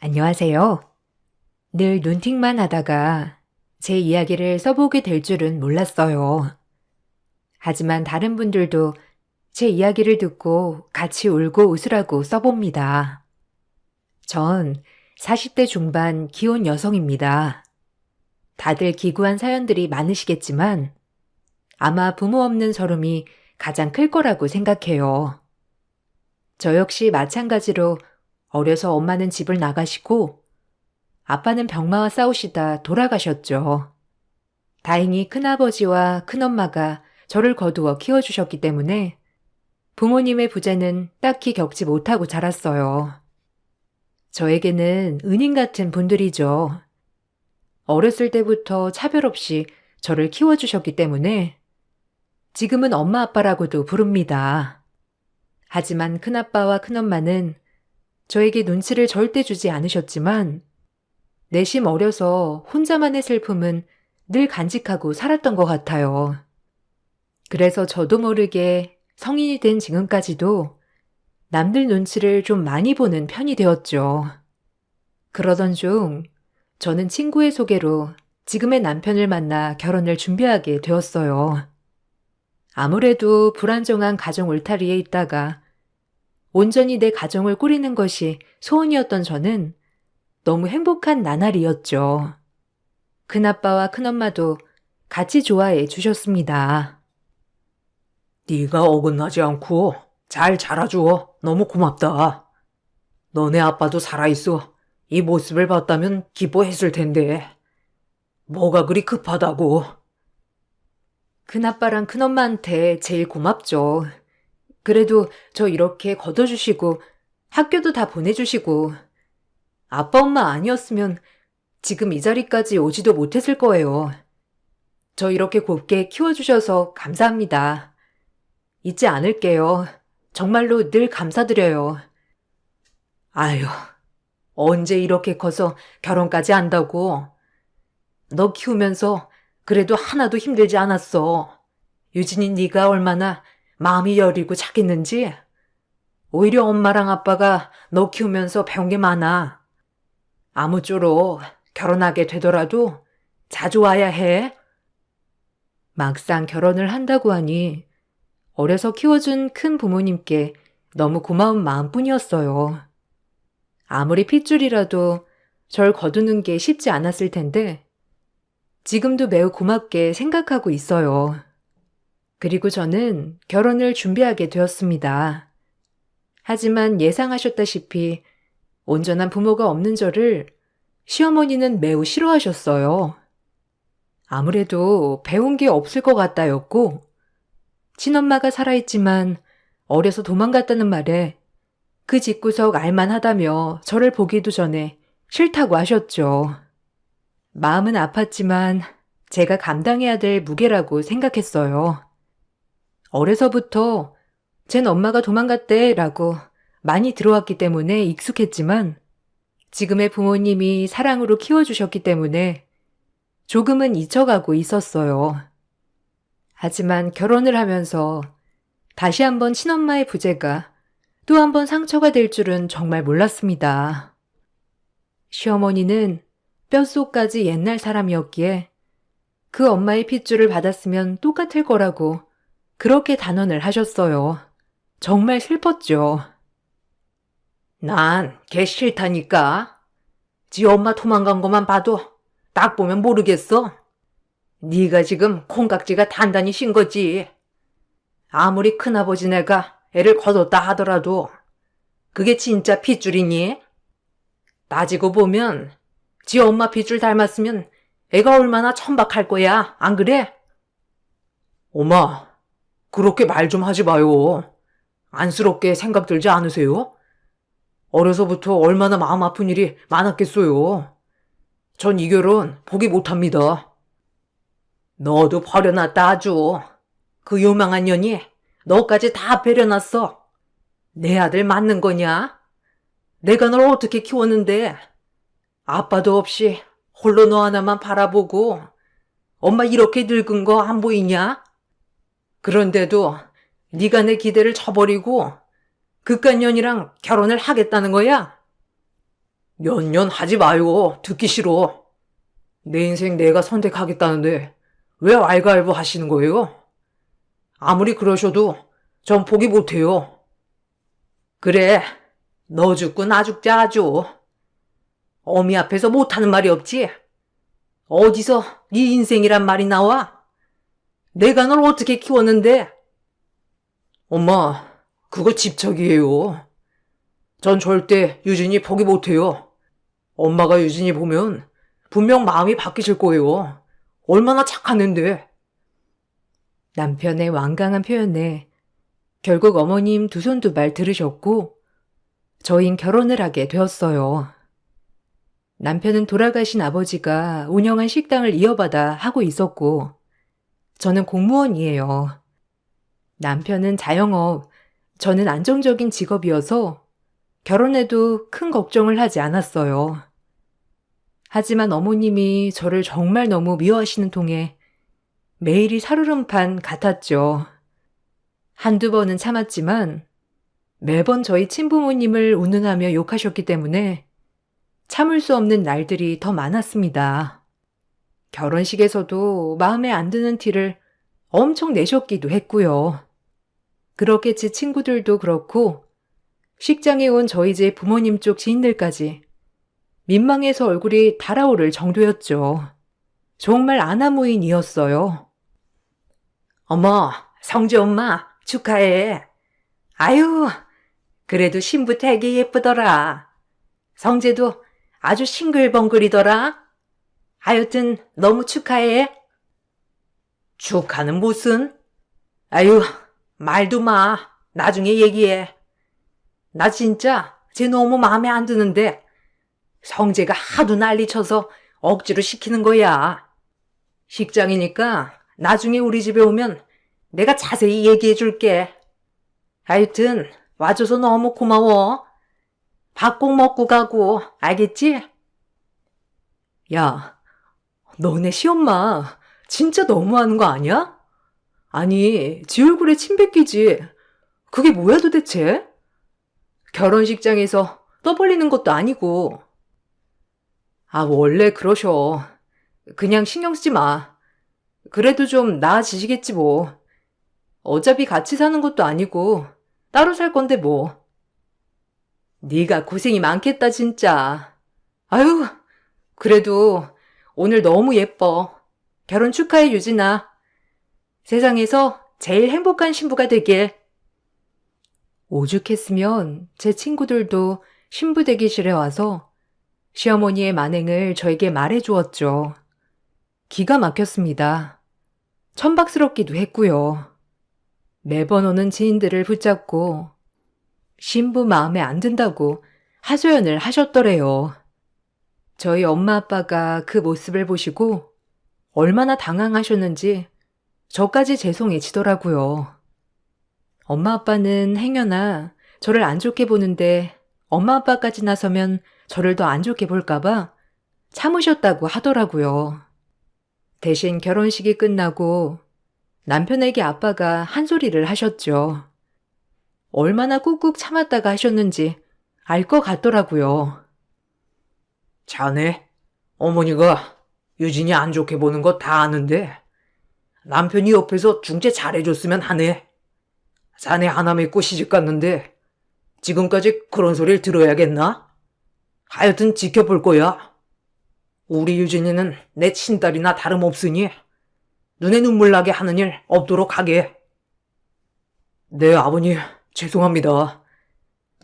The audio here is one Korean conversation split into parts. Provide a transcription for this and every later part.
안녕하세요. 늘 눈팅만 하다가 제 이야기를 써보게 될 줄은 몰랐어요. 하지만 다른 분들도 제 이야기를 듣고 같이 울고 웃으라고 써봅니다. 전 40대 중반 기혼 여성입니다. 다들 기구한 사연들이 많으시겠지만 아마 부모 없는 서름이 가장 클 거라고 생각해요. 저 역시 마찬가지로 어려서 엄마는 집을 나가시고 아빠는 병마와 싸우시다 돌아가셨죠. 다행히 큰아버지와 큰엄마가 저를 거두어 키워주셨기 때문에 부모님의 부재는 딱히 겪지 못하고 자랐어요. 저에게는 은인 같은 분들이죠. 어렸을 때부터 차별 없이 저를 키워주셨기 때문에 지금은 엄마 아빠라고도 부릅니다. 하지만 큰아빠와 큰엄마는 저에게 눈치를 절대 주지 않으셨지만 내심 어려서 혼자만의 슬픔은 늘 간직하고 살았던 것 같아요. 그래서 저도 모르게 성인이 된 지금까지도 남들 눈치를 좀 많이 보는 편이 되었죠. 그러던 중 저는 친구의 소개로 지금의 남편을 만나 결혼을 준비하게 되었어요. 아무래도 불안정한 가정 울타리에 있다가 온전히 내 가정을 꾸리는 것이 소원이었던 저는 너무 행복한 나날이었죠. 큰아빠와 큰엄마도 같이 좋아해 주셨습니다. 네가 어긋나지 않고 잘 자라줘. 너무 고맙다. 너네 아빠도 살아있어. 이 모습을 봤다면 기뻐했을 텐데. 뭐가 그리 급하다고. 큰아빠랑 큰엄마한테 제일 고맙죠. 그래도 저 이렇게 걷어주시고 학교도 다 보내주시고 아빠 엄마 아니었으면 지금 이 자리까지 오지도 못했을 거예요. 저 이렇게 곱게 키워주셔서 감사합니다. 잊지 않을게요. 정말로 늘 감사드려요. 아휴, 언제 이렇게 커서 결혼까지 한다고. 너 키우면서 그래도 하나도 힘들지 않았어. 유진이 네가 얼마나 마음이 여리고 착했는지. 오히려 엄마랑 아빠가 너 키우면서 배운 게 많아. 아무쪼록 결혼하게 되더라도 자주 와야 해. 막상 결혼을 한다고 하니 어려서 키워준 큰 부모님께 너무 고마운 마음뿐이었어요. 아무리 핏줄이라도 절 거두는 게 쉽지 않았을 텐데 지금도 매우 고맙게 생각하고 있어요. 그리고 저는 결혼을 준비하게 되었습니다. 하지만 예상하셨다시피 온전한 부모가 없는 저를 시어머니는 매우 싫어하셨어요. 아무래도 배운 게 없을 것 같다였고 친엄마가 살아있지만 어려서 도망갔다는 말에 그 집구석 알만하다며 저를 보기도 전에 싫다고 하셨죠. 마음은 아팠지만 제가 감당해야 될 무게라고 생각했어요. 어려서부터 쟨 엄마가 도망갔대라고 많이 들어왔기 때문에 익숙했지만 지금의 부모님이 사랑으로 키워주셨기 때문에 조금은 잊혀가고 있었어요. 하지만 결혼을 하면서 다시 한번 친엄마의 부재가 또 한번 상처가 될 줄은 정말 몰랐습니다. 시어머니는 뼛속까지 옛날 사람이었기에 그 엄마의 핏줄을 받았으면 똑같을 거라고 그렇게 단언을 하셨어요. 정말 슬펐죠. 난 걔 싫다니까. 지 엄마 도망간 것만 봐도 딱 보면 모르겠어. 네가 지금 콩깍지가 단단히 신 거지. 아무리 큰아버지네가 애를 거뒀다 하더라도 그게 진짜 핏줄이니? 따지고 보면 지 엄마 핏줄 닮았으면 애가 얼마나 천박할 거야, 안 그래? 엄마, 그렇게 말 좀 하지 마요. 안쓰럽게 생각 들지 않으세요? 어려서부터 얼마나 마음 아픈 일이 많았겠어요. 전 이 결혼 포기 못합니다. 너도 버려놨다 아주. 그 요망한 년이 너까지 다 배려놨어. 내 아들 맞는 거냐? 내가 널 어떻게 키웠는데 아빠도 없이 홀로 너 하나만 바라보고 엄마 이렇게 늙은 거 안 보이냐? 그런데도 네가 내 기대를 저버리고 그깟 년이랑 결혼을 하겠다는 거야? 몇 년 하지 마요. 듣기 싫어. 내 인생 내가 선택하겠다는데 왜 왈가왈부 하시는 거예요? 아무리 그러셔도 전 포기 못해요. 그래, 너 죽고 나 죽자 아주. 어미 앞에서 못하는 말이 없지? 어디서 네 인생이란 말이 나와? 내가 널 어떻게 키웠는데? 엄마, 그거 집착이에요. 전 절대 유진이 포기 못해요. 엄마가 유진이 보면 분명 마음이 바뀌실 거예요. 얼마나 착한 앤데. 남편의 완강한 표현에 결국 어머님 두 손 두 발 들으셨고 저흰 결혼을 하게 되었어요. 남편은 돌아가신 아버지가 운영한 식당을 이어받아 하고 있었고 저는 공무원이에요. 남편은 자영업, 저는 안정적인 직업이어서 결혼해도 큰 걱정을 하지 않았어요. 하지만 어머님이 저를 정말 너무 미워하시는 통에 매일이 살얼음판 같았죠. 한두 번은 참았지만 매번 저희 친부모님을 운운하며 욕하셨기 때문에 참을 수 없는 날들이 더 많았습니다. 결혼식에서도 마음에 안 드는 티를 엄청 내셨기도 했고요. 그렇게 제 친구들도 그렇고 식장에 온 저희 집 부모님 쪽 지인들까지 민망해서 얼굴이 달아오를 정도였죠. 정말 아나무인이었어요. 어머, 성재 엄마 축하해. 아유, 그래도 신부 되게 예쁘더라. 성재도 아주 싱글벙글이더라. 하여튼 너무 축하해. 축하는 무슨? 아유, 말도 마. 나중에 얘기해. 나 진짜 쟤 너무 마음에 안 드는데 성재가 하도 난리쳐서 억지로 시키는 거야. 식장이니까 나중에 우리 집에 오면 내가 자세히 얘기해 줄게. 하여튼 와줘서 너무 고마워. 밥 꼭 먹고 가고, 알겠지? 야, 너네 시엄마 진짜 너무하는 거 아니야? 아니, 지 얼굴에 침 뱉기지. 그게 뭐야 도대체? 결혼식장에서 떠벌리는 것도 아니고. 아, 원래 그러셔. 그냥 신경 쓰지 마. 그래도 좀 나아지시겠지 뭐. 어차피 같이 사는 것도 아니고 따로 살 건데 뭐. 네가 고생이 많겠다 진짜. 아유, 그래도 오늘 너무 예뻐. 결혼 축하해 유진아. 세상에서 제일 행복한 신부가 되길. 오죽했으면 제 친구들도 신부 대기실에 와서 시어머니의 만행을 저에게 말해 주었죠. 기가 막혔습니다. 천박스럽기도 했고요. 매번 오는 지인들을 붙잡고 신부 마음에 안 든다고 하소연을 하셨더래요. 저희 엄마 아빠가 그 모습을 보시고 얼마나 당황하셨는지 저까지 죄송해지더라고요. 엄마 아빠는 행여나 저를 안 좋게 보는데 엄마 아빠까지 나서면 저를 더 안 좋게 볼까봐 참으셨다고 하더라고요. 대신 결혼식이 끝나고 남편에게 아빠가 한 소리를 하셨죠. 얼마나 꾹꾹 참았다가 하셨는지 알 것 같더라고요. 자네, 어머니가 유진이 안 좋게 보는 거 다 아는데 남편이 옆에서 중재 잘해줬으면 하네. 자네 하나 믿고 시집 갔는데 지금까지 그런 소리를 들어야겠나? 하여튼 지켜볼 거야. 우리 유진이는 내 친딸이나 다름없으니 눈에 눈물 나게 하는 일 없도록 하게. 네, 아버님, 죄송합니다.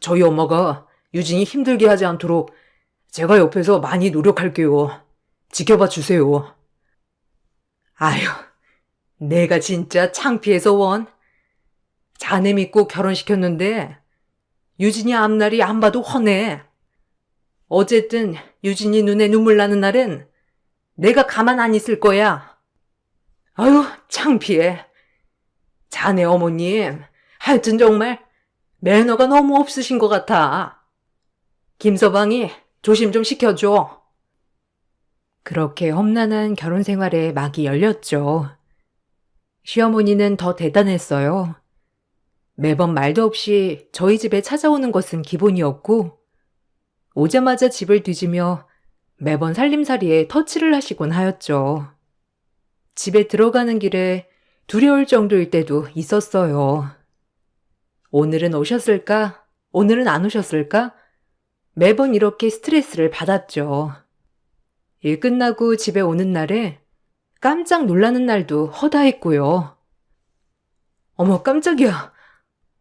저희 엄마가 유진이 힘들게 하지 않도록 제가 옆에서 많이 노력할게요. 지켜봐 주세요. 아유, 내가 진짜 창피해서 원. 자네 믿고 결혼시켰는데 유진이 앞날이 안 봐도 훤해. 어쨌든 유진이 눈에 눈물 나는 날엔 내가 가만 안 있을 거야. 아유, 창피해. 자네 어머님, 하여튼 정말 매너가 너무 없으신 것 같아. 김서방이 조심 좀 시켜줘. 그렇게 험난한 결혼 생활에 막이 열렸죠. 시어머니는 더 대단했어요. 매번 말도 없이 저희 집에 찾아오는 것은 기본이었고 오자마자 집을 뒤지며 매번 살림살이에 터치를 하시곤 하였죠. 집에 들어가는 길에 두려울 정도일 때도 있었어요. 오늘은 오셨을까? 오늘은 안 오셨을까? 매번 이렇게 스트레스를 받았죠. 일 끝나고 집에 오는 날에 깜짝 놀라는 날도 허다했고요. 어머, 깜짝이야.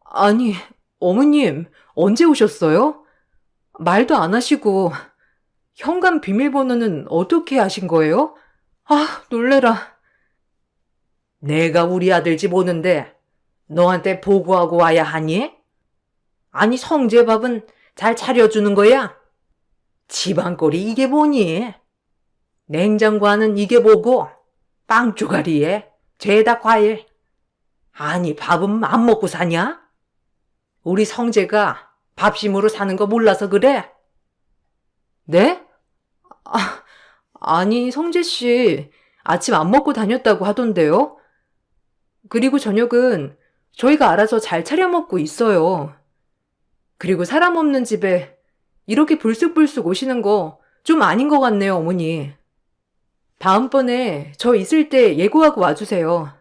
아니, 어머님, 언제 오셨어요? 말도 안 하시고, 현관 비밀번호는 어떻게 아신 거예요? 아, 놀래라. 내가 우리 아들 집 오는데 너한테 보고하고 와야 하니? 아니, 성재밥은 잘 차려주는 거야? 집안꼴이 이게 뭐니? 냉장고 안은 이게 뭐고, 빵 쪼가리에 죄다 과일. 아니, 밥은 안 먹고 사냐? 우리 성재가 밥심으로 사는 거 몰라서 그래? 네? 아니, 성재씨, 아침 안 먹고 다녔다고 하던데요? 그리고 저녁은 저희가 알아서 잘 차려 먹고 있어요. 그리고 사람 없는 집에 이렇게 불쑥불쑥 오시는 거 좀 아닌 것 같네요, 어머니. 다음번에 저 있을 때 예고하고 와주세요.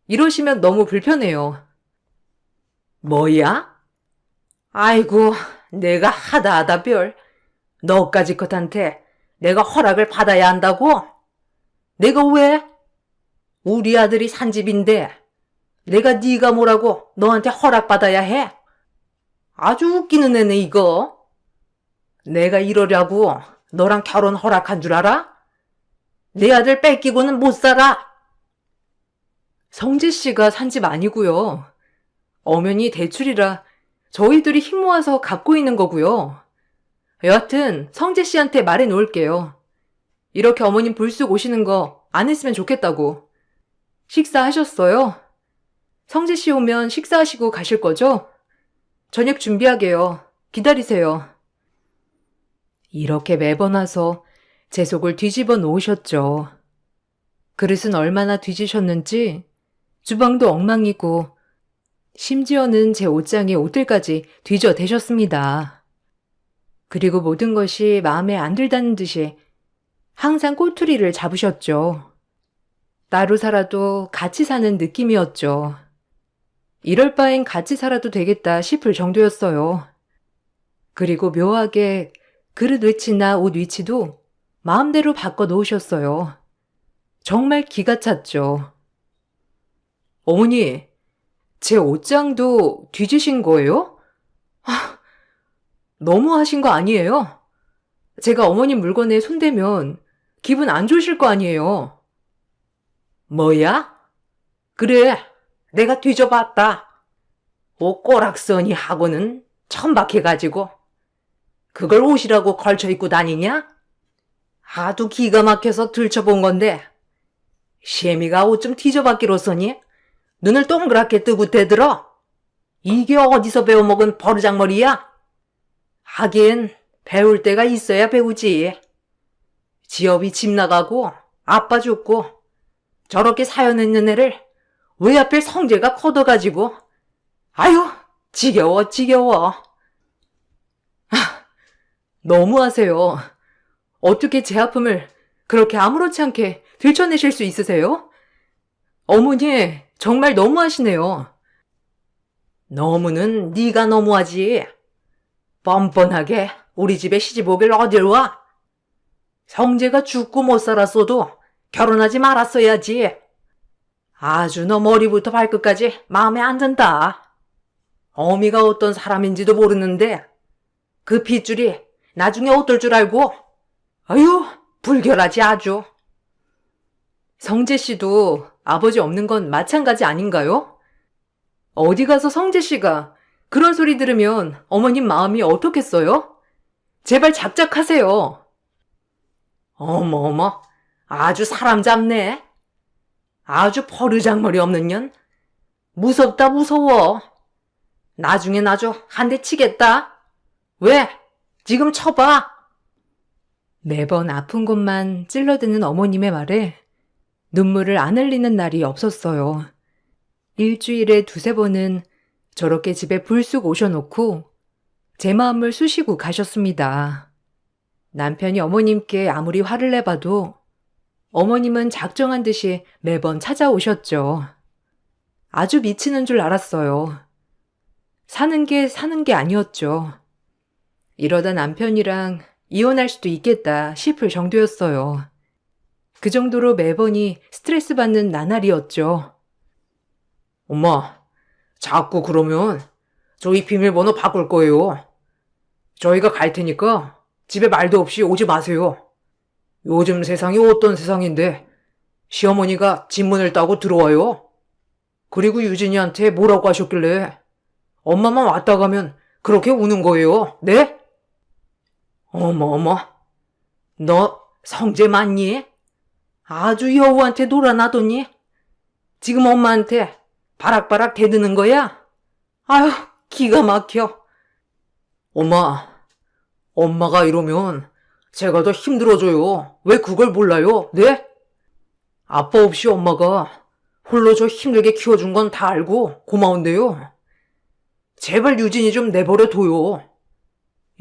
이러시면 너무 불편해요. 뭐야? 아이고, 내가 하다 별. 너까지 것한테 내가 허락을 받아야 한다고? 내가 왜? 우리 아들이 산 집인데 내가 네가 뭐라고 너한테 허락받아야 해? 아주 웃기는 애네 이거. 내가 이러려고 너랑 결혼 허락한 줄 알아? 내 아들 뺏기고는 못 살아. 성재 씨가 산 집 아니고요. 엄연히 대출이라 저희들이 힘 모아서 갚고 있는 거고요. 여하튼 성재 씨한테 말해 놓을게요. 이렇게 어머님 불쑥 오시는 거 안 했으면 좋겠다고. 식사하셨어요? 성재 씨 오면 식사하시고 가실 거죠? 저녁 준비하게요. 기다리세요. 이렇게 매번 와서 제 속을 뒤집어 놓으셨죠. 그릇은 얼마나 뒤지셨는지 주방도 엉망이고 심지어는 제 옷장에 옷들까지 뒤져대셨습니다. 그리고 모든 것이 마음에 안 들다는 듯이 항상 꼬투리를 잡으셨죠. 따로 살아도 같이 사는 느낌이었죠. 이럴 바엔 같이 살아도 되겠다 싶을 정도였어요. 그리고 묘하게 그릇 위치나 옷 위치도 마음대로 바꿔 놓으셨어요. 정말 기가 찼죠. 어머니, 제 옷장도 뒤지신 거예요? 너무 하신 거 아니에요? 제가 어머님 물건에 손대면 기분 안 좋으실 거 아니에요? 뭐야? 그래, 내가 뒤져봤다. 옷 꼬락서니 하고는 천박해가지고. 그걸 옷이라고 걸쳐 입고 다니냐? 하도 기가 막혀서 들춰본 건데 시애미가 옷 좀 뒤져봤기로서니 눈을 동그랗게 뜨고 대들어. 이게 어디서 배워먹은 버르장머리야? 하긴 배울 때가 있어야 배우지. 지업이 집 나가고 아빠 죽고 저렇게 사연 있는 애를 왜 하필 성재가 커둬가지고. 아유, 지겨워. 너무하세요. 어떻게 제 아픔을 그렇게 아무렇지 않게 들춰내실 수 있으세요? 어머니, 정말 너무하시네요. 너무는 네가 너무하지. 뻔뻔하게 우리 집에 시집 오길 어딜 와? 성재가 죽고 못 살았어도 결혼하지 말았어야지. 아주 너 머리부터 발끝까지 마음에 안 든다. 어미가 어떤 사람인지도 모르는데 그 핏줄이 나중에 어떨 줄 알고. 아유, 불결하지 아주. 성재 씨도 아버지 없는 건 마찬가지 아닌가요? 어디 가서 성재 씨가 그런 소리 들으면 어머님 마음이 어떻겠어요? 제발 작작하세요. 어머어머, 아주 사람 잡네. 아주 버르장머리 없는 년. 무섭다 무서워. 나중엔 아주 한 대 치겠다. 왜? 지금 쳐봐. 매번 아픈 곳만 찔러드는 어머님의 말에 눈물을 안 흘리는 날이 없었어요. 일주일에 두세 번은 저렇게 집에 불쑥 오셔놓고 제 마음을 쑤시고 가셨습니다. 남편이 어머님께 아무리 화를 내봐도 어머님은 작정한 듯이 매번 찾아오셨죠. 아주 미치는 줄 알았어요. 사는 게 아니었죠. 이러다 남편이랑 이혼할 수도 있겠다 싶을 정도였어요. 그 정도로 매번이 스트레스 받는 나날이었죠. 엄마, 자꾸 그러면 저희 비밀번호 바꿀 거예요. 저희가 갈 테니까 집에 말도 없이 오지 마세요. 요즘 세상이 어떤 세상인데 시어머니가 집문을 따고 들어와요. 그리고 유진이한테 뭐라고 하셨길래 엄마만 왔다 가면 그렇게 우는 거예요. 네? 어머. 너 성재 맞니? 아주 여우한테 놀아나더니 지금 엄마한테 바락바락 대드는 거야? 아휴, 기가 막혀. 엄마가 이러면 제가 더 힘들어져요. 왜 그걸 몰라요? 네? 아빠 없이 엄마가 홀로 저 힘들게 키워준 건 다 알고 고마운데요. 제발 유진이 좀 내버려 둬요.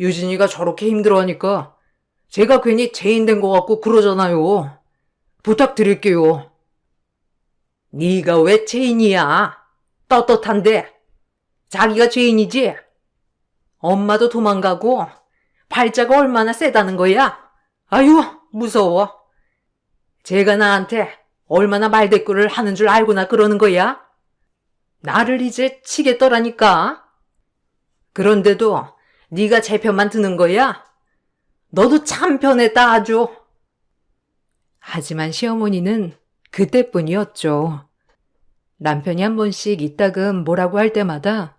유진이가 저렇게 힘들어하니까 제가 괜히 죄인 된 것 같고 그러잖아요. 부탁드릴게요. 네가 왜 죄인이야? 떳떳한데. 자기가 죄인이지? 엄마도 도망가고 발자가 얼마나 세다는 거야? 아유, 무서워. 제가 나한테 얼마나 말대꾸를 하는 줄 알고나 그러는 거야? 나를 이제 치겠더라니까. 그런데도 네가 제 편만 드는 거야? 너도 참 편했다 아주. 하지만 시어머니는 그때뿐이었죠. 남편이 한 번씩 이따금 뭐라고 할 때마다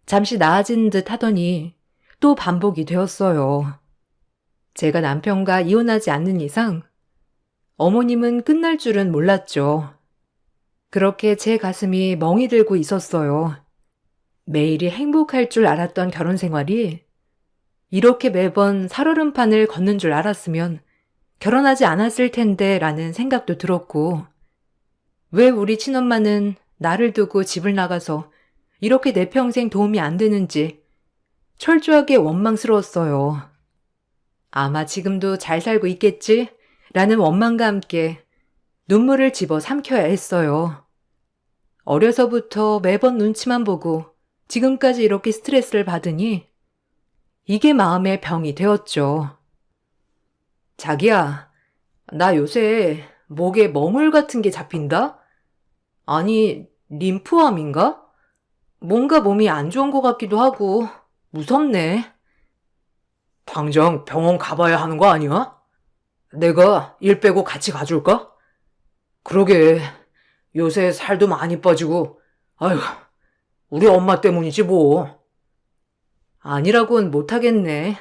잠시 나아진 듯 하더니 또 반복이 되었어요. 제가 남편과 이혼하지 않는 이상 어머님은 끝날 줄은 몰랐죠. 그렇게 제 가슴이 멍이 들고 있었어요. 매일이 행복할 줄 알았던 결혼 생활이 이렇게 매번 살얼음판을 걷는 줄 알았으면 결혼하지 않았을 텐데 라는 생각도 들었고, 왜 우리 친엄마는 나를 두고 집을 나가서 이렇게 내 평생 도움이 안 되는지 철저하게 원망스러웠어요. 아마 지금도 잘 살고 있겠지? 라는 원망과 함께 눈물을 집어 삼켜야 했어요. 어려서부터 매번 눈치만 보고 지금까지 이렇게 스트레스를 받으니 이게 마음의 병이 되었죠. 자기야, 나 요새 목에 멍울 같은 게 잡힌다? 아니, 림프암인가? 뭔가 몸이 안 좋은 것 같기도 하고 무섭네. 당장 병원 가봐야 하는 거 아니야? 내가 일 빼고 같이 가줄까? 그러게, 요새 살도 많이 빠지고, 아휴, 우리 엄마 때문이지 뭐. 아니라고는 못하겠네.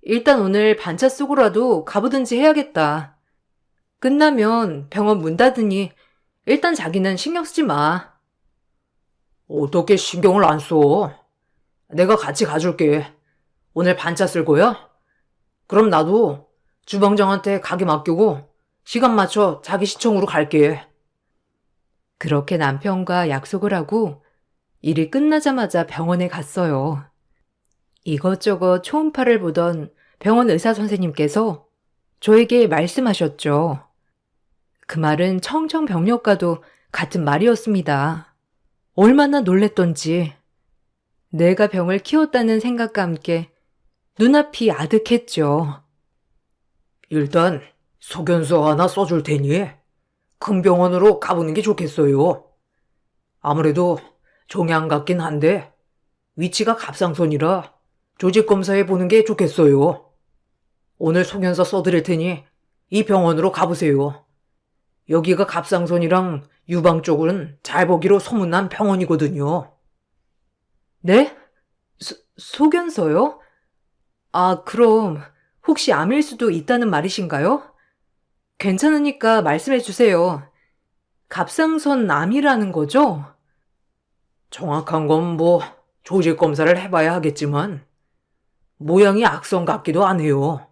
일단 오늘 반차 쓰고라도 가보든지 해야겠다. 끝나면 병원 문 닫으니 일단 자기는 신경 쓰지 마. 어떻게 신경을 안 써? 내가 같이 가줄게. 오늘 반차 쓸 거야? 그럼 나도 주방장한테 가게 맡기고 시간 맞춰 자기 시청으로 갈게. 그렇게 남편과 약속을 하고 일이 끝나자마자 병원에 갔어요. 이것저것 초음파를 보던 병원 의사 선생님께서 저에게 말씀하셨죠. 그 말은 청정병력과도 같은 말이었습니다. 얼마나 놀랬던지. 내가 병을 키웠다는 생각과 함께 눈앞이 아득했죠. 일단 소견서 하나 써줄 테니 큰 병원으로 가보는 게 좋겠어요. 아무래도 종양 같긴 한데 위치가 갑상선이라 조직검사해 보는 게 좋겠어요. 오늘 소견서 써드릴 테니 이 병원으로 가보세요. 여기가 갑상선이랑 유방 쪽은 잘 보기로 소문난 병원이거든요. 네? 소견서요? 아, 그럼 혹시 암일 수도 있다는 말이신가요? 괜찮으니까 말씀해 주세요. 갑상선 암이라는 거죠? 정확한 건 뭐 조직 검사를 해봐야 하겠지만 모양이 악성 같기도 하네요.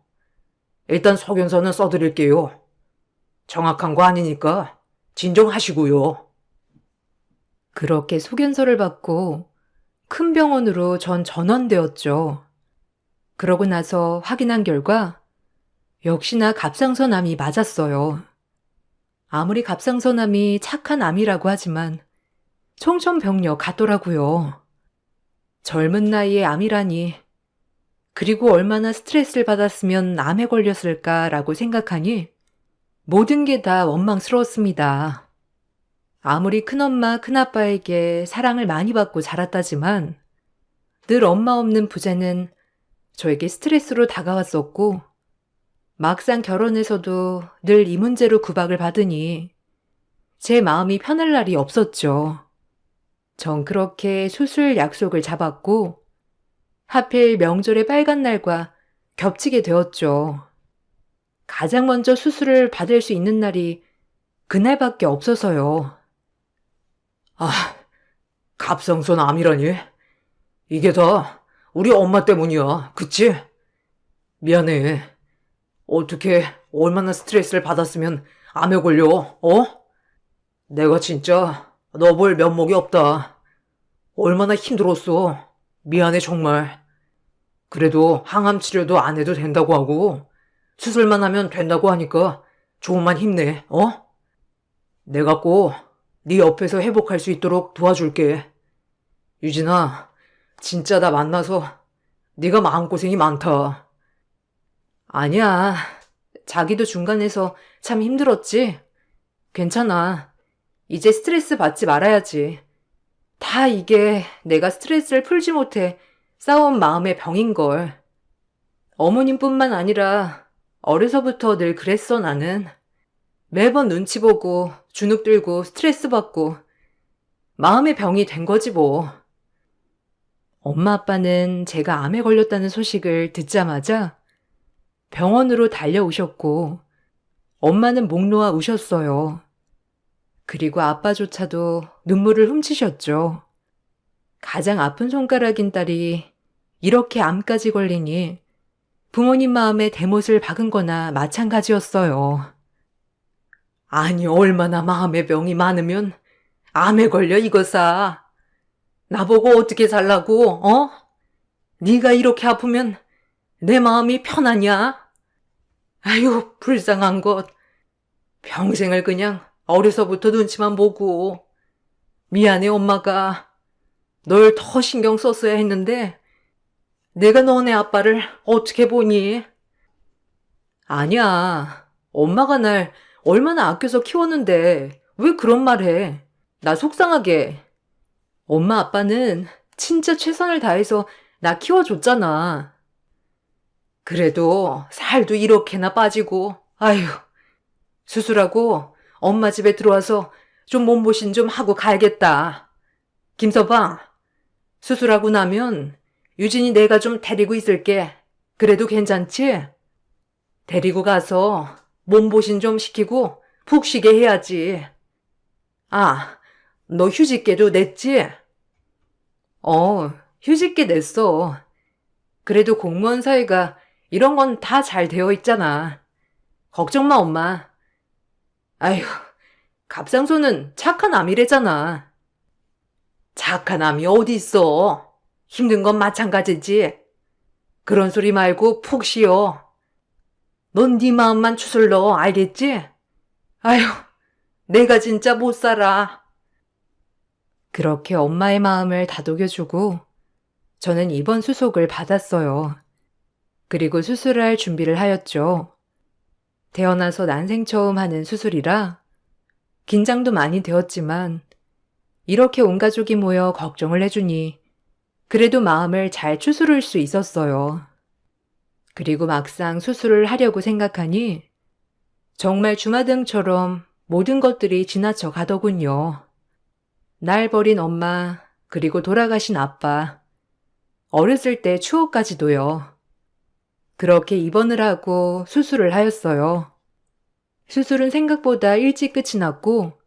일단 소견서는 써드릴게요. 정확한 거 아니니까 진정하시고요. 그렇게 소견서를 받고 큰 병원으로 전 전원되었죠. 그러고 나서 확인한 결과 역시나 갑상선암이 맞았어요. 아무리 갑상선암이 착한 암이라고 하지만 청천벽력 같더라고요. 젊은 나이에 암이라니. 그리고 얼마나 스트레스를 받았으면 암에 걸렸을까라고 생각하니 모든 게 다 원망스러웠습니다. 아무리 큰엄마, 큰아빠에게 사랑을 많이 받고 자랐다지만 늘 엄마 없는 부재는 저에게 스트레스로 다가왔었고 막상 결혼해서도 늘 이 문제로 구박을 받으니 제 마음이 편할 날이 없었죠. 전 그렇게 수술 약속을 잡았고 하필 명절의 빨간 날과 겹치게 되었죠. 가장 먼저 수술을 받을 수 있는 날이 그날밖에 없어서요. 갑상선 암이라니? 이게 다 우리 엄마 때문이야, 그치? 미안해. 어떻게 얼마나 스트레스를 받았으면 암에 걸려, 어? 내가 진짜 너 볼 면목이 없다. 얼마나 힘들었어. 미안해, 정말. 그래도 항암 치료도 안 해도 된다고 하고 수술만 하면 된다고 하니까 조금만 힘내, 어? 내가 꼭 네 옆에서 회복할 수 있도록 도와줄게. 유진아, 진짜 나 만나서 네가 마음고생이 많다. 아니야. 자기도 중간에서 참 힘들었지? 괜찮아. 이제 스트레스 받지 말아야지. 다 이게 내가 스트레스를 풀지 못해 쌓아온 마음의 병인걸. 어머님뿐만 아니라 어려서부터 늘 그랬어, 나는. 매번 눈치 보고 주눅 들고 스트레스 받고 마음의 병이 된 거지 뭐. 엄마 아빠는 제가 암에 걸렸다는 소식을 듣자마자 병원으로 달려오셨고 엄마는 목 놓아 우셨어요. 그리고 아빠조차도 눈물을 훔치셨죠. 가장 아픈 손가락인 딸이 이렇게 암까지 걸리니 부모님 마음에 대못을 박은 거나 마찬가지였어요. 아니, 얼마나 마음의 병이 많으면 암에 걸려, 이거사. 나보고 어떻게 살라고, 어? 네가 이렇게 아프면 내 마음이 편하냐? 아유, 불쌍한 것. 평생을 그냥 어려서부터 눈치만 보고. 미안해, 엄마가. 널 더 신경 썼어야 했는데 내가 너네 아빠를 어떻게 보니? 아니야. 엄마가 날 얼마나 아껴서 키웠는데 왜 그런 말 해? 나 속상하게. 엄마 아빠는 진짜 최선을 다해서 나 키워줬잖아. 그래도 살도 이렇게나 빠지고, 아휴. 수술하고 엄마 집에 들어와서 좀 몸보신 좀 하고 가야겠다. 김서방, 수술하고 나면 유진이 내가 좀 데리고 있을게. 그래도 괜찮지? 데리고 가서 몸보신 좀 시키고 푹 쉬게 해야지. 아, 너 휴직계도 냈지? 휴직계 냈어. 그래도 공무원 사회가 이런 건 다 잘 되어 있잖아. 걱정 마, 엄마. 아휴, 갑상선은 착한 암이래잖아. 착한 암이 어디 있어? 힘든 건 마찬가지지. 그런 소리 말고 푹 쉬어. 넌 네 마음만 추슬러, 알겠지? 아휴, 내가 진짜 못 살아. 그렇게 엄마의 마음을 다독여주고 저는 입원 수속을 받았어요. 그리고 수술할 준비를 하였죠. 태어나서 난생 처음 하는 수술이라 긴장도 많이 되었지만 이렇게 온 가족이 모여 걱정을 해주니 그래도 마음을 잘 추스를 수 있었어요. 그리고 막상 수술을 하려고 생각하니 정말 주마등처럼 모든 것들이 지나쳐 가더군요. 날 버린 엄마, 그리고 돌아가신 아빠, 어렸을 때 추억까지도요. 그렇게 입원을 하고 수술을 하였어요. 수술은 생각보다 일찍 끝이 났고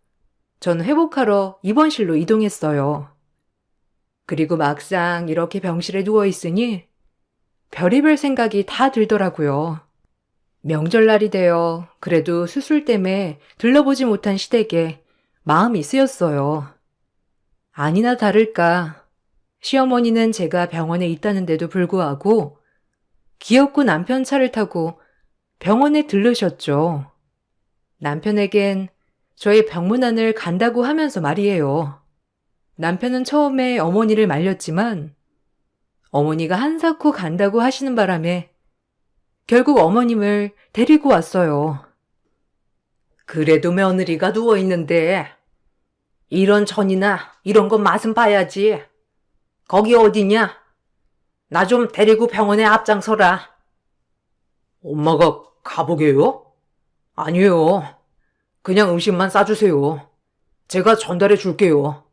전 회복하러 입원실로 이동했어요. 그리고 막상 이렇게 병실에 누워있으니 별의별 생각이 다 들더라고요. 명절날이 되어 그래도 수술 때문에 들러보지 못한 시댁에 마음이 쓰였어요. 아니나 다를까 시어머니는 제가 병원에 있다는데도 불구하고 기어코 남편 차를 타고 병원에 들르셨죠. 남편에겐 저의 병문안을 간다고 하면서 말이에요. 남편은 처음에 어머니를 말렸지만 어머니가 한사코 간다고 하시는 바람에 결국 어머님을 데리고 왔어요. 그래도 며느리가 누워있는데 이런 전이나 이런 건 맛은 봐야지. 거기 어디냐? 나 좀 데리고 병원에 앞장서라. 엄마가 가보게요? 아니요. 그냥 음식만 싸주세요. 제가 전달해 줄게요.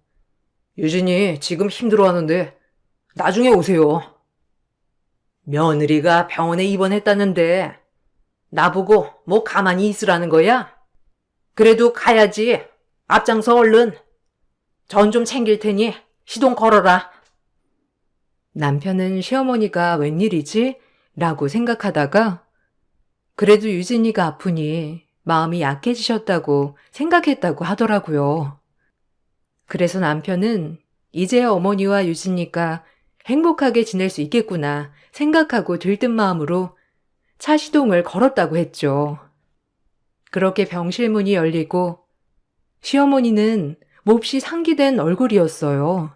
유진이 지금 힘들어하는데 나중에 오세요. 며느리가 병원에 입원했다는데 나보고 뭐 가만히 있으라는 거야? 그래도 가야지. 앞장서 얼른. 전 좀 챙길 테니 시동 걸어라. 남편은 시어머니가 웬일이지? 라고 생각하다가 그래도 유진이가 아프니 마음이 약해지셨다고 생각했다고 하더라고요. 그래서 남편은 이제야 어머니와 유진이가 행복하게 지낼 수 있겠구나 생각하고 들뜬 마음으로 차 시동을 걸었다고 했죠. 그렇게 병실 문이 열리고 시어머니는 몹시 상기된 얼굴이었어요.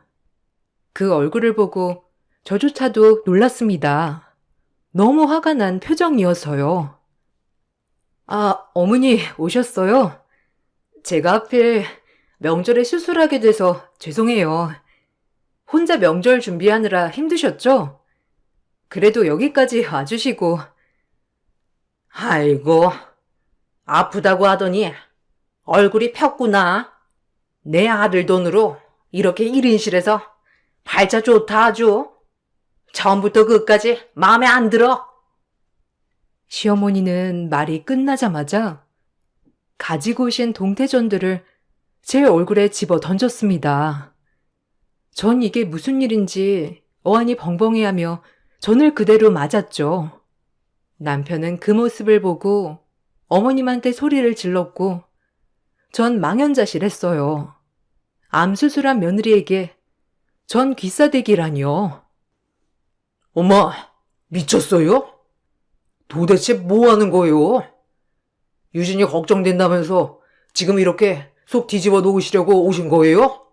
그 얼굴을 보고 저조차도 놀랐습니다. 너무 화가 난 표정이어서요. 아, 어머니 오셨어요? 제가 하필 명절에 수술하게 돼서 죄송해요. 혼자 명절 준비하느라 힘드셨죠? 그래도 여기까지 와주시고. 아이고, 아프다고 하더니 얼굴이 폈구나. 내 아들 돈으로 이렇게 1인실에서 발자 좋다 아주. 처음부터 끝까지 마음에 안 들어. 시어머니는 말이 끝나자마자 가지고 오신 동태전들을 제 얼굴에 집어 던졌습니다. 전 이게 무슨 일인지 어안이 벙벙해하며 전을 그대로 맞았죠. 남편은 그 모습을 보고 어머님한테 소리를 질렀고 전 망연자실했어요. 암수술한 며느리에게 전 귀싸대기라니요. 엄마, 미쳤어요? 도대체 뭐 하는 거예요? 유진이 걱정된다면서 지금 이렇게 속 뒤집어 놓으시려고 오신 거예요?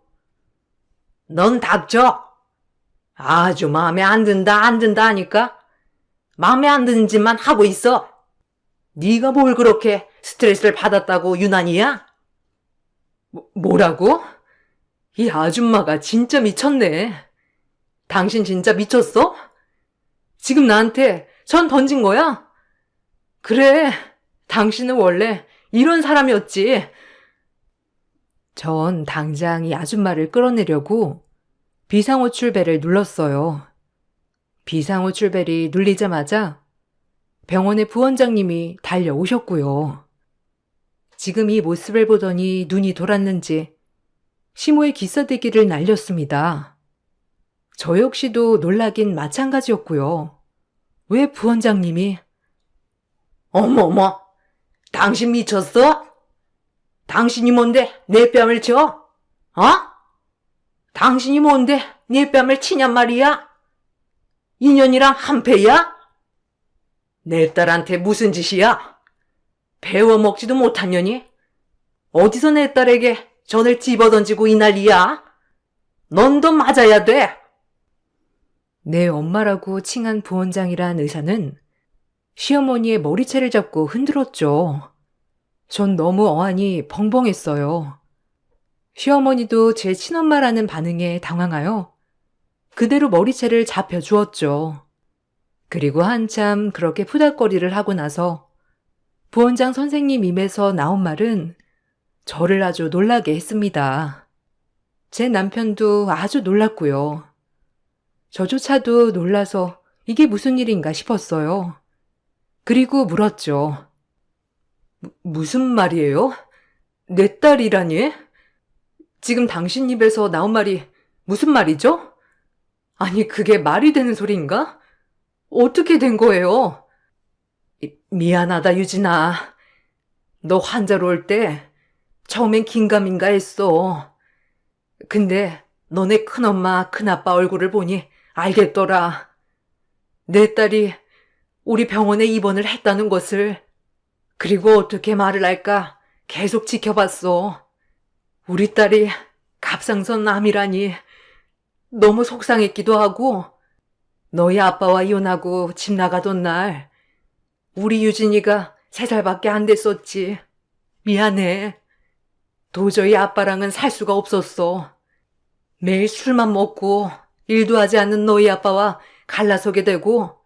넌 닥쳐. 아주 마음에 안 든다 하니까 마음에 안 드는 짓만 하고 있어. 네가 뭘 그렇게 스트레스를 받았다고 유난이야? 뭐라고? 이 아줌마가 진짜 미쳤네. 당신 진짜 미쳤어? 지금 나한테 전 던진 거야? 그래, 당신은 원래 이런 사람이었지. 전 당장 이 아줌마를 끌어내려고 비상호출벨을 눌렀어요. 비상호출벨이 눌리자마자 병원의 부원장님이 달려오셨고요. 지금 이 모습을 보더니 눈이 돌았는지 시모의 기싸대기를 날렸습니다. 저 역시도 놀라긴 마찬가지였고요. 왜 부원장님이 어머머, 당신 미쳤어? 당신이 뭔데 내 뺨을 쳐? 어? 당신이 뭔데 내 뺨을 치냔 말이야? 인연이랑 한패야? 내 딸한테 무슨 짓이야? 배워먹지도 못한 년이? 어디서 내 딸에게 전을 집어던지고 이 난리야? 넌 더 맞아야 돼. 내 엄마라고 칭한 부원장이란 의사는 시어머니의 머리채를 잡고 흔들었죠. 전 너무 어안이 벙벙했어요. 시어머니도 제 친엄마라는 반응에 당황하여 그대로 머리채를 잡혀주었죠. 그리고 한참 그렇게 푸닥거리를 하고 나서 부원장 선생님 입에서 나온 말은 저를 아주 놀라게 했습니다. 제 남편도 아주 놀랐고요. 저조차도 놀라서 이게 무슨 일인가 싶었어요. 그리고 물었죠. 무슨 말이에요? 내 딸이라니? 지금 당신 입에서 나온 말이 무슨 말이죠? 아니, 그게 말이 되는 소리인가? 어떻게 된 거예요? 미안하다, 유진아. 너 환자로 올 때 처음엔 긴가민가 했어. 근데 너네 큰엄마, 큰아빠 얼굴을 보니 알겠더라. 내 딸이 우리 병원에 입원을 했다는 것을. 그리고 어떻게 말을 할까 계속 지켜봤어. 우리 딸이 갑상선 암이라니 너무 속상했기도 하고, 너희 아빠와 이혼하고 집 나가던 날 우리 유진이가 3살밖에 안 됐었지. 미안해. 도저히 아빠랑은 살 수가 없었어. 매일 술만 먹고 일도 하지 않는 너희 아빠와 갈라서게 되고,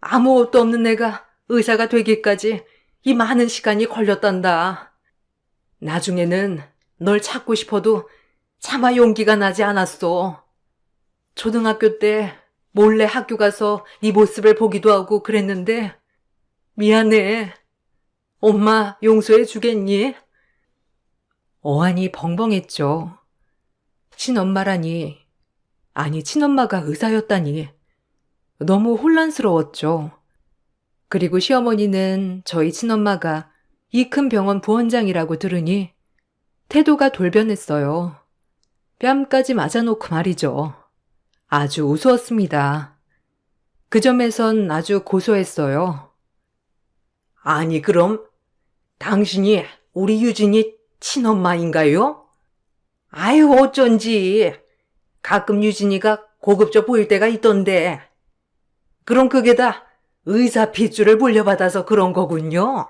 아무것도 없는 내가 의사가 되기까지 이 많은 시간이 걸렸단다. 나중에는 널 찾고 싶어도 차마 용기가 나지 않았어. 초등학교 때 몰래 학교 가서 네 모습을 보기도 하고 그랬는데 미안해. 엄마 용서해 주겠니? 어안이 벙벙했죠. 친엄마라니, 아니 친엄마가 의사였다니 너무 혼란스러웠죠. 그리고 시어머니는 저희 친엄마가 이 큰 병원 부원장이라고 들으니 태도가 돌변했어요. 뺨까지 맞아놓고 말이죠. 아주 우스웠습니다. 그 점에선 아주 고소했어요. 아니 그럼 당신이 우리 유진이 친엄마인가요? 아유 어쩐지 가끔 유진이가 고급져 보일 때가 있던데. 그럼 그게 다 의사 핏줄을 물려받아서 그런 거군요.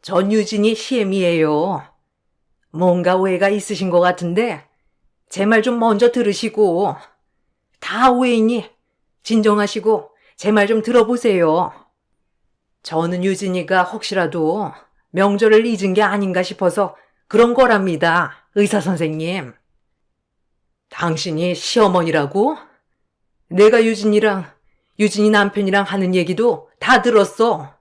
전 유진이 시엠이에요. 뭔가 오해가 있으신 것 같은데 제 말 좀 먼저 들으시고. 다 오해이니 진정하시고 제 말 좀 들어보세요. 저는 유진이가 혹시라도 명절을 잊은 게 아닌가 싶어서 그런 거랍니다, 의사 선생님. 당신이 시어머니라고? 내가 유진이 남편이랑 하는 얘기도 다 들었어.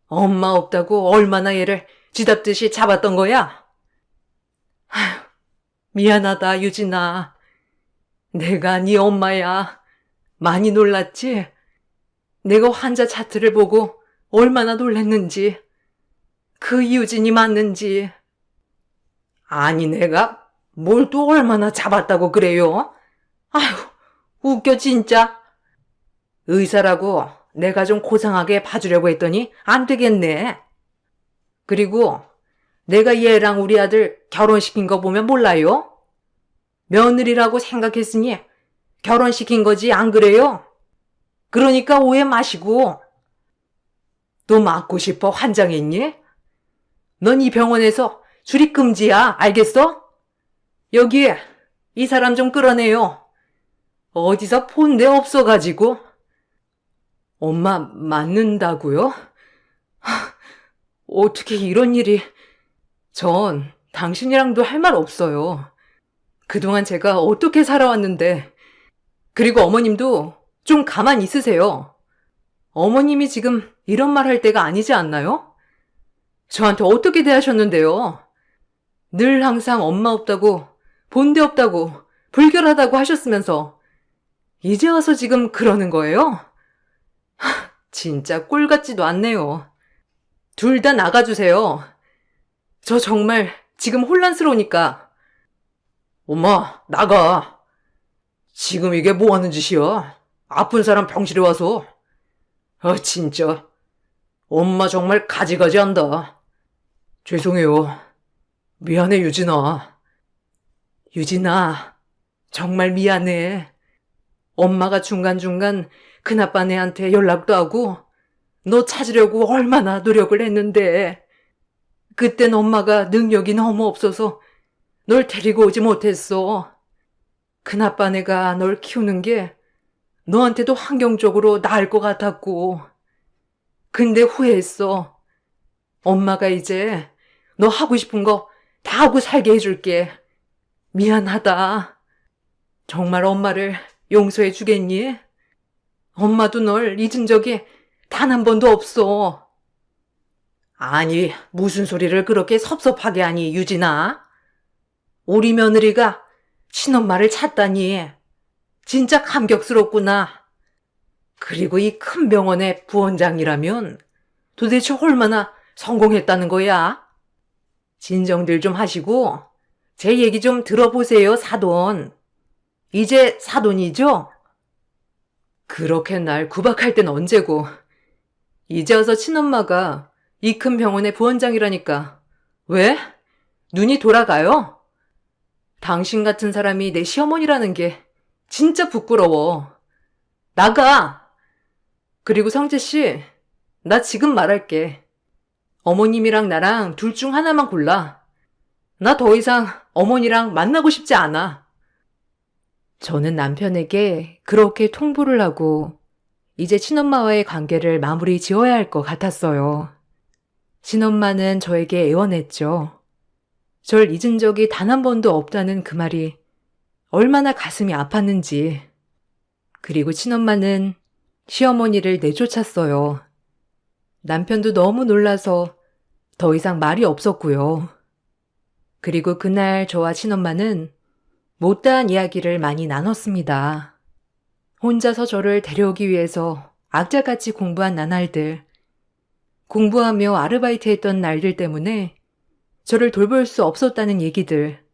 엄마 없다고 얼마나 얘를 쥐잡듯이 잡았던 거야? 아휴, 미안하다, 유진아. 내가 네 엄마야. 많이 놀랐지? 내가 환자 차트를 보고 얼마나 놀랐는지, 그 유진이 맞는지. 아니 내가 뭘 또 얼마나 잡았다고 그래요? 아휴, 웃겨 진짜. 의사라고 내가 좀 고상하게 봐주려고 했더니 안 되겠네. 그리고 내가 얘랑 우리 아들 결혼시킨 거 보면 몰라요? 며느리라고 생각했으니 결혼시킨 거지 안 그래요? 그러니까 오해 마시고. 또 맞고 싶어 환장했니? 넌 이 병원에서 출입 금지야, 알겠어? 여기 이 사람 좀 끌어내요. 어디서 본 데 없어가지고. 엄마 맞는다고요? 어떻게 이런 일이. 전 당신이랑도 할 말 없어요. 그동안 제가 어떻게 살아왔는데. 그리고 어머님도 좀 가만히 있으세요. 어머님이 지금 이런 말 할 때가 아니지 않나요? 저한테 어떻게 대하셨는데요? 늘 항상 엄마 없다고, 본데 없다고, 불결하다고 하셨으면서 이제 와서 지금 그러는 거예요? 진짜 꼴 같지도 않네요. 둘 다 나가주세요. 저 정말 지금 혼란스러우니까. 엄마, 나가. 지금 이게 뭐 하는 짓이야? 아픈 사람 병실에 와서. 진짜. 엄마 정말 가지가지 한다. 죄송해요. 미안해, 유진아. 유진아, 정말 미안해. 엄마가 중간중간 큰아빠네한테 연락도 하고 너 찾으려고 얼마나 노력을 했는데 그땐 엄마가 능력이 너무 없어서 널 데리고 오지 못했어. 큰아빠네가 널 키우는 게 너한테도 환경적으로 나을 것 같았고. 근데 후회했어. 엄마가 이제 너 하고 싶은 거 다 하고 살게 해줄게. 미안하다. 정말 엄마를 용서해 주겠니? 엄마도 널 잊은 적이 단 한 번도 없어. 아니, 무슨 소리를 그렇게 섭섭하게 하니, 유진아? 우리 며느리가 친엄마를 찾다니. 진짜 감격스럽구나. 그리고 이 큰 병원의 부원장이라면 도대체 얼마나 성공했다는 거야? 진정들 좀 하시고 제 얘기 좀 들어보세요, 사돈. 이제 사돈이죠? 그렇게 날 구박할 땐 언제고 이제 와서 친엄마가 이 큰 병원의 부원장이라니까. 왜? 눈이 돌아가요? 당신 같은 사람이 내 시어머니라는 게 진짜 부끄러워. 나가! 그리고 성재 씨, 나 지금 말할게. 어머님이랑 나랑 둘 중 하나만 골라. 나 더 이상 어머니랑 만나고 싶지 않아. 저는 남편에게 그렇게 통보를 하고 이제 친엄마와의 관계를 마무리 지어야 할 것 같았어요. 친엄마는 저에게 애원했죠. 절 잊은 적이 단 한 번도 없다는 그 말이 얼마나 가슴이 아팠는지. 그리고 친엄마는 시어머니를 내쫓았어요. 남편도 너무 놀라서 더 이상 말이 없었고요. 그리고 그날 저와 친엄마는 못다한 이야기를 많이 나눴습니다. 혼자서 저를 데려오기 위해서 악자같이 공부한 나날들, 공부하며 아르바이트 했던 날들 때문에 저를 돌볼 수 없었다는 얘기들,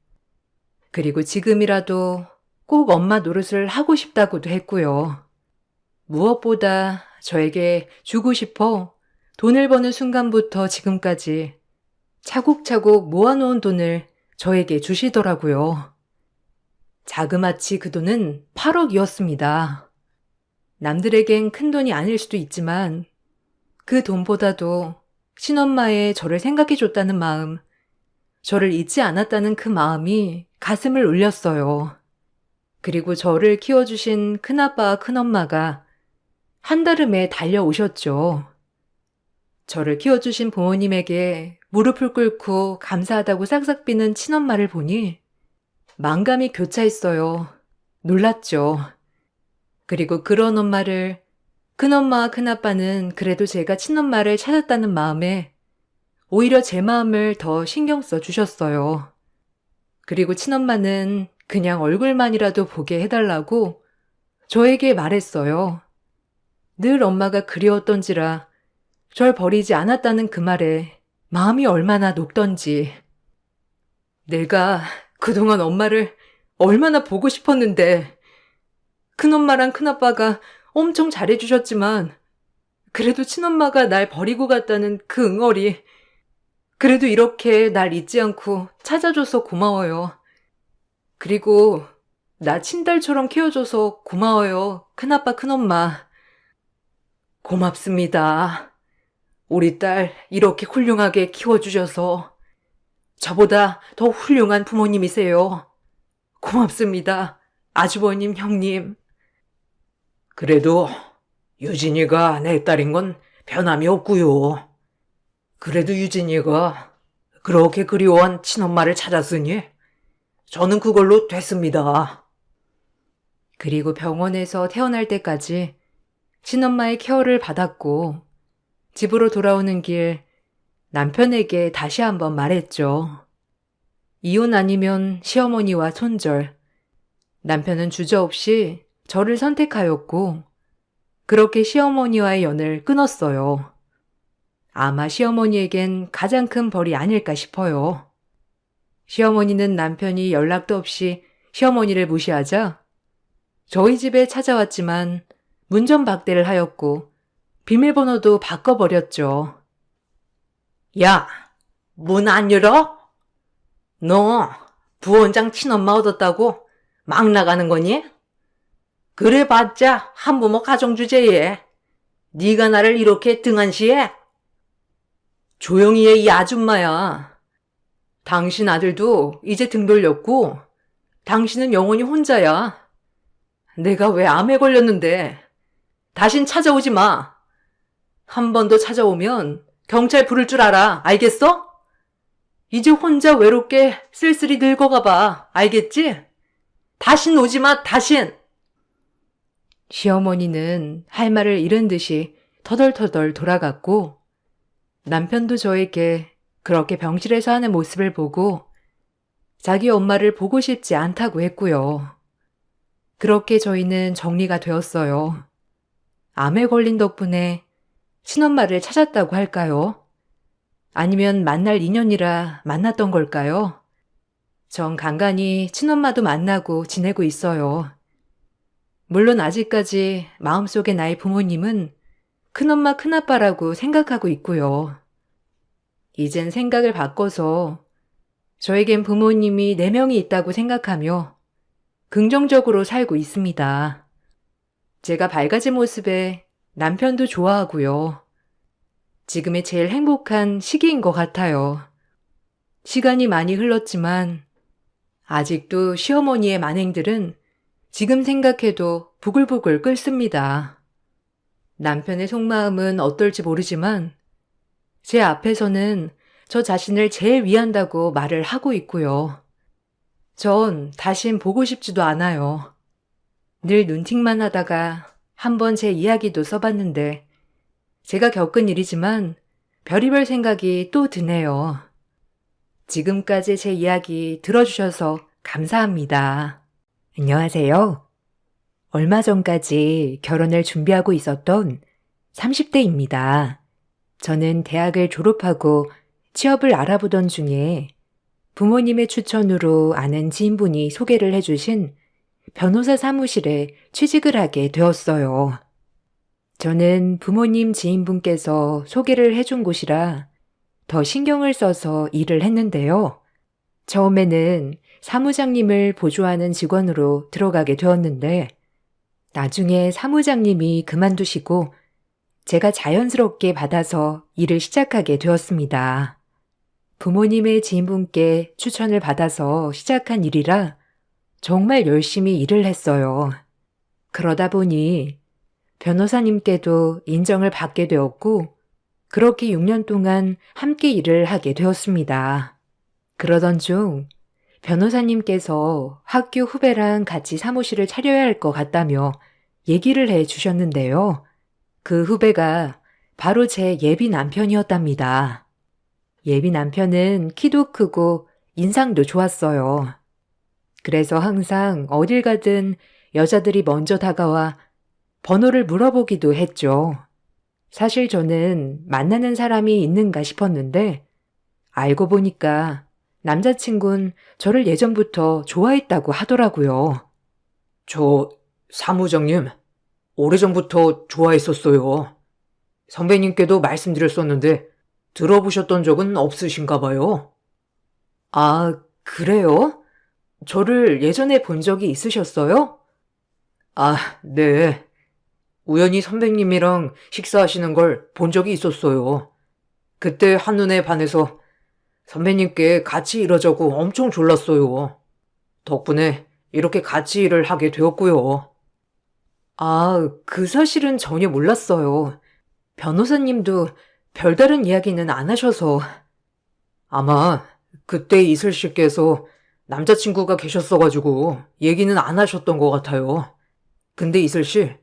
그리고 지금이라도 꼭 엄마 노릇을 하고 싶다고도 했고요. 무엇보다 저에게 주고 싶어 돈을 버는 순간부터 지금까지 차곡차곡 모아놓은 돈을 저에게 주시더라고요. 자그마치 그 돈은 8억이었습니다. 남들에겐 큰 돈이 아닐 수도 있지만 그 돈보다도 친엄마의 저를 생각해줬다는 마음, 저를 잊지 않았다는 그 마음이 가슴을 울렸어요. 그리고 저를 키워주신 큰아빠와 큰엄마가 한달음에 달려오셨죠. 저를 키워주신 부모님에게 무릎을 꿇고 감사하다고 싹싹 비는 친엄마를 보니 만감이 교차했어요. 놀랐죠. 그리고 그런 엄마를, 큰엄마와 큰아빠는 그래도 제가 친엄마를 찾았다는 마음에 오히려 제 마음을 더 신경 써 주셨어요. 그리고 친엄마는 그냥 얼굴만이라도 보게 해달라고 저에게 말했어요. 늘 엄마가 그리웠던지라 절 버리지 않았다는 그 말에 마음이 얼마나 녹던지. 내가 그동안 엄마를 얼마나 보고 싶었는데, 큰엄마랑 큰아빠가 엄청 잘해주셨지만 그래도 친엄마가 날 버리고 갔다는 그 응어리, 그래도 이렇게 날 잊지 않고 찾아줘서 고마워요. 그리고 나 친딸처럼 키워줘서 고마워요, 큰아빠 큰엄마. 고맙습니다. 우리 딸 이렇게 훌륭하게 키워주셔서 저보다 더 훌륭한 부모님이세요. 고맙습니다, 아주버님, 형님. 그래도 유진이가 내 딸인 건 변함이 없고요. 그래도 유진이가 그렇게 그리워한 친엄마를 찾았으니 저는 그걸로 됐습니다. 그리고 병원에서 태어날 때까지 친엄마의 케어를 받았고 집으로 돌아오는 길 남편에게 다시 한번 말했죠. 이혼 아니면 시어머니와 손절. 남편은 주저없이 저를 선택하였고 그렇게 시어머니와의 연을 끊었어요. 아마 시어머니에겐 가장 큰 벌이 아닐까 싶어요. 시어머니는 남편이 연락도 없이 시어머니를 무시하자 저희 집에 찾아왔지만 문전박대를 하였고 비밀번호도 바꿔버렸죠. 야, 문 안 열어? 너 부원장 친엄마 얻었다고 막 나가는 거니? 그래봤자 한부모 가정주제에 네가 나를 이렇게 등한시해? 조용히 해, 이 아줌마야. 당신 아들도 이제 등 돌렸고 당신은 영원히 혼자야. 내가 왜 암에 걸렸는데 다신 찾아오지 마. 한 번 더 찾아오면 경찰 부를 줄 알아. 알겠어? 이제 혼자 외롭게 쓸쓸히 늙어가 봐. 알겠지? 다신 오지 마, 다신. 시어머니는 할 말을 잃은 듯이 터덜터덜 돌아갔고 남편도 저에게 그렇게 병실에서 하는 모습을 보고 자기 엄마를 보고 싶지 않다고 했고요. 그렇게 저희는 정리가 되었어요. 암에 걸린 덕분에 친엄마를 찾았다고 할까요? 아니면 만날 인연이라 만났던 걸까요? 전 간간히 친엄마도 만나고 지내고 있어요. 물론 아직까지 마음속의 나의 부모님은 큰엄마, 큰아빠라고 생각하고 있고요. 이젠 생각을 바꿔서 저에겐 부모님이 4명이 있다고 생각하며 긍정적으로 살고 있습니다. 제가 밝아진 모습에 남편도 좋아하고요. 지금이 제일 행복한 시기인 것 같아요. 시간이 많이 흘렀지만 아직도 시어머니의 만행들은 지금 생각해도 부글부글 끓습니다. 남편의 속마음은 어떨지 모르지만 제 앞에서는 저 자신을 제일 위한다고 말을 하고 있고요. 전 다신 보고 싶지도 않아요. 늘 눈팅만 하다가 한번 제 이야기도 써봤는데 제가 겪은 일이지만 별의별 생각이 또 드네요. 지금까지 제 이야기 들어주셔서 감사합니다. 안녕하세요. 얼마 전까지 결혼을 준비하고 있었던 30대입니다. 저는 대학을 졸업하고 취업을 알아보던 중에 부모님의 추천으로 아는 지인분이 소개를 해주신 변호사 사무실에 취직을 하게 되었어요. 저는 부모님 지인분께서 소개를 해준 곳이라 더 신경을 써서 일을 했는데요. 처음에는 사무장님을 보조하는 직원으로 들어가게 되었는데 나중에 사무장님이 그만두시고 제가 자연스럽게 받아서 일을 시작하게 되었습니다. 부모님의 지인분께 추천을 받아서 시작한 일이라 정말 열심히 일을 했어요. 그러다 보니 변호사님께도 인정을 받게 되었고 그렇게 6년 동안 함께 일을 하게 되었습니다. 그러던 중 변호사님께서 학교 후배랑 같이 사무실을 차려야 할 것 같다며 얘기를 해 주셨는데요. 그 후배가 바로 제 예비 남편이었답니다. 예비 남편은 키도 크고 인상도 좋았어요. 그래서 항상 어딜 가든 여자들이 먼저 다가와 번호를 물어보기도 했죠. 사실 저는 만나는 사람이 있는가 싶었는데 알고 보니까 남자친구는 저를 예전부터 좋아했다고 하더라고요. 저 사무장님, 오래전부터 좋아했었어요. 선배님께도 말씀드렸었는데 들어보셨던 적은 없으신가 봐요. 아, 그래요? 저를 예전에 본 적이 있으셨어요? 아, 네. 우연히 선배님이랑 식사하시는 걸 본 적이 있었어요. 그때 한눈에 반해서 선배님께 같이 일하자고 엄청 졸랐어요. 덕분에 이렇게 같이 일을 하게 되었고요. 아, 그 사실은 전혀 몰랐어요. 변호사님도 별다른 이야기는 안 하셔서. 아마 그때 이슬 씨께서 남자친구가 계셨어가지고 얘기는 안 하셨던 것 같아요. 근데 이슬 씨,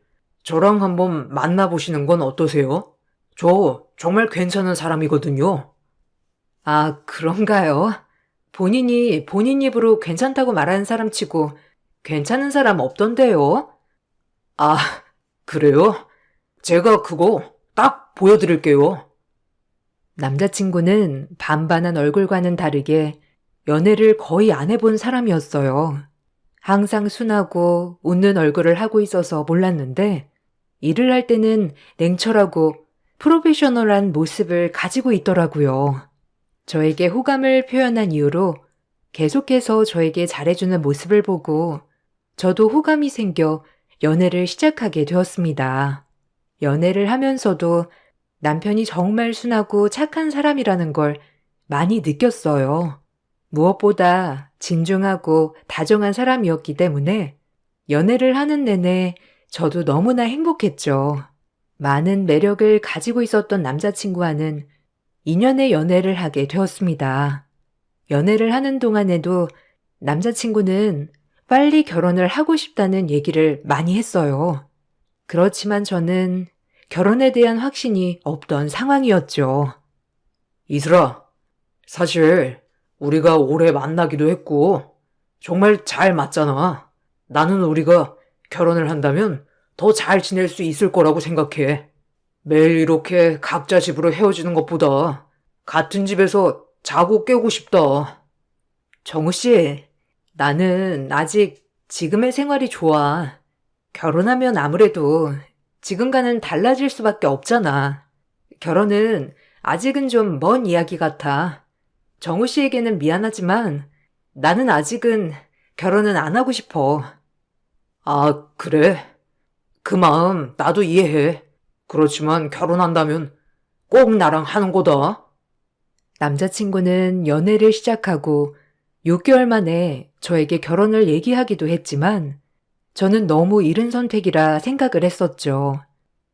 저랑 한번 만나보시는 건 어떠세요? 저 정말 괜찮은 사람이거든요. 아, 그런가요? 본인이 본인 입으로 괜찮다고 말하는 사람 치고 괜찮은 사람 없던데요? 아, 그래요? 제가 그거 딱 보여드릴게요. 남자친구는 반반한 얼굴과는 다르게 연애를 거의 안 해본 사람이었어요. 항상 순하고 웃는 얼굴을 하고 있어서 몰랐는데 일을 할 때는 냉철하고 프로페셔널한 모습을 가지고 있더라고요. 저에게 호감을 표현한 이유로 계속해서 저에게 잘해주는 모습을 보고 저도 호감이 생겨 연애를 시작하게 되었습니다. 연애를 하면서도 남편이 정말 순하고 착한 사람이라는 걸 많이 느꼈어요. 무엇보다 진중하고 다정한 사람이었기 때문에 연애를 하는 내내 저도 너무나 행복했죠. 많은 매력을 가지고 있었던 남자친구와는 2년의 연애를 하게 되었습니다. 연애를 하는 동안에도 남자친구는 빨리 결혼을 하고 싶다는 얘기를 많이 했어요. 그렇지만 저는 결혼에 대한 확신이 없던 상황이었죠. 이슬아, 사실 우리가 오래 만나기도 했고 정말 잘 맞잖아. 나는 우리가 결혼을 한다면 더 잘 지낼 수 있을 거라고 생각해. 매일 이렇게 각자 집으로 헤어지는 것보다 같은 집에서 자고 깨고 싶다. 정우 씨, 나는 아직 지금의 생활이 좋아. 결혼하면 아무래도 지금과는 달라질 수밖에 없잖아. 결혼은 아직은 좀 먼 이야기 같아. 정우 씨에게는 미안하지만 나는 아직은 결혼은 안 하고 싶어. 아, 그래? 그 마음 나도 이해해. 그렇지만 결혼한다면 꼭 나랑 하는 거다. 남자친구는 연애를 시작하고 6개월 만에 저에게 결혼을 얘기하기도 했지만 저는 너무 이른 선택이라 생각을 했었죠.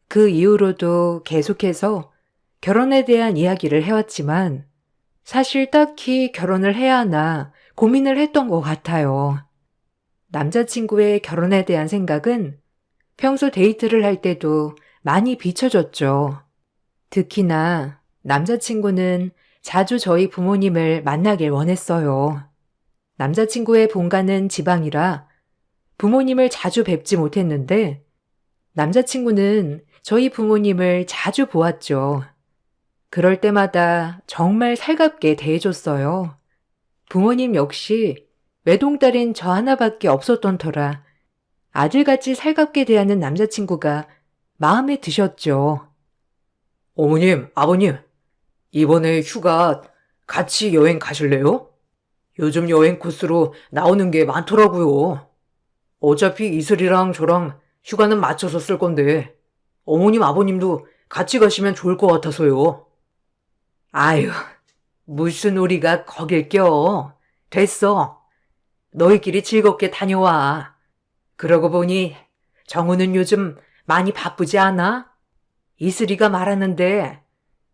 그 이후로도 계속해서 결혼에 대한 이야기를 해왔지만 사실 딱히 결혼을 해야 하나 고민을 했던 것 같아요. 남자친구의 결혼에 대한 생각은 평소 데이트를 할 때도 많이 비춰졌죠. 특히나 남자친구는 자주 저희 부모님을 만나길 원했어요. 남자친구의 본가는 지방이라 부모님을 자주 뵙지 못했는데 남자친구는 저희 부모님을 자주 보았죠. 그럴 때마다 정말 살갑게 대해줬어요. 부모님 역시 외동딸인 저 하나밖에 없었던 터라 아들같이 살갑게 대하는 남자친구가 마음에 드셨죠. 어머님, 아버님, 이번에 휴가 같이 여행 가실래요? 요즘 여행 코스로 나오는 게 많더라고요. 어차피 이슬이랑 저랑 휴가는 맞춰서 쓸 건데, 어머님, 아버님도 같이 가시면 좋을 것 같아서요. 아유, 무슨 우리가 거길 껴. 됐어. 너희끼리 즐겁게 다녀와. 그러고 보니 정우는 요즘 많이 바쁘지 않아? 이슬이가 말하는데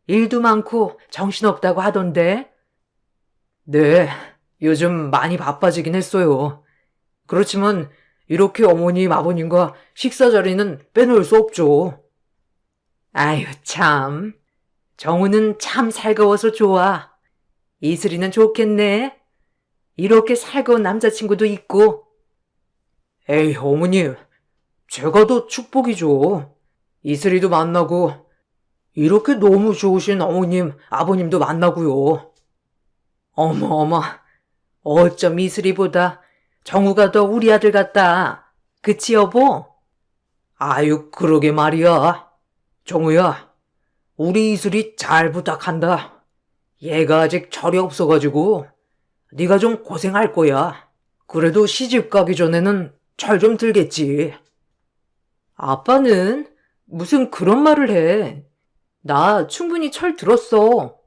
일도 많고 정신없다고 하던데. 네, 요즘 많이 바빠지긴 했어요. 그렇지만 이렇게 어머님, 아버님과 식사 자리는 빼놓을 수 없죠. 아유, 참. 정우는 참 살가워서 좋아. 이슬이는 좋겠네. 이렇게 살가운 남자친구도 있고. 에이, 어머님, 제가 더 축복이죠. 이슬이도 만나고, 이렇게 너무 좋으신 어머님, 아버님도 만나고요. 어머, 어머. 어쩜 이슬이보다 정우가 더 우리 아들 같다. 그치, 여보? 아유, 그러게 말이야. 정우야, 우리 이슬이 잘 부탁한다. 얘가 아직 철이 없어가지고 네가 좀 고생할 거야. 그래도 시집 가기 전에는 철 좀 들겠지. 아빠는 무슨 그런 말을 해. 나 충분히 철 들었어.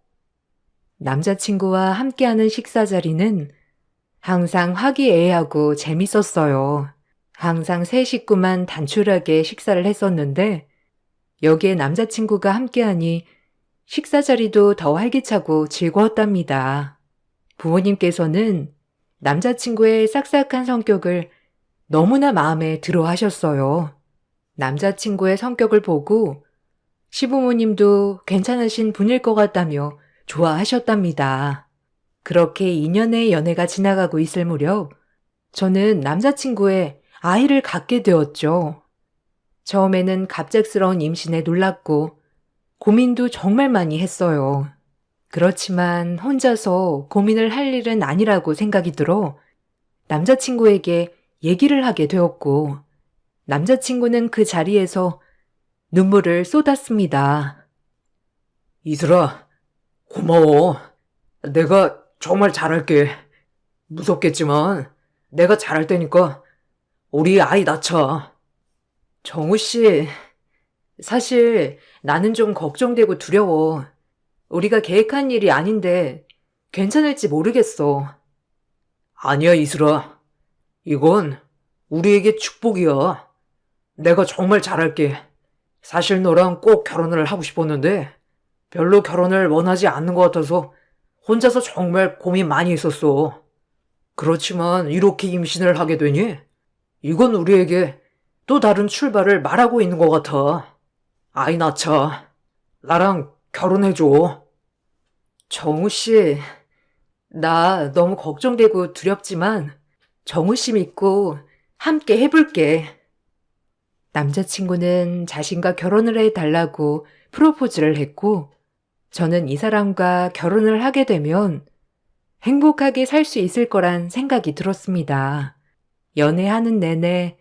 남자친구와 함께하는 식사 자리는 항상 화기애애하고 재밌었어요. 항상 세 식구만 단출하게 식사를 했었는데 여기에 남자친구가 함께하니 식사 자리도 더 활기차고 즐거웠답니다. 부모님께서는 남자친구의 싹싹한 성격을 너무나 마음에 들어 하셨어요. 남자친구의 성격을 보고 시부모님도 괜찮으신 분일 것 같다며 좋아하셨답니다. 그렇게 2년의 연애가 지나가고 있을 무렵 저는 남자친구의 아이를 갖게 되었죠. 처음에는 갑작스러운 임신에 놀랐고 고민도 정말 많이 했어요. 그렇지만 혼자서 고민을 할 일은 아니라고 생각이 들어 남자친구에게 얘기를 하게 되었고 남자친구는 그 자리에서 눈물을 쏟았습니다. 이슬아, 고마워. 내가 정말 잘할게. 무섭겠지만 내가 잘할 테니까 우리 아이 낳자. 정우 씨, 사실 나는 좀 걱정되고 두려워. 우리가 계획한 일이 아닌데 괜찮을지 모르겠어. 아니야, 이슬아. 이건 우리에게 축복이야. 내가 정말 잘할게. 사실 너랑 꼭 결혼을 하고 싶었는데 별로 결혼을 원하지 않는 것 같아서 혼자서 정말 고민 많이 했었어. 그렇지만 이렇게 임신을 하게 되니 이건 우리에게 또 다른 출발을 말하고 있는 것 같아. 아이 낳자. 나랑 결혼해줘. 정우 씨, 나 너무 걱정되고 두렵지만 정우 씨 믿고 함께 해볼게. 남자친구는 자신과 결혼을 해달라고 프로포즈를 했고 저는 이 사람과 결혼을 하게 되면 행복하게 살 수 있을 거란 생각이 들었습니다. 연애하는 내내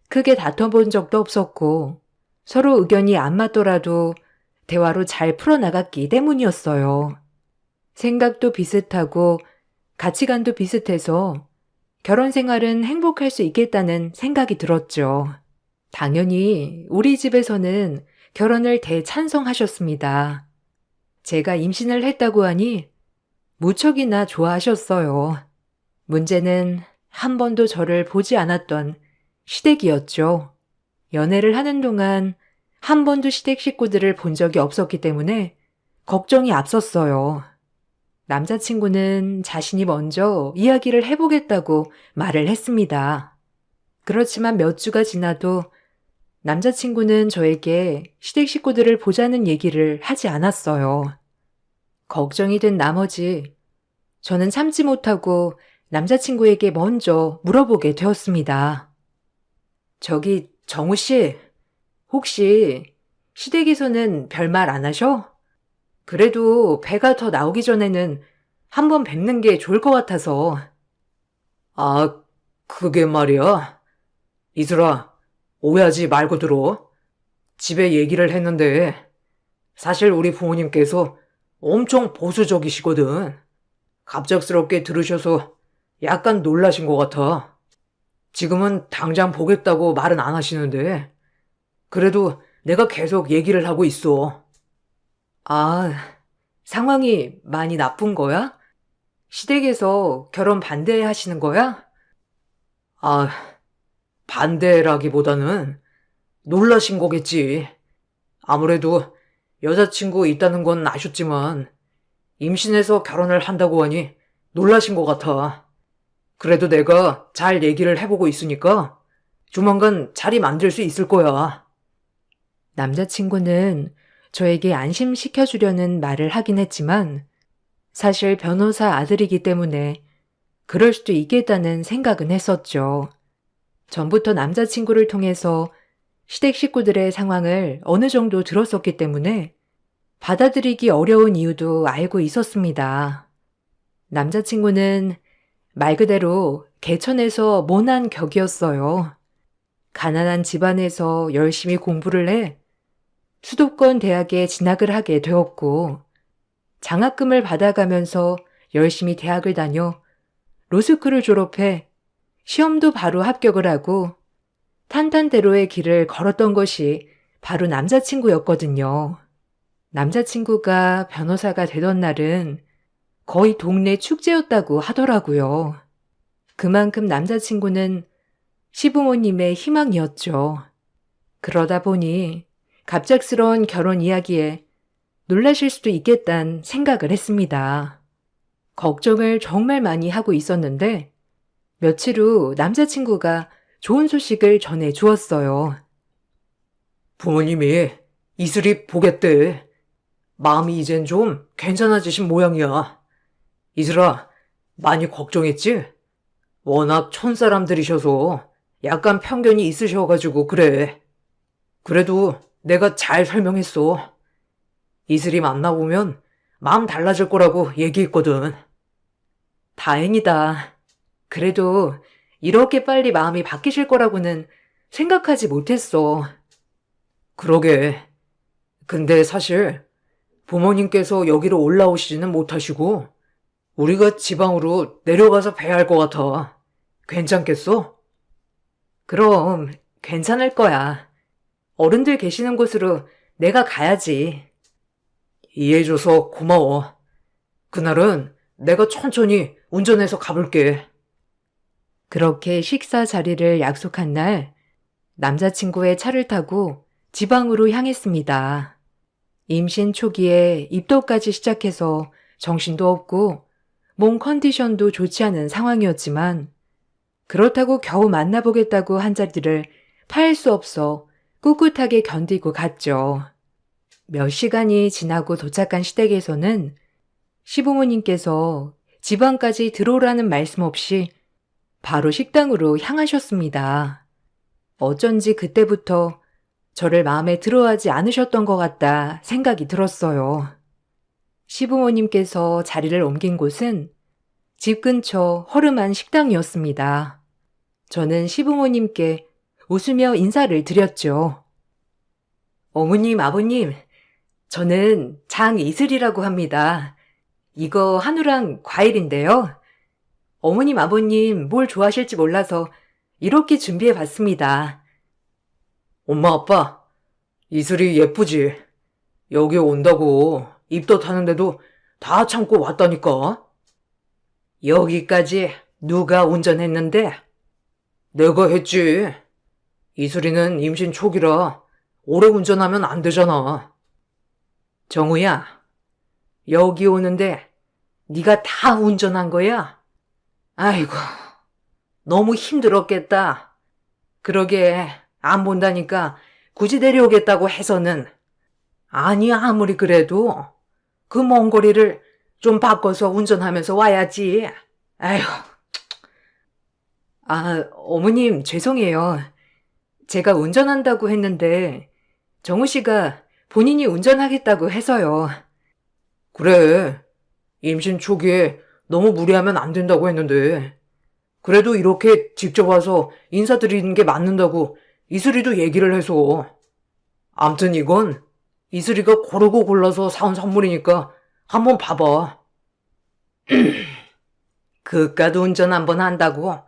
크게 다퉈본 적도 없었고 서로 의견이 안 맞더라도 대화로 잘 풀어나갔기 때문이었어요. 생각도 비슷하고 가치관도 비슷해서 결혼 생활은 행복할 수 있겠다는 생각이 들었죠. 당연히 우리 집에서는 결혼을 대찬성하셨습니다. 제가 임신을 했다고 하니 무척이나 좋아하셨어요. 문제는 한 번도 저를 보지 않았던 시댁이었죠. 연애를 하는 동안 한 번도 시댁 식구들을 본 적이 없었기 때문에 걱정이 앞섰어요. 남자친구는 자신이 먼저 이야기를 해보겠다고 말을 했습니다. 그렇지만 몇 주가 지나도 남자친구는 저에게 시댁 식구들을 보자는 얘기를 하지 않았어요. 걱정이 된 나머지 저는 참지 못하고 남자친구에게 먼저 물어보게 되었습니다. 저기 정우 씨, 혹시 시댁에서는 별말 안 하셔? 그래도 배가 더 나오기 전에는 한번 뵙는 게 좋을 것 같아서. 아, 그게 말이야. 이슬아, 오해하지 말고 들어. 집에 얘기를 했는데 사실 우리 부모님께서 엄청 보수적이시거든. 갑작스럽게 들으셔서 약간 놀라신 것 같아. 지금은 당장 보겠다고 말은 안 하시는데 그래도 내가 계속 얘기를 하고 있어. 아, 상황이 많이 나쁜 거야? 시댁에서 결혼 반대하시는 거야? 아, 반대라기보다는 놀라신 거겠지. 아무래도 여자친구 있다는 건 아셨지만 임신해서 결혼을 한다고 하니 놀라신 것 같아. 그래도 내가 잘 얘기를 해보고 있으니까 조만간 자리 만들 수 있을 거야. 남자친구는 저에게 안심시켜주려는 말을 하긴 했지만 사실 변호사 아들이기 때문에 그럴 수도 있겠다는 생각은 했었죠. 전부터 남자친구를 통해서 시댁 식구들의 상황을 어느 정도 들었었기 때문에 받아들이기 어려운 이유도 알고 있었습니다. 남자친구는 말 그대로 개천에서 모난 격이었어요. 가난한 집안에서 열심히 공부를 해 수도권 대학에 진학을 하게 되었고 장학금을 받아가면서 열심히 대학을 다녀 로스쿨을 졸업해 시험도 바로 합격을 하고 탄탄대로의 길을 걸었던 것이 바로 남자친구였거든요. 남자친구가 변호사가 되던 날은 거의 동네 축제였다고 하더라고요. 그만큼 남자친구는 시부모님의 희망이었죠. 그러다 보니 갑작스러운 결혼 이야기에 놀라실 수도 있겠다는 생각을 했습니다. 걱정을 정말 많이 하고 있었는데 며칠 후 남자친구가 좋은 소식을 전해 주었어요. 부모님이 이슬이 보겠대. 마음이 이젠 좀 괜찮아지신 모양이야. 이슬아, 많이 걱정했지? 워낙 촌사람들이셔서 약간 편견이 있으셔가지고 그래. 그래도 내가 잘 설명했어. 이슬이 만나보면 마음 달라질 거라고 얘기했거든. 다행이다. 그래도 이렇게 빨리 마음이 바뀌실 거라고는 생각하지 못했어. 그러게. 근데 사실 부모님께서 여기로 올라오시지는 못하시고 우리가 지방으로 내려가서 뵈야 할 것 같아. 괜찮겠어? 그럼 괜찮을 거야. 어른들 계시는 곳으로 내가 가야지. 이해해줘서 고마워. 그날은 내가 천천히 운전해서 가볼게. 그렇게 식사 자리를 약속한 날 남자친구의 차를 타고 지방으로 향했습니다. 임신 초기에 입도까지 시작해서 정신도 없고 몸 컨디션도 좋지 않은 상황이었지만 그렇다고 겨우 만나보겠다고 한 자리를 파할 수 없어 꿋꿋하게 견디고 갔죠. 몇 시간이 지나고 도착한 시댁에서는 시부모님께서 지방까지 들어오라는 말씀 없이 바로 식당으로 향하셨습니다. 어쩐지 그때부터 저를 마음에 들어하지 않으셨던 것 같다 생각이 들었어요. 시부모님께서 자리를 옮긴 곳은 집 근처 허름한 식당이었습니다. 저는 시부모님께 웃으며 인사를 드렸죠. 어머님, 아버님, 저는 장이슬이라고 합니다. 이거 한우랑 과일인데요. 어머님, 아버님 뭘 좋아하실지 몰라서 이렇게 준비해 봤습니다. 엄마, 아빠, 이슬이 예쁘지? 여기 온다고 입덧 하는데도 다 참고 왔다니까? 여기까지 누가 운전했는데? 내가 했지. 이슬이는 임신 초기라 오래 운전하면 안 되잖아. 정우야, 여기 오는데 네가 다 운전한 거야? 아이고, 너무 힘들었겠다. 그러게 안 본다니까 굳이 데려오겠다고 해서는. 아니, 아무리 그래도 그 먼 거리를 좀 바꿔서 운전하면서 와야지. 아휴. 아, 어머님, 죄송해요. 제가 운전한다고 했는데 정우 씨가 본인이 운전하겠다고 해서요. 그래. 임신 초기에 너무 무리하면 안 된다고 했는데. 그래도 이렇게 직접 와서 인사드리는 게 맞는다고 이슬이도 얘기를 해서. 암튼 이건 이슬이가 고르고 골라서 사온 선물이니까 한번 봐봐. 그깟 운전 한번 한다고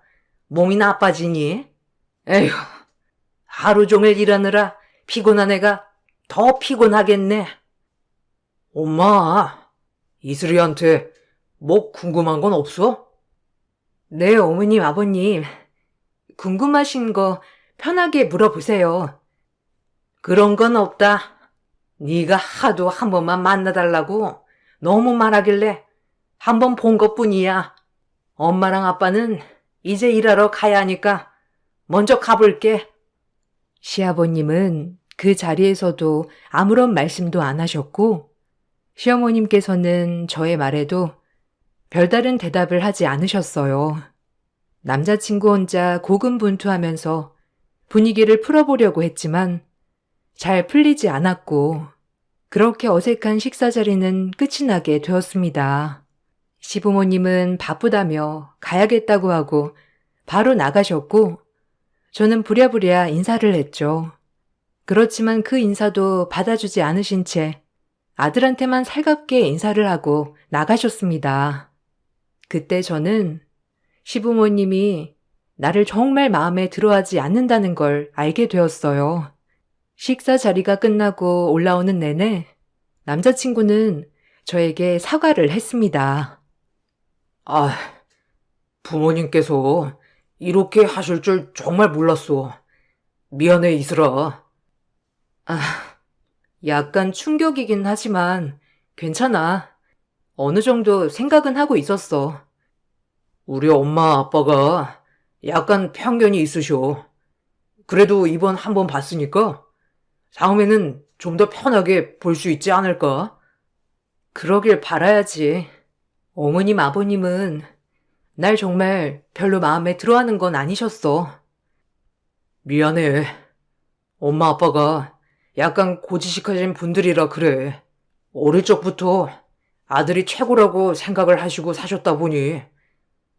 몸이 나빠지니? 에휴, 하루 종일 일하느라 피곤한 애가 더 피곤하겠네. 엄마, 이슬이한테 뭐 궁금한 건 없어? 네, 어머님, 아버님. 궁금하신 거 편하게 물어보세요. 그런 건 없다. 네가 하도 한 번만 만나달라고 너무 말하길래 한 번 본 것뿐이야. 엄마랑 아빠는 이제 일하러 가야 하니까 먼저 가볼게. 시아버님은 그 자리에서도 아무런 말씀도 안 하셨고, 시어머님께서는 저의 말에도 별다른 대답을 하지 않으셨어요. 남자친구 혼자 고군분투하면서 분위기를 풀어보려고 했지만 잘 풀리지 않았고, 그렇게 어색한 식사 자리는 끝이 나게 되었습니다. 시부모님은 바쁘다며 가야겠다고 하고 바로 나가셨고, 저는 부랴부랴 인사를 했죠. 그렇지만 그 인사도 받아주지 않으신 채 아들한테만 살갑게 인사를 하고 나가셨습니다. 그때 저는 시부모님이 나를 정말 마음에 들어하지 않는다는 걸 알게 되었어요. 식사 자리가 끝나고 올라오는 내내 남자친구는 저에게 사과를 했습니다. 아, 부모님께서 이렇게 하실 줄 정말 몰랐어. 미안해, 이슬아. 아, 약간 충격이긴 하지만 괜찮아. 어느 정도 생각은 하고 있었어. 우리 엄마 아빠가 약간 편견이 있으셔. 그래도 이번 한 번 봤으니까 다음에는 좀 더 편하게 볼 수 있지 않을까? 그러길 바라야지. 어머님, 아버님은 날 정말 별로 마음에 들어하는 건 아니셨어. 미안해. 엄마 아빠가 약간 고지식하신 분들이라 그래. 어릴 적부터 아들이 최고라고 생각을 하시고 사셨다 보니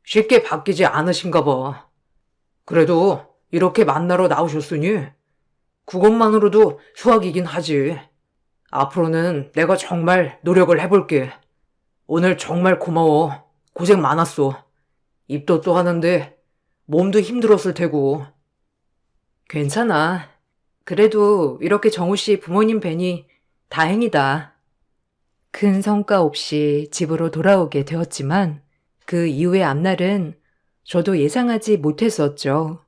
쉽게 바뀌지 않으신가 봐. 그래도 이렇게 만나러 나오셨으니 그것만으로도 수학이긴 하지. 앞으로는 내가 정말 노력을 해볼게. 오늘 정말 고마워. 고생 많았어. 입덧도 하는데 몸도 힘들었을 테고. 괜찮아. 그래도 이렇게 정우 씨 부모님 뵈니 다행이다. 큰 성과 없이 집으로 돌아오게 되었지만 그 이후의 앞날은 저도 예상하지 못했었죠.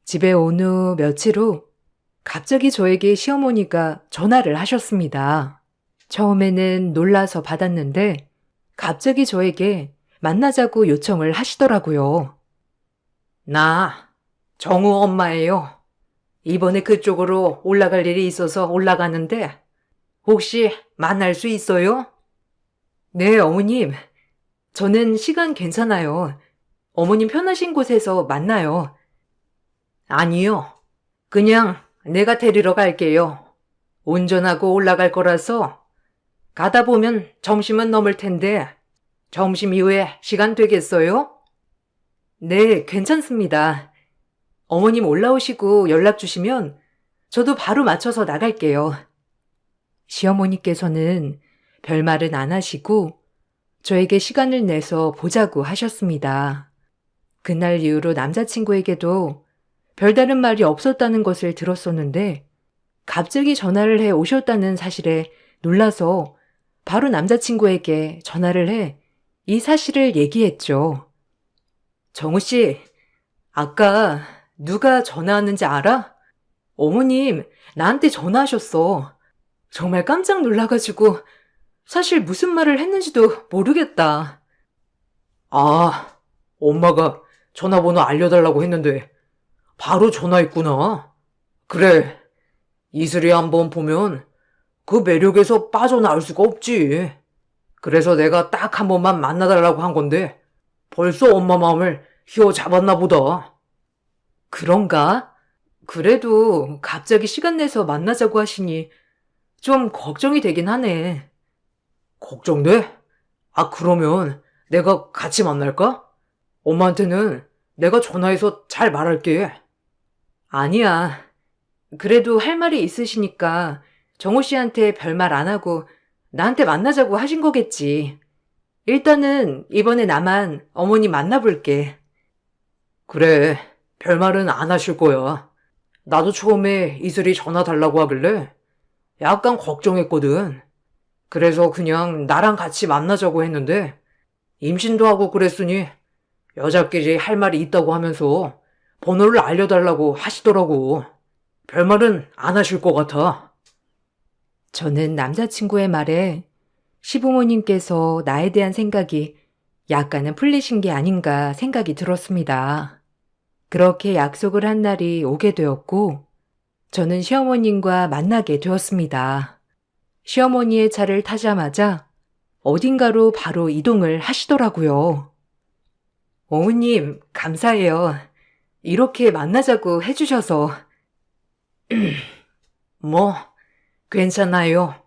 집에 온 후 며칠 후 갑자기 저에게 시어머니가 전화를 하셨습니다. 처음에는 놀라서 받았는데 갑자기 저에게 만나자고 요청을 하시더라고요. 나 정우 엄마예요. 이번에 그쪽으로 올라갈 일이 있어서 올라가는데 혹시 만날 수 있어요? 네, 어머님. 저는 시간 괜찮아요. 어머님 편하신 곳에서 만나요. 아니요. 그냥 내가 데리러 갈게요. 운전하고 올라갈 거라서 가다 보면 점심은 넘을 텐데 점심 이후에 시간 되겠어요? 네, 괜찮습니다. 어머님 올라오시고 연락 주시면 저도 바로 맞춰서 나갈게요. 시어머니께서는 별말은 안 하시고 저에게 시간을 내서 보자고 하셨습니다. 그날 이후로 남자친구에게도 별다른 말이 없었다는 것을 들었었는데 갑자기 전화를 해 오셨다는 사실에 놀라서 바로 남자친구에게 전화를 해 이 사실을 얘기했죠. 정우 씨, 아까 누가 전화왔는지 알아? 어머님, 나한테 전화하셨어. 정말 깜짝 놀라가지고 사실 무슨 말을 했는지도 모르겠다. 아, 엄마가 전화번호 알려달라고 했는데 바로 전화했구나. 그래, 이슬이 한번 보면 그 매력에서 빠져나올 수가 없지. 그래서 내가 딱 한 번만 만나달라고 한 건데 벌써 엄마 마음을 휘어잡았나 보다. 그런가? 그래도 갑자기 시간 내서 만나자고 하시니 좀 걱정이 되긴 하네. 걱정돼? 아, 그러면 내가 같이 만날까? 엄마한테는 내가 전화해서 잘 말할게. 아니야. 그래도 할 말이 있으시니까 정호 씨한테 별말 안 하고 나한테 만나자고 하신 거겠지. 일단은 이번에 나만 어머니 만나볼게. 그래, 별말은 안 하실 거야. 나도 처음에 이슬이 전화 달라고 하길래 약간 걱정했거든. 그래서 그냥 나랑 같이 만나자고 했는데 임신도 하고 그랬으니 여자끼리 할 말이 있다고 하면서 번호를 알려달라고 하시더라고. 별말은 안 하실 것 같아. 저는 남자친구의 말에 시부모님께서 나에 대한 생각이 약간은 풀리신 게 아닌가 생각이 들었습니다. 그렇게 약속을 한 날이 오게 되었고, 저는 시어머님과 만나게 되었습니다. 시어머니의 차를 타자마자 어딘가로 바로 이동을 하시더라고요. 어머님, 감사해요. 이렇게 만나자고 해주셔서. 뭐, 괜찮아요.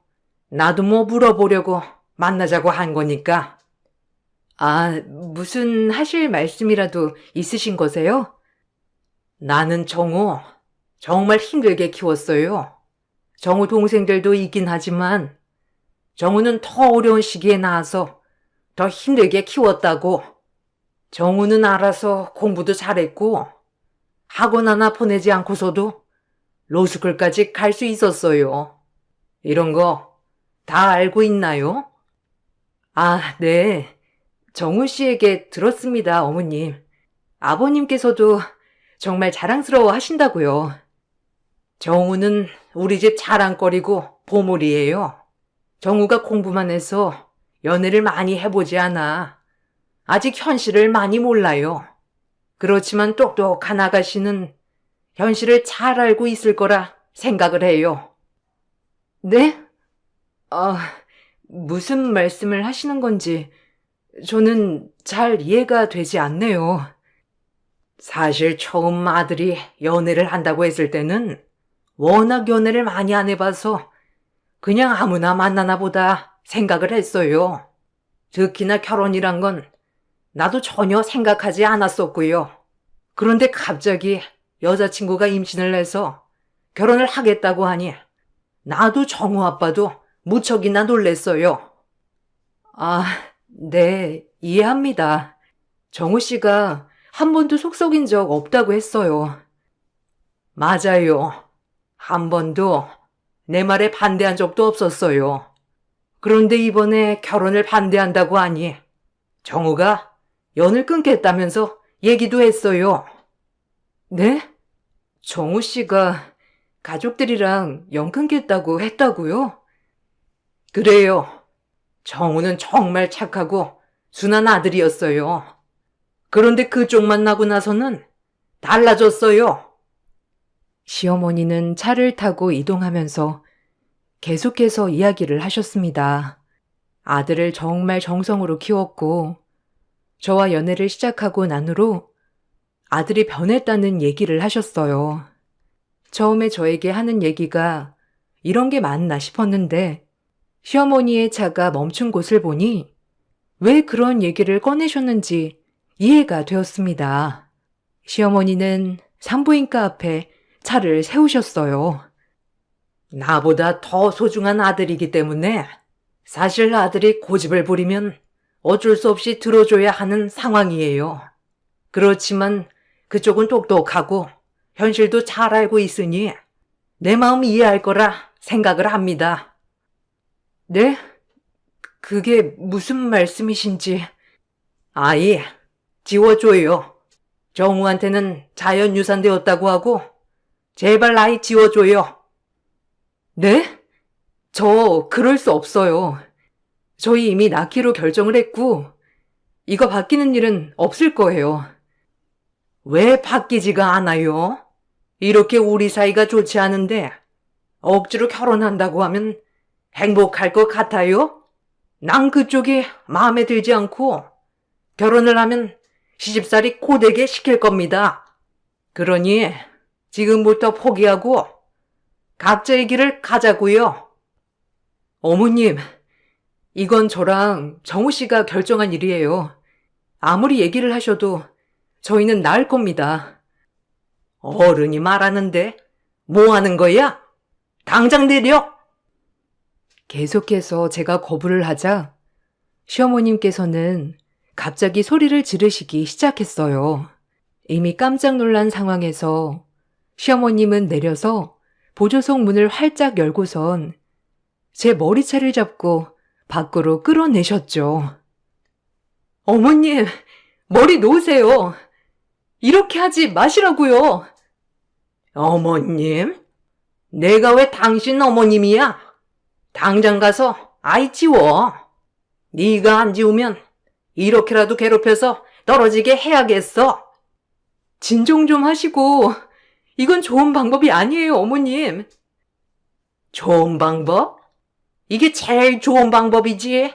나도 뭐 물어보려고 만나자고 한 거니까. 아, 무슨 하실 말씀이라도 있으신 거세요? 나는 정우 정말 힘들게 키웠어요. 정우 동생들도 있긴 하지만 정우는 더 어려운 시기에 낳아서 더 힘들게 키웠다고. 정우는 알아서 공부도 잘했고 학원 하나 보내지 않고서도 로스쿨까지 갈 수 있었어요. 이런 거 다 알고 있나요? 아, 네. 정우 씨에게 들었습니다, 어머님. 아버님께서도 정말 자랑스러워 하신다고요. 정우는 우리 집 자랑거리고 보물이에요. 정우가 공부만 해서 연애를 많이 해보지 않아. 아직 현실을 많이 몰라요. 그렇지만 똑똑한 아가씨는 현실을 잘 알고 있을 거라 생각을 해요. 네? 무슨 말씀을 하시는 건지 저는 잘 이해가 되지 않네요. 사실 처음 아들이 연애를 한다고 했을 때는 워낙 연애를 많이 안 해봐서 그냥 아무나 만나나 보다 생각을 했어요. 특히나 결혼이란 건 나도 전혀 생각하지 않았었고요. 그런데 갑자기 여자친구가 임신을 해서 결혼을 하겠다고 하니 나도 정우 아빠도 무척이나 놀랬어요. 아, 네, 이해합니다. 정우 씨가 한 번도 속 썩인 적 없다고 했어요. 맞아요. 한 번도 내 말에 반대한 적도 없었어요. 그런데 이번에 결혼을 반대한다고 하니 정우가 연을 끊겠다면서 얘기도 했어요. 네? 정우 씨가 가족들이랑 연 끊겠다고 했다고요? 그래요. 정우는 정말 착하고 순한 아들이었어요. 그런데 그쪽만 나고 나서는 달라졌어요. 시어머니는 차를 타고 이동하면서 계속해서 이야기를 하셨습니다. 아들을 정말 정성으로 키웠고, 저와 연애를 시작하고 난 후로 아들이 변했다는 얘기를 하셨어요. 처음에 저에게 하는 얘기가 이런 게 맞나 싶었는데, 시어머니의 차가 멈춘 곳을 보니 왜 그런 얘기를 꺼내셨는지 이해가 되었습니다. 시어머니는 산부인과 앞에 차를 세우셨어요. 나보다 더 소중한 아들이기 때문에 사실 아들이 고집을 부리면 어쩔 수 없이 들어줘야 하는 상황이에요. 그렇지만 그쪽은 똑똑하고 현실도 잘 알고 있으니 내 마음 이해할 거라 생각을 합니다. 네? 그게 무슨 말씀이신지. 아이, 지워줘요. 정우한테는 자연유산 되었다고 하고 제발 아이 지워줘요. 네? 저 그럴 수 없어요. 저희 이미 낳기로 결정을 했고 이거 바뀌는 일은 없을 거예요. 왜 바뀌지가 않아요? 이렇게 우리 사이가 좋지 않은데 억지로 결혼한다고 하면 행복할 것 같아요? 난 그쪽이 마음에 들지 않고 결혼을 하면 시집살이 고되게 시킬 겁니다. 그러니 지금부터 포기하고 각자의 길을 가자고요. 어머님, 이건 저랑 정우 씨가 결정한 일이에요. 아무리 얘기를 하셔도 저희는 나을 겁니다. 어른이 말하는데 뭐 하는 거야? 당장 내려! 계속해서 제가 거부를 하자 시어머님께서는 갑자기 소리를 지르시기 시작했어요. 이미 깜짝 놀란 상황에서 시어머님은 내려서 보조석 문을 활짝 열고선 제 머리채를 잡고 밖으로 끌어내셨죠. 어머님, 머리 놓으세요. 이렇게 하지 마시라고요. 어머님? 내가 왜 당신 어머님이야? 당장 가서 아이 지워. 네가 안 지우면 이렇게라도 괴롭혀서 떨어지게 해야겠어. 진정 좀 하시고 이건 좋은 방법이 아니에요, 어머님. 좋은 방법? 이게 제일 좋은 방법이지.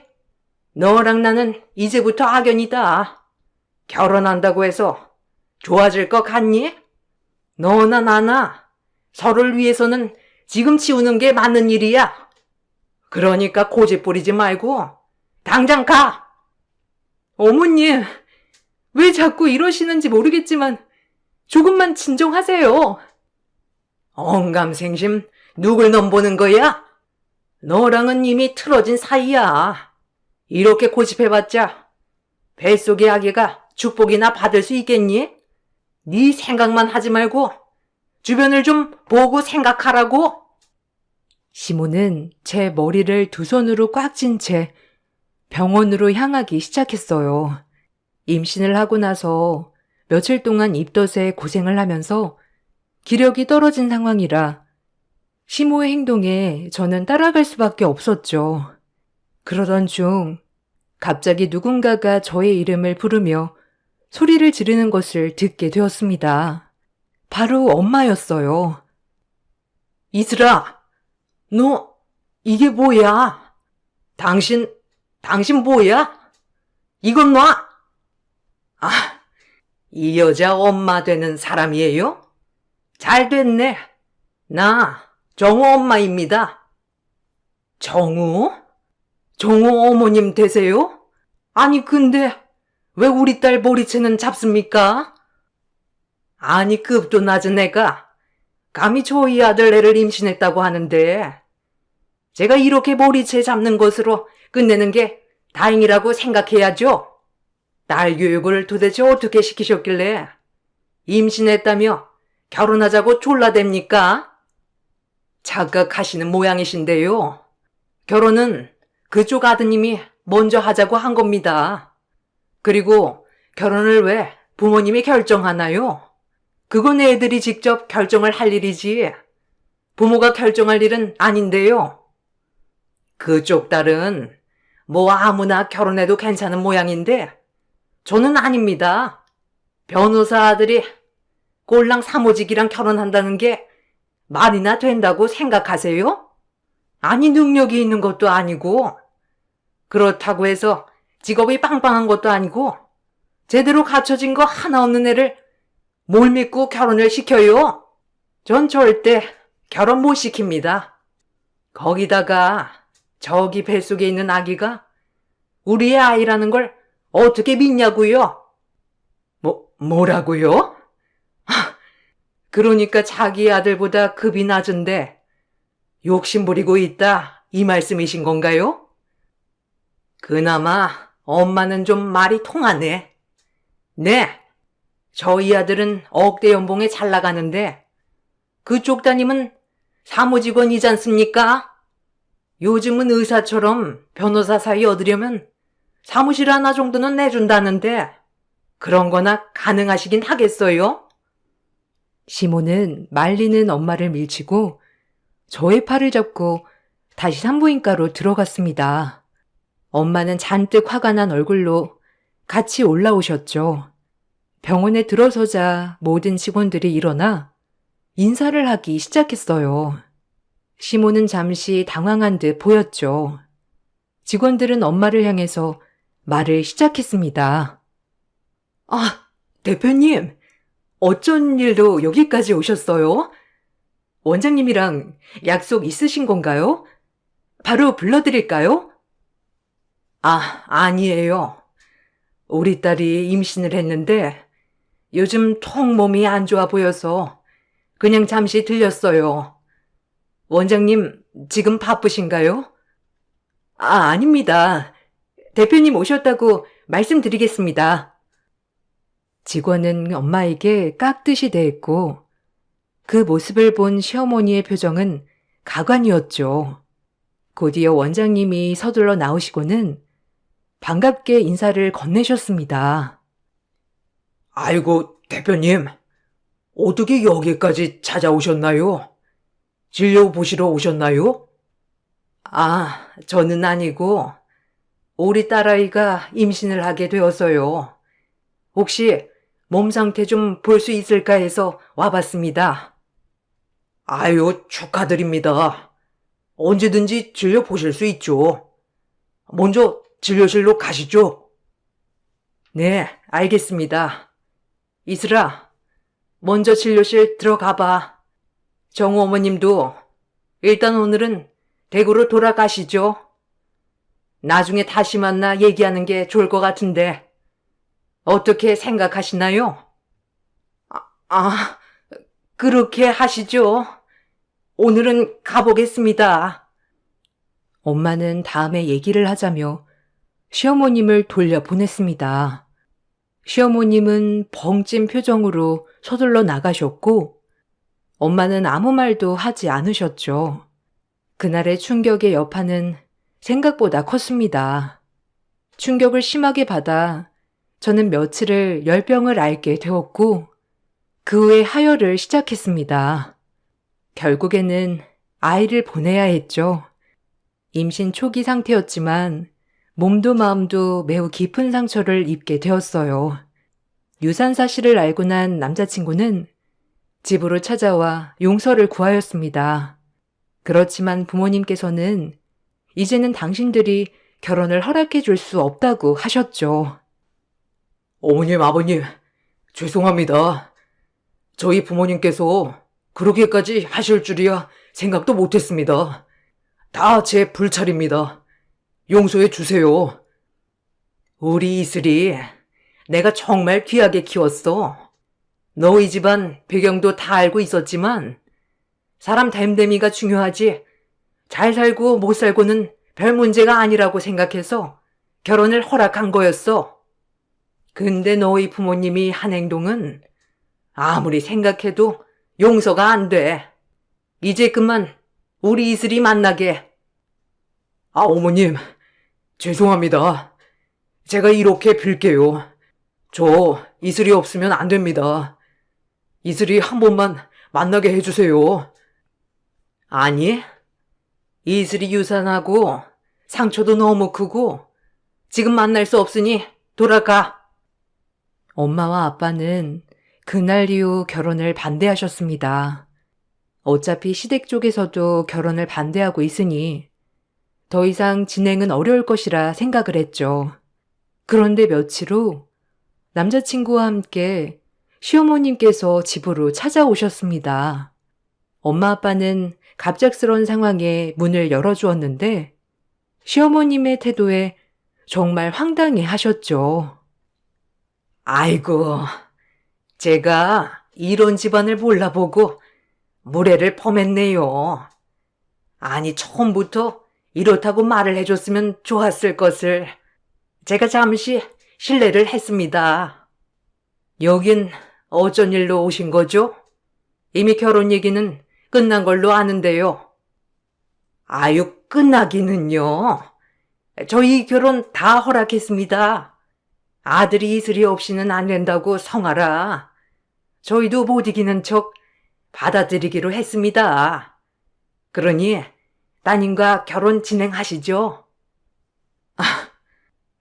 너랑 나는 이제부터 악연이다. 결혼한다고 해서 좋아질 것 같니? 너나 나나 서로를 위해서는 지금 치우는 게 맞는 일이야. 그러니까 고집 부리지 말고 당장 가. 어머님, 왜 자꾸 이러시는지 모르겠지만 조금만 진정하세요. 언감생심 누굴 넘보는 거야? 너랑은 이미 틀어진 사이야. 이렇게 고집해봤자 뱃속의 아기가 축복이나 받을 수 있겠니? 네 생각만 하지 말고 주변을 좀 보고 생각하라고. 시모는 제 머리를 두 손으로 꽉 쥔 채 병원으로 향하기 시작했어요. 임신을 하고 나서 며칠 동안 입덧에 고생을 하면서 기력이 떨어진 상황이라 시모의 행동에 저는 따라갈 수밖에 없었죠. 그러던 중 갑자기 누군가가 저의 이름을 부르며 소리를 지르는 것을 듣게 되었습니다. 바로 엄마였어요. 이슬아, 너 이게 뭐야? 당신 뭐야? 이건 놔! 아, 이 여자 엄마 되는 사람이에요? 잘 됐네. 나 정우 엄마입니다. 정우? 정우 어머님 되세요? 아니 근데 왜 우리 딸 머리채는 잡습니까? 아니 급도 낮은 애가 감히 저희 아들 애를 임신했다고 하는데 제가 이렇게 머리채 잡는 것으로 끝내는 게 다행이라고 생각해야죠. 딸 교육을 도대체 어떻게 시키셨길래 임신했다며 결혼하자고 졸라댑니까? 착각하시는 모양이신데요. 결혼은 그쪽 아드님이 먼저 하자고 한 겁니다. 그리고 결혼을 왜 부모님이 결정하나요? 그건 애들이 직접 결정을 할 일이지 부모가 결정할 일은 아닌데요. 그쪽 딸은 뭐 아무나 결혼해도 괜찮은 모양인데 저는 아닙니다. 변호사 아들이 꼴랑 사모직이랑 결혼한다는 게 말이나 된다고 생각하세요? 아니 능력이 있는 것도 아니고 그렇다고 해서 직업이 빵빵한 것도 아니고 제대로 갖춰진 거 하나 없는 애를 뭘 믿고 결혼을 시켜요? 전 절대 결혼 못 시킵니다. 거기다가 저기 뱃속에 있는 아기가 우리의 아이라는 걸 어떻게 믿냐고요? 뭐라고요? 그러니까 자기 아들보다 급이 낮은데 욕심 부리고 있다, 이 말씀이신 건가요? 그나마 엄마는 좀 말이 통하네. 네, 저희 아들은 억대 연봉에 잘 나가는데 그쪽 따님은 사무직원이지 않습니까? 요즘은 의사처럼 변호사 사이 얻으려면 사무실 하나 정도는 내준다는데 그런 거나 가능하시긴 하겠어요? 시모는 말리는 엄마를 밀치고 저의 팔을 잡고 다시 산부인과로 들어갔습니다. 엄마는 잔뜩 화가 난 얼굴로 같이 올라오셨죠. 병원에 들어서자 모든 직원들이 일어나 인사를 하기 시작했어요. 시모는 잠시 당황한 듯 보였죠. 직원들은 엄마를 향해서 말을 시작했습니다. 아, 대표님, 어쩐 일로 여기까지 오셨어요? 원장님이랑 약속 있으신 건가요? 바로 불러드릴까요? 아, 아니에요. 우리 딸이 임신을 했는데 요즘 통 몸이 안 좋아 보여서 그냥 잠시 들렸어요. 원장님, 지금 바쁘신가요? 아, 아닙니다. 대표님 오셨다고 말씀드리겠습니다. 직원은 엄마에게 깍듯이 대했고 그 모습을 본 시어머니의 표정은 가관이었죠. 곧이어 원장님이 서둘러 나오시고는 반갑게 인사를 건네셨습니다. 아이고, 대표님, 어떻게 여기까지 찾아오셨나요? 진료 보시러 오셨나요? 아, 저는 아니고 우리 딸아이가 임신을 하게 되어서요. 혹시 몸 상태 좀 볼 수 있을까 해서 와봤습니다. 아유, 축하드립니다. 언제든지 진료 보실 수 있죠. 먼저 진료실로 가시죠. 네, 알겠습니다. 이슬아, 먼저 진료실 들어가 봐. 정우 어머님도 일단 오늘은 댁으로 돌아가시죠. 나중에 다시 만나 얘기하는 게 좋을 것 같은데 어떻게 생각하시나요? 아, 그렇게 하시죠. 오늘은 가보겠습니다. 엄마는 다음에 얘기를 하자며 시어머님을 돌려보냈습니다. 시어머님은 벙찐 표정으로 서둘러 나가셨고 엄마는 아무 말도 하지 않으셨죠. 그날의 충격의 여파는 생각보다 컸습니다. 충격을 심하게 받아 저는 며칠을 열병을 앓게 되었고 그 후에 하혈을 시작했습니다. 결국에는 아이를 보내야 했죠. 임신 초기 상태였지만 몸도 마음도 매우 깊은 상처를 입게 되었어요. 유산 사실을 알고 난 남자친구는 집으로 찾아와 용서를 구하였습니다. 그렇지만 부모님께서는 이제는 당신들이 결혼을 허락해 줄 수 없다고 하셨죠. 어머님, 아버님, 죄송합니다. 저희 부모님께서 그렇게까지 하실 줄이야 생각도 못했습니다. 다 제 불찰입니다. 용서해 주세요. 우리 이슬이 내가 정말 귀하게 키웠어. 너희 집안 배경도 다 알고 있었지만 사람 됨됨이가 중요하지 잘 살고 못 살고는 별 문제가 아니라고 생각해서 결혼을 허락한 거였어. 근데 너희 부모님이 한 행동은 아무리 생각해도 용서가 안 돼. 이제 그만 우리 이슬이 만나게. 아, 어머님, 죄송합니다. 제가 이렇게 빌게요. 저 이슬이 없으면 안 됩니다. 이슬이 한 번만 만나게 해주세요. 아니, 이슬이 유산하고 상처도 너무 크고 지금 만날 수 없으니 돌아가. 엄마와 아빠는 그날 이후 결혼을 반대하셨습니다. 어차피 시댁 쪽에서도 결혼을 반대하고 있으니 더 이상 진행은 어려울 것이라 생각을 했죠. 그런데 며칠 후 남자친구와 함께 시어머님께서 집으로 찾아오셨습니다. 엄마 아빠는 갑작스러운 상황에 문을 열어주었는데 시어머님의 태도에 정말 황당해 하셨죠. 아이고, 제가 이런 집안을 몰라보고 무례를 범했네요. 아니, 처음부터 이렇다고 말을 해줬으면 좋았을 것을. 제가 잠시 실례를 했습니다. 여긴 어쩐 일로 오신 거죠? 이미 결혼 얘기는 끝난 걸로 아는데요. 아유, 끝나기는요. 저희 결혼 다 허락했습니다. 아들이 이슬이 없이는 안 된다고 성하라. 저희도 못 이기는 척 받아들이기로 했습니다. 그러니 따님과 결혼 진행하시죠.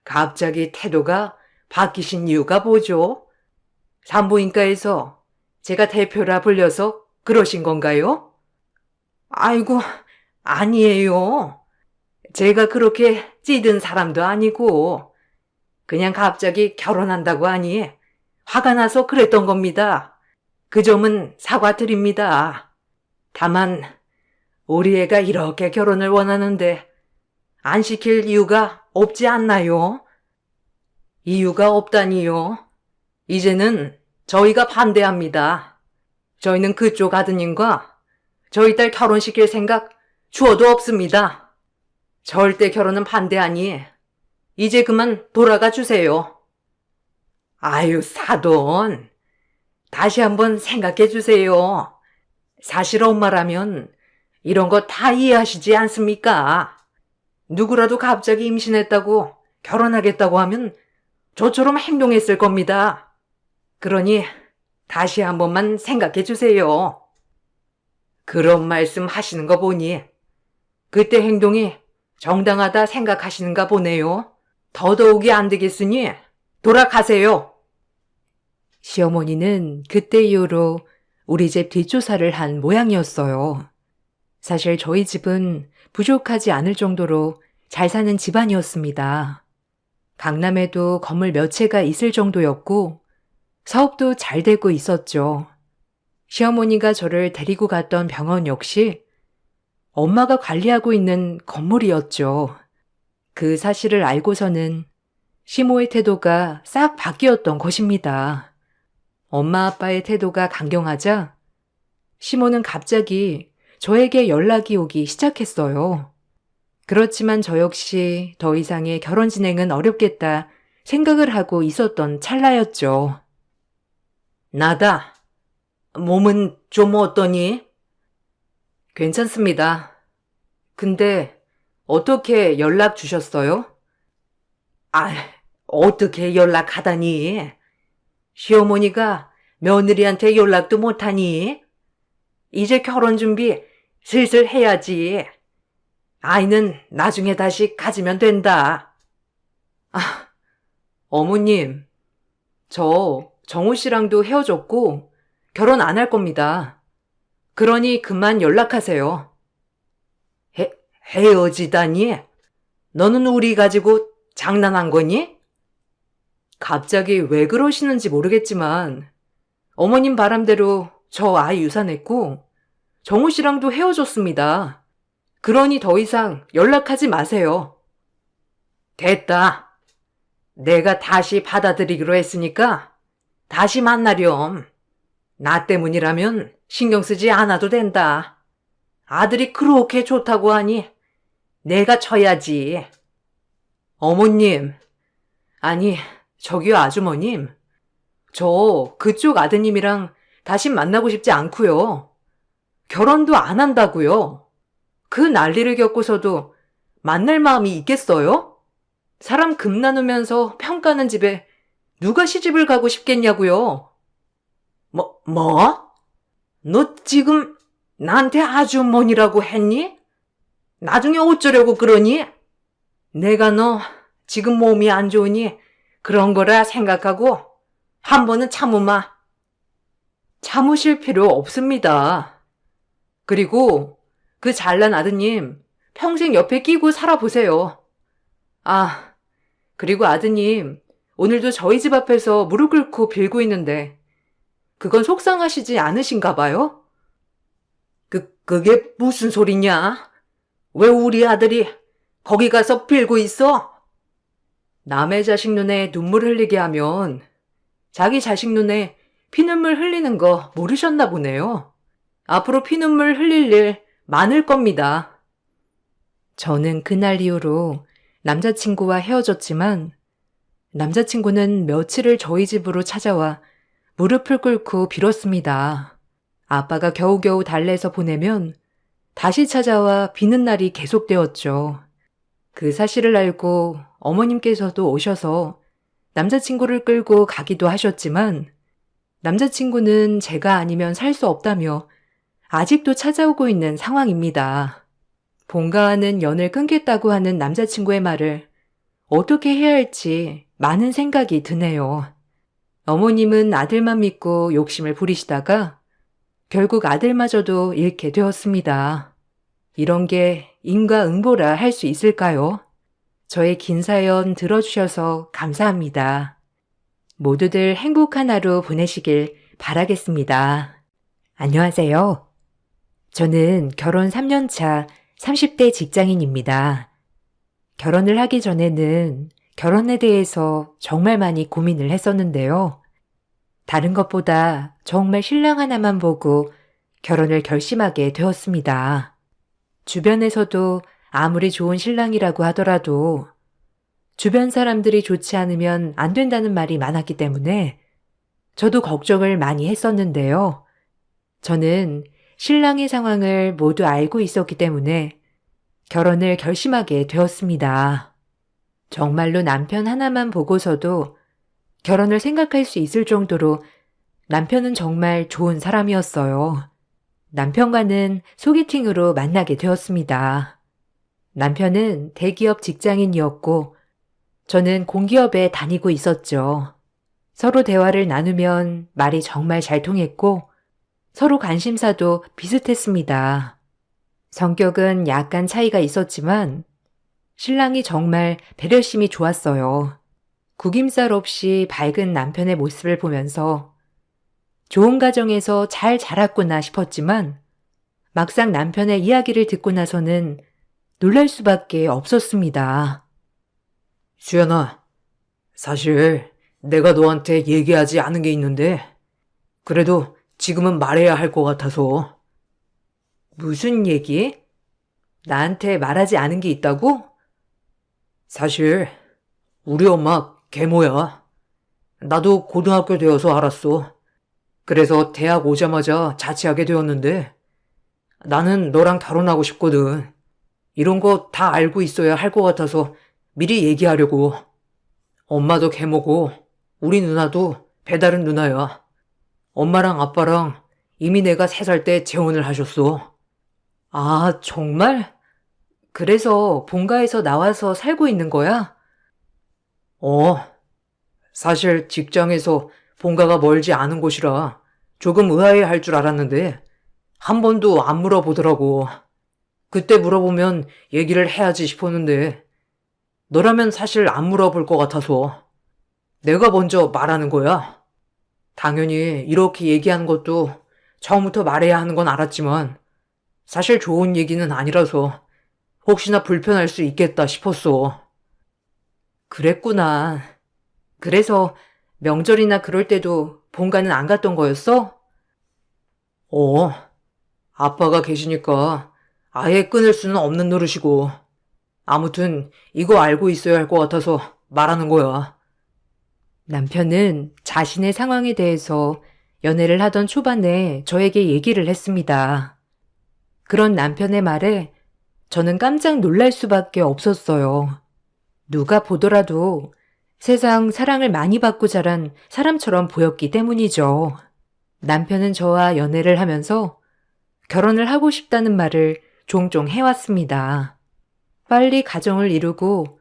갑자기 태도가 바뀌신 이유가 뭐죠? 산부인과에서 제가 대표라 불려서 그러신 건가요? 아이고, 아니에요. 제가 그렇게 찌든 사람도 아니고 그냥 갑자기 결혼한다고 하니 화가 나서 그랬던 겁니다. 그 점은 사과드립니다. 다만 우리 애가 이렇게 결혼을 원하는데 안 시킬 이유가 없지 않나요? 이유가 없다니요. 이제는 저희가 반대합니다. 저희는 그쪽 아드님과 저희 딸 결혼시킬 생각 주어도 없습니다. 절대 결혼은 반대하니 이제 그만 돌아가 주세요. 아유, 사돈. 다시 한번 생각해 주세요. 사실 엄마라면 이런 거 다 이해하시지 않습니까? 누구라도 갑자기 임신했다고 결혼하겠다고 하면 저처럼 행동했을 겁니다. 그러니 다시 한 번만 생각해 주세요. 그런 말씀 하시는 거 보니 그때 행동이 정당하다 생각하시는가 보네요. 더더욱이 안 되겠으니 돌아가세요. 시어머니는 그때 이후로 우리 집 뒷조사를 한 모양이었어요. 사실 저희 집은 부족하지 않을 정도로 잘 사는 집안이었습니다. 강남에도 건물 몇 채가 있을 정도였고 사업도 잘 되고 있었죠. 시어머니가 저를 데리고 갔던 병원 역시 엄마가 관리하고 있는 건물이었죠. 그 사실을 알고서는 시모의 태도가 싹 바뀌었던 것입니다. 엄마 아빠의 태도가 강경하자 시모는 갑자기 저에게 연락이 오기 시작했어요. 그렇지만 저 역시 더 이상의 결혼 진행은 어렵겠다 생각을 하고 있었던 찰나였죠. 나다. 몸은 좀 어떠니? 괜찮습니다. 근데 어떻게 연락 주셨어요? 아, 어떻게 연락하다니? 시어머니가 며느리한테 연락도 못하니? 이제 결혼 준비 슬슬 해야지. 아이는 나중에 다시 가지면 된다. 어머님, 저 정우 씨랑도 헤어졌고 결혼 안 할 겁니다. 그러니 그만 연락하세요. 헤어지다니? 너는 우리 가지고 장난한 거니? 갑자기 왜 그러시는지 모르겠지만 어머님 바람대로 저 아이 유산했고 정우 씨랑도 헤어졌습니다. 그러니 더 이상 연락하지 마세요. 됐다. 내가 다시 받아들이기로 했으니까 다시 만나렴. 나 때문이라면 신경 쓰지 않아도 된다. 아들이 그렇게 좋다고 하니 내가 쳐야지. 어머님, 아니 저기요 아주머님, 저 그쪽 아드님이랑 다시 만나고 싶지 않고요. 결혼도 안 한다고요. 그 난리를 겪고서도 만날 마음이 있겠어요? 사람 금 나누면서 평가는 집에 누가 시집을 가고 싶겠냐고요. 뭐? 너 지금 나한테 아주머니라고 했니? 나중에 어쩌려고 그러니? 내가 너 지금 몸이 안 좋으니 그런 거라 생각하고 한 번은 참으마. 참으실 필요 없습니다. 그리고 그 잘난 아드님 평생 옆에 끼고 살아보세요. 아, 그리고 아드님 오늘도 저희 집 앞에서 무릎 꿇고 빌고 있는데 그건 속상하시지 않으신가 봐요? 그게 무슨 소리냐? 왜 우리 아들이 거기 가서 빌고 있어? 남의 자식 눈에 눈물 흘리게 하면 자기 자식 눈에 피눈물 흘리는 거 모르셨나 보네요. 앞으로 피눈물 흘릴 일 많을 겁니다. 저는 그날 이후로 남자친구와 헤어졌지만 남자친구는 며칠을 저희 집으로 찾아와 무릎을 꿇고 빌었습니다. 아빠가 겨우겨우 달래서 보내면 다시 찾아와 비는 날이 계속되었죠. 그 사실을 알고 어머님께서도 오셔서 남자친구를 끌고 가기도 하셨지만 남자친구는 제가 아니면 살 수 없다며 아직도 찾아오고 있는 상황입니다. 본가와는 연을 끊겠다고 하는 남자친구의 말을 어떻게 해야 할지 많은 생각이 드네요. 어머님은 아들만 믿고 욕심을 부리시다가 결국 아들마저도 잃게 되었습니다. 이런 게 인과응보라 할 수 있을까요? 저의 긴 사연 들어주셔서 감사합니다. 모두들 행복한 하루 보내시길 바라겠습니다. 안녕하세요. 저는 결혼 3년차 30대 직장인입니다. 결혼을 하기 전에는 결혼에 대해서 정말 많이 고민을 했었는데요. 다른 것보다 정말 신랑 하나만 보고 결혼을 결심하게 되었습니다. 주변에서도 아무리 좋은 신랑이라고 하더라도 주변 사람들이 좋지 않으면 안 된다는 말이 많았기 때문에 저도 걱정을 많이 했었는데요. 저는 신랑의 상황을 모두 알고 있었기 때문에 결혼을 결심하게 되었습니다. 정말로 남편 하나만 보고서도 결혼을 생각할 수 있을 정도로 남편은 정말 좋은 사람이었어요. 남편과는 소개팅으로 만나게 되었습니다. 남편은 대기업 직장인이었고 저는 공기업에 다니고 있었죠. 서로 대화를 나누면 말이 정말 잘 통했고 서로 관심사도 비슷했습니다. 성격은 약간 차이가 있었지만 신랑이 정말 배려심이 좋았어요. 구김살 없이 밝은 남편의 모습을 보면서 좋은 가정에서 잘 자랐구나 싶었지만 막상 남편의 이야기를 듣고 나서는 놀랄 수밖에 없었습니다. 수연아, 사실 내가 너한테 얘기하지 않은 게 있는데 그래도 지금은 말해야 할 것 같아서. 무슨 얘기? 나한테 말하지 않은 게 있다고? 사실 우리 엄마 계모야. 나도 고등학교 되어서 알았어. 그래서 대학 오자마자 자취하게 되었는데 나는 너랑 결혼하고 싶거든. 이런 거 다 알고 있어야 할 것 같아서 미리 얘기하려고. 엄마도 계모고 우리 누나도 배다른 누나야. 엄마랑 아빠랑 이미 내가 3살 때 재혼을 하셨어. 아, 정말? 그래서 본가에서 나와서 살고 있는 거야? 사실 직장에서 본가가 멀지 않은 곳이라 조금 의아해할 줄 알았는데 한 번도 안 물어보더라고. 그때 물어보면 얘기를 해야지 싶었는데 너라면 사실 안 물어볼 것 같아서 내가 먼저 말하는 거야. 당연히 이렇게 얘기하는 것도 처음부터 말해야 하는 건 알았지만 사실 좋은 얘기는 아니라서 혹시나 불편할 수 있겠다 싶었어. 그랬구나. 그래서 명절이나 그럴 때도 본가는 안 갔던 거였어? 아빠가 계시니까 아예 끊을 수는 없는 노릇이고 아무튼 이거 알고 있어야 할 것 같아서 말하는 거야. 남편은 자신의 상황에 대해서 연애를 하던 초반에 저에게 얘기를 했습니다. 그런 남편의 말에 저는 깜짝 놀랄 수밖에 없었어요. 누가 보더라도 세상 사랑을 많이 받고 자란 사람처럼 보였기 때문이죠. 남편은 저와 연애를 하면서 결혼을 하고 싶다는 말을 종종 해왔습니다. 빨리 가정을 이루고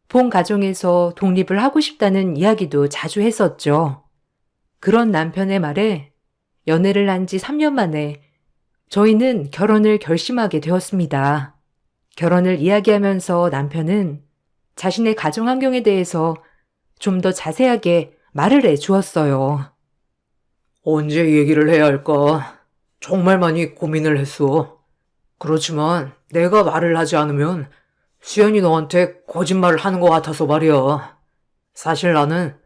본 가정에서 독립을 하고 싶다는 이야기도 자주 했었죠. 그런 남편의 말에 연애를 한 지 3년 만에 저희는 결혼을 결심하게 되었습니다. 결혼을 이야기하면서 남편은 자신의 가정 환경에 대해서 좀 더 자세하게 말을 해주었어요. 언제 얘기를 해야 할까? 정말 많이 고민을 했어. 그렇지만 내가 말을 하지 않으면 수연이 너한테 거짓말을 하는 것 같아서 말이야. 사실 나는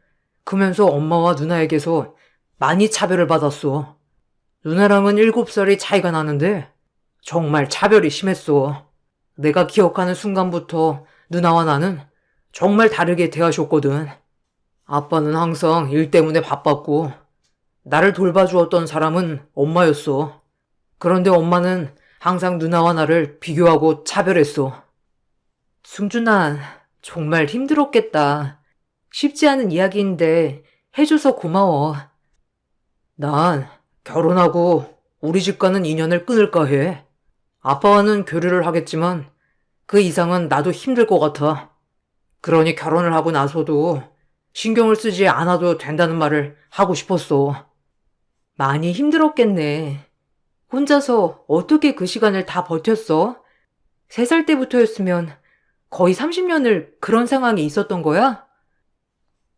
크면서 엄마와 누나에게서 많이 차별을 받았어. 누나랑은 7살이 차이가 나는데 정말 차별이 심했어. 내가 기억하는 순간부터 누나와 나는 정말 다르게 대하셨거든. 아빠는 항상 일 때문에 바빴고 나를 돌봐주었던 사람은 엄마였어. 그런데 엄마는 항상 누나와 나를 비교하고 차별했어. 승준아, 정말 힘들었겠다. 쉽지 않은 이야기인데 해줘서 고마워. 난 결혼하고 우리 집과는 인연을 끊을까 해. 아빠와는 교류를 하겠지만 그 이상은 나도 힘들 것 같아. 그러니 결혼을 하고 나서도 신경을 쓰지 않아도 된다는 말을 하고 싶었어. 많이 힘들었겠네. 혼자서 어떻게 그 시간을 다 버텼어? 3살 때부터였으면 거의 30년을 그런 상황이 있었던 거야?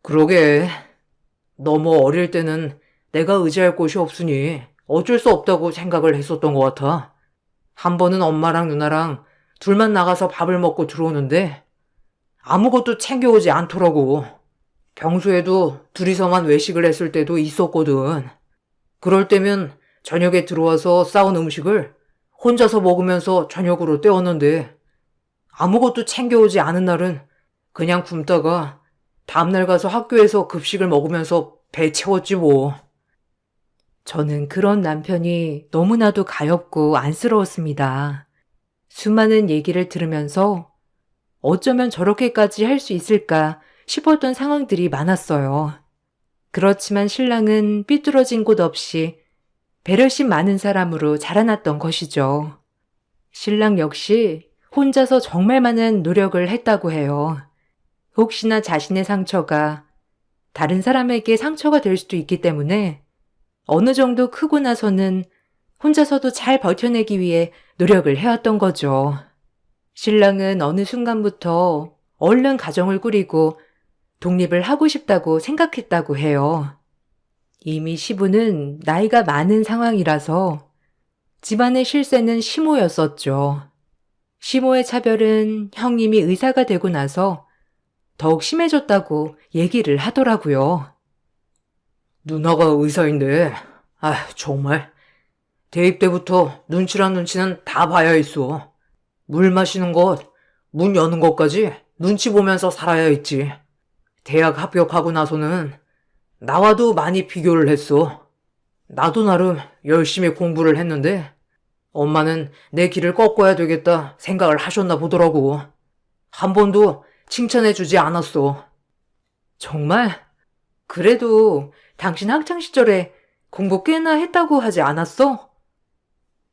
그러게. 너무 어릴 때는 내가 의지할 곳이 없으니 어쩔 수 없다고 생각을 했었던 것 같아. 한 번은 엄마랑 누나랑 둘만 나가서 밥을 먹고 들어오는데 아무것도 챙겨오지 않더라고. 평소에도 둘이서만 외식을 했을 때도 있었거든. 그럴 때면 저녁에 들어와서 싸운 음식을 혼자서 먹으면서 저녁으로 때웠는데 아무것도 챙겨오지 않은 날은 그냥 굶다가 다음날 가서 학교에서 급식을 먹으면서 배 채웠지 뭐. 저는 그런 남편이 너무나도 가엾고 안쓰러웠습니다. 수많은 얘기를 들으면서 어쩌면 저렇게까지 할 수 있을까 싶었던 상황들이 많았어요. 그렇지만 신랑은 삐뚤어진 곳 없이 배려심 많은 사람으로 자라났던 것이죠. 신랑 역시 혼자서 정말 많은 노력을 했다고 해요. 혹시나 자신의 상처가 다른 사람에게 상처가 될 수도 있기 때문에 어느 정도 크고 나서는 혼자서도 잘 버텨내기 위해 노력을 해왔던 거죠. 신랑은 어느 순간부터 얼른 가정을 꾸리고 독립을 하고 싶다고 생각했다고 해요. 이미 시부는 나이가 많은 상황이라서 집안의 실세는 시모였었죠. 시모의 차별은 형님이 의사가 되고 나서 더욱 심해졌다고 얘기를 하더라고요. 누나가 의사인데, 정말. 대입 때부터 눈치란 눈치는 다 봐야 했어. 물 마시는 것, 문 여는 것까지 눈치 보면서 살아야 했지. 대학 합격하고 나서는 나와도 많이 비교를 했어. 나도 나름 열심히 공부를 했는데 엄마는 내 길을 꺾어야 되겠다 생각을 하셨나 보더라고. 한 번도 칭찬해주지 않았어. 정말? 그래도 당신 학창 시절에 공부 꽤나 했다고 하지 않았어?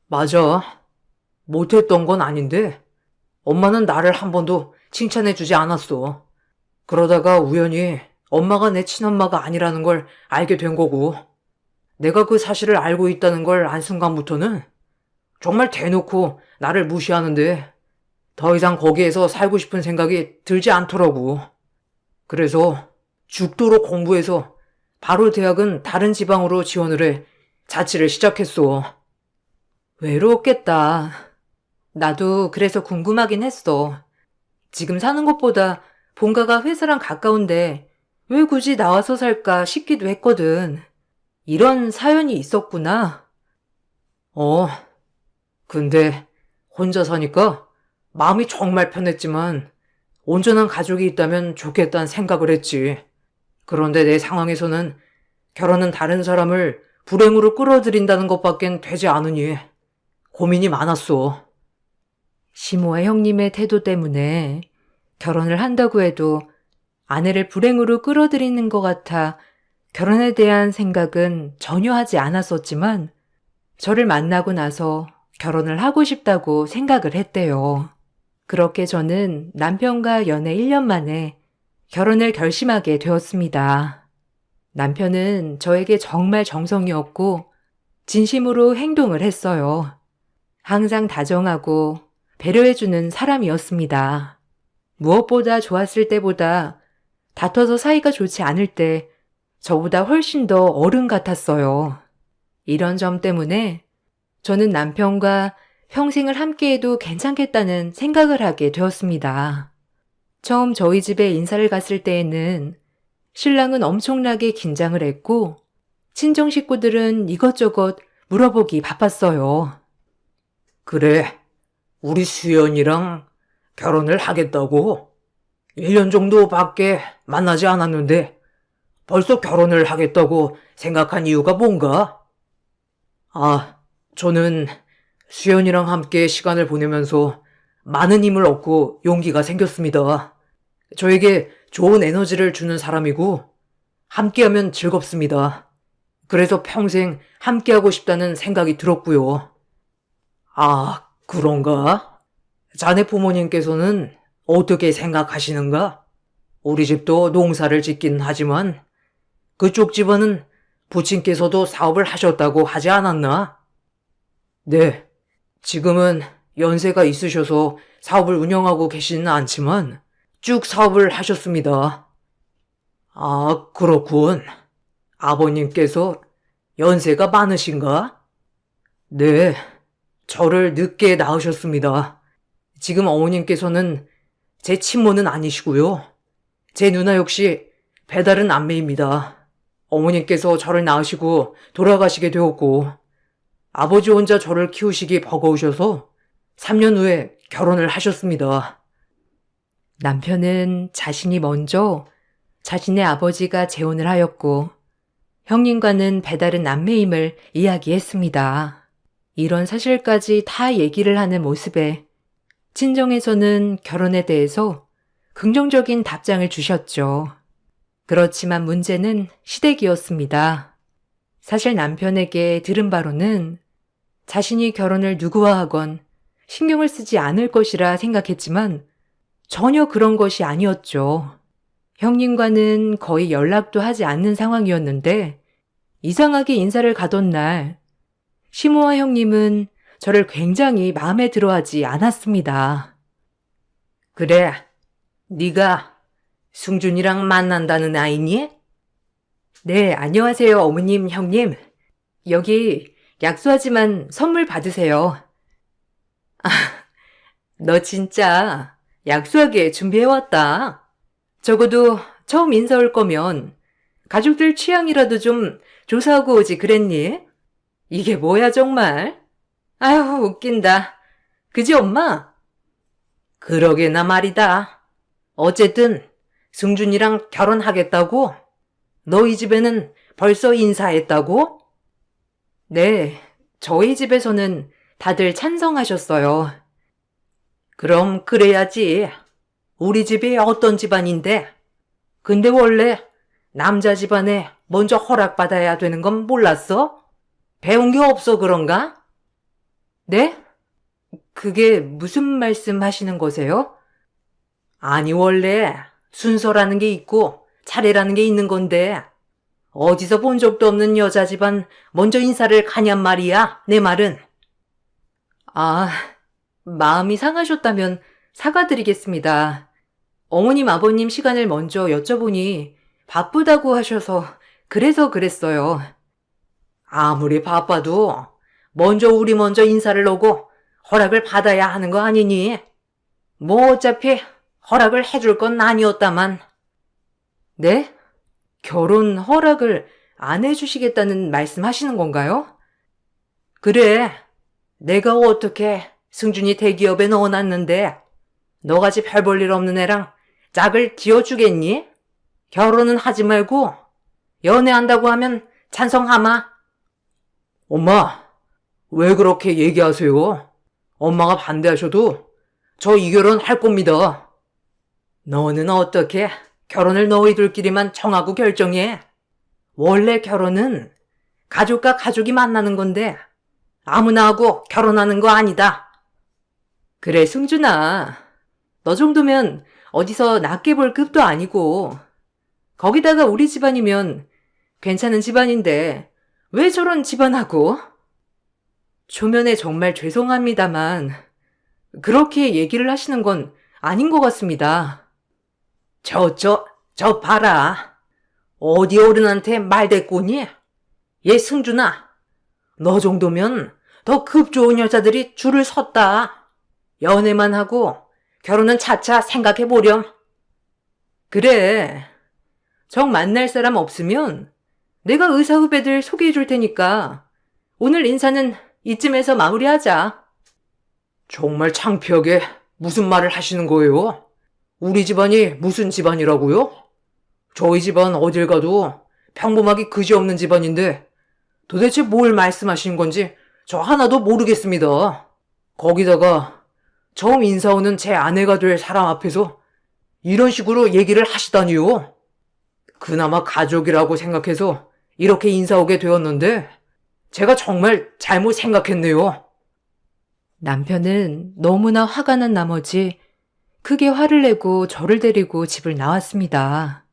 맞아. 못했던 건 아닌데 엄마는 나를 한 번도 칭찬해주지 않았어. 그러다가 우연히 엄마가 내 친엄마가 아니라는 걸 알게 된 거고 내가 그 사실을 알고 있다는 걸 안 순간부터는 정말 대놓고 나를 무시하는데 더 이상 거기에서 살고 싶은 생각이 들지 않더라고. 그래서 죽도록 공부해서 바로 대학은 다른 지방으로 지원을 해 자취를 시작했어. 외로웠겠다. 나도 그래서 궁금하긴 했어. 지금 사는 곳보다 본가가 회사랑 가까운데 왜 굳이 나와서 살까 싶기도 했거든. 이런 사연이 있었구나. 근데 혼자 사니까 마음이 정말 편했지만 온전한 가족이 있다면 좋겠다는 생각을 했지. 그런데 내 상황에서는 결혼은 다른 사람을 불행으로 끌어들인다는 것밖엔 되지 않으니 고민이 많았어. 시모와 형님의 태도 때문에 결혼을 한다고 해도 아내를 불행으로 끌어들이는 것 같아 결혼에 대한 생각은 전혀 하지 않았었지만 저를 만나고 나서 결혼을 하고 싶다고 생각을 했대요. 그렇게 저는 남편과 연애 1년 만에 결혼을 결심하게 되었습니다. 남편은 저에게 정말 정성이었고 진심으로 행동을 했어요. 항상 다정하고 배려해주는 사람이었습니다. 무엇보다 좋았을 때보다 다퉈서 사이가 좋지 않을 때 저보다 훨씬 더 어른 같았어요. 이런 점 때문에 저는 남편과 평생을 함께해도 괜찮겠다는 생각을 하게 되었습니다. 처음 저희 집에 인사를 갔을 때에는 신랑은 엄청나게 긴장을 했고 친정 식구들은 이것저것 물어보기 바빴어요. 그래, 우리 수연이랑 결혼을 하겠다고? 1년 정도밖에 만나지 않았는데 벌써 결혼을 하겠다고 생각한 이유가 뭔가? 아, 저는 수연이랑 함께 시간을 보내면서 많은 힘을 얻고 용기가 생겼습니다. 저에게 좋은 에너지를 주는 사람이고 함께하면 즐겁습니다. 그래서 평생 함께하고 싶다는 생각이 들었고요. 아, 그런가? 자네 부모님께서는 어떻게 생각하시는가? 우리 집도 농사를 짓긴 하지만 그쪽 집안은 부친께서도 사업을 하셨다고 하지 않았나? 네, 지금은 연세가 있으셔서 사업을 운영하고 계시는 않지만 쭉 사업을 하셨습니다. 아, 그렇군. 아버님께서 연세가 많으신가? 네, 저를 늦게 낳으셨습니다. 지금 어머님께서는 제 친모는 아니시고요. 제 누나 역시 배다른 남매입니다. 어머님께서 저를 낳으시고 돌아가시게 되었고 아버지 혼자 저를 키우시기 버거우셔서 3년 후에 결혼을 하셨습니다. 남편은 자신이 먼저 자신의 아버지가 재혼을 하였고 형님과는 배다른 남매임을 이야기했습니다. 이런 사실까지 다 얘기를 하는 모습에 친정에서는 결혼에 대해서 긍정적인 답장을 주셨죠. 그렇지만 문제는 시댁이었습니다. 사실 남편에게 들은 바로는 자신이 결혼을 누구와 하건 신경을 쓰지 않을 것이라 생각했지만 전혀 그런 것이 아니었죠. 형님과는 거의 연락도 하지 않는 상황이었는데 이상하게 인사를 가던 날 시모와 형님은 저를 굉장히 마음에 들어하지 않았습니다. 그래, 네가 승준이랑 만난다는 아이니? 네, 안녕하세요, 어머님, 형님. 여기 약소하지만 선물 받으세요. 아, 너 진짜 약소하게 준비해왔다. 적어도 처음 인사 올 거면 가족들 취향이라도 좀 조사하고 오지 그랬니? 이게 뭐야 정말? 아휴 웃긴다. 그지 엄마? 그러게나 말이다. 어쨌든 승준이랑 결혼하겠다고? 너희 집에는 벌써 인사했다고? 네, 저희 집에서는 다들 찬성하셨어요. 그럼 그래야지. 우리 집이 어떤 집안인데? 근데 원래 남자 집안에 먼저 허락받아야 되는 건 몰랐어? 배운 게 없어 그런가? 네? 그게 무슨 말씀 하시는 거세요? 아니 원래 순서라는 게 있고 차례라는 게 있는 건데 어디서 본 적도 없는 여자 집안 먼저 인사를 가냔 말이야, 내 말은. 아, 마음이 상하셨다면 사과드리겠습니다. 어머님, 아버님 시간을 먼저 여쭤보니 바쁘다고 하셔서 그래서 그랬어요. 아무리 바빠도 우리 먼저 인사를 오고 허락을 받아야 하는 거 아니니? 뭐 어차피 허락을 해줄 건 아니었다만. 네? 결혼 허락을 안 해주시겠다는 말씀 하시는 건가요? 그래, 내가 어떻게 승준이 대기업에 넣어놨는데 너같이 별 볼 일 없는 애랑 짝을 지어주겠니? 결혼은 하지 말고 연애한다고 하면 찬성하마. 엄마, 왜 그렇게 얘기하세요? 엄마가 반대하셔도 저 이 결혼 할 겁니다. 너는 어떻게 결혼을 너희들끼리만 정하고 결정해? 원래 결혼은 가족과 가족이 만나는 건데 아무나 하고 결혼하는 거 아니다. 그래, 승준아. 너 정도면 어디서 낮게 볼 급도 아니고 거기다가 우리 집안이면 괜찮은 집안인데 왜 저런 집안하고? 초면에 정말 죄송합니다만 그렇게 얘기를 하시는 건 아닌 것 같습니다. 저 봐라. 어디 어른한테 말대꾸니? 얘 승준아, 너 정도면 더 급 좋은 여자들이 줄을 섰다. 연애만 하고 결혼은 차차 생각해보렴. 그래. 정 만날 사람 없으면 내가 의사 후배들 소개해 줄 테니까 오늘 인사는 이쯤에서 마무리하자. 정말 창피하게 무슨 말을 하시는 거예요? 우리 집안이 무슨 집안이라고요? 저희 집안 어딜 가도 평범하게 그지없는 집안인데 도대체 뭘 말씀하시는 건지 저 하나도 모르겠습니다. 거기다가 처음 인사 오는 제 아내가 될 사람 앞에서 이런 식으로 얘기를 하시다니요. 그나마 가족이라고 생각해서 이렇게 인사 오게 되었는데 제가 정말 잘못 생각했네요. 남편은 너무나 화가 난 나머지 크게 화를 내고 저를 데리고 집을 나왔습니다.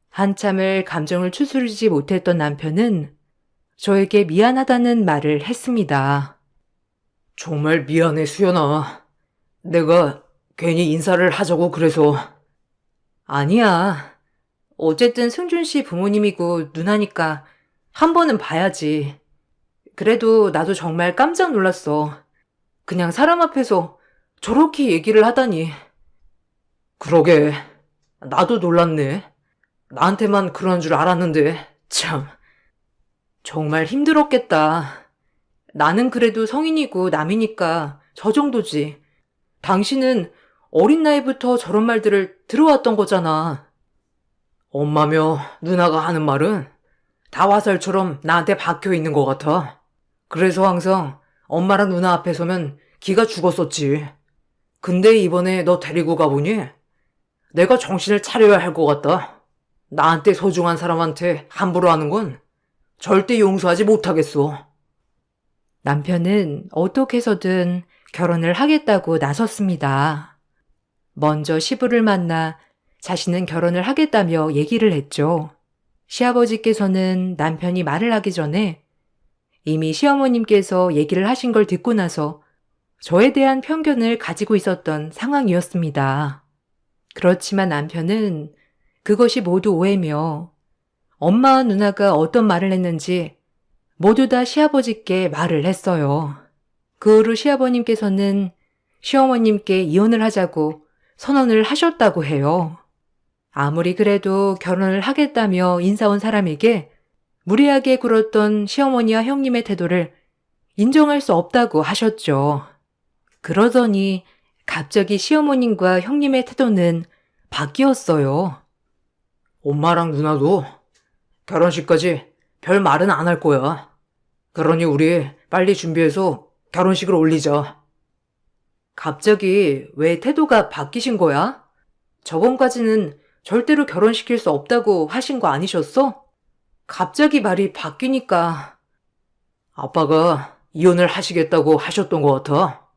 한참을 감정을 추스르지 못했던 남편은 저에게 미안하다는 말을 했습니다. 정말 미안해, 수연아. 내가 괜히 인사를 하자고 그래서. 아니야. 어쨌든 승준 씨 부모님이고 누나니까 한 번은 봐야지. 그래도 나도 정말 깜짝 놀랐어. 그냥 사람 앞에서 저렇게 얘기를 하다니. 그러게, 나도 놀랐네. 나한테만 그런 줄 알았는데, 참. 정말 힘들었겠다. 나는 그래도 성인이고 남이니까 저 정도지. 당신은 어린 나이부터 저런 말들을 들어왔던 거잖아. 엄마며 누나가 하는 말은 다 화살처럼 나한테 박혀 있는 것 같아. 그래서 항상 엄마랑 누나 앞에 서면 기가 죽었었지. 근데 이번에 너 데리고 가보니 내가 정신을 차려야 할 것 같다. 나한테 소중한 사람한테 함부로 하는 건 절대 용서하지 못하겠어. 남편은 어떻게 해서든 결혼을 하겠다고 나섰습니다. 먼저 시부를 만나 자신은 결혼을 하겠다며 얘기를 했죠. 시아버지께서는 남편이 말을 하기 전에 이미 시어머님께서 얘기를 하신 걸 듣고 나서 저에 대한 편견을 가지고 있었던 상황이었습니다. 그렇지만 남편은 그것이 모두 오해며 엄마와 누나가 어떤 말을 했는지 모두 다 시아버지께 말을 했어요. 그 후로 시아버님께서는 시어머님께 이혼을 하자고 선언을 하셨다고 해요. 아무리 그래도 결혼을 하겠다며 인사 온 사람에게 무례하게 굴었던 시어머니와 형님의 태도를 인정할 수 없다고 하셨죠. 그러더니 갑자기 시어머님과 형님의 태도는 바뀌었어요. 엄마랑 누나도 결혼식까지 별 말은 안 할 거야. 그러니 우리 빨리 준비해서 결혼식을 올리자. 갑자기 왜 태도가 바뀌신 거야? 저번까지는 절대로 결혼시킬 수 없다고 하신 거 아니셨어? 갑자기 말이 바뀌니까. 아빠가 이혼을 하시겠다고 하셨던 것 같아.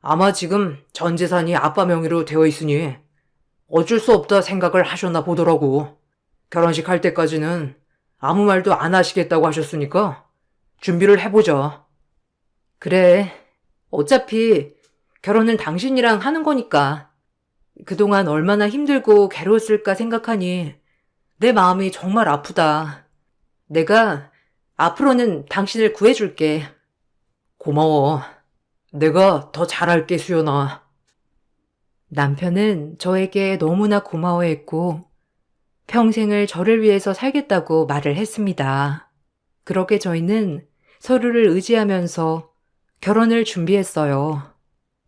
아마 지금 전 재산이 아빠 명의로 되어 있으니 어쩔 수 없다 생각을 하셨나 보더라고. 결혼식 할 때까지는 아무 말도 안 하시겠다고 하셨으니까 준비를 해보자. 그래. 어차피 결혼은 당신이랑 하는 거니까. 그동안 얼마나 힘들고 괴로웠을까 생각하니 내 마음이 정말 아프다. 내가 앞으로는 당신을 구해줄게. 고마워. 내가 더 잘할게, 수연아. 남편은 저에게 너무나 고마워했고 평생을 저를 위해서 살겠다고 말을 했습니다. 그렇게 저희는 서로를 의지하면서 결혼을 준비했어요.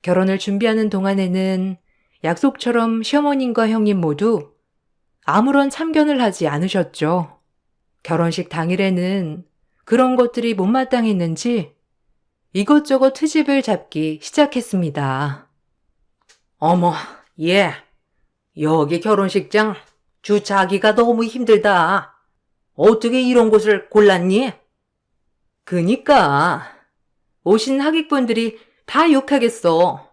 결혼을 준비하는 동안에는 약속처럼 시어머님과 형님 모두 아무런 참견을 하지 않으셨죠. 결혼식 당일에는 그런 것들이 못마땅했는지 이것저것 트집을 잡기 시작했습니다. 어머, 얘. 여기 결혼식장 주차하기가 너무 힘들다. 어떻게 이런 곳을 골랐니? 그니까 오신 하객분들이 다 욕하겠어.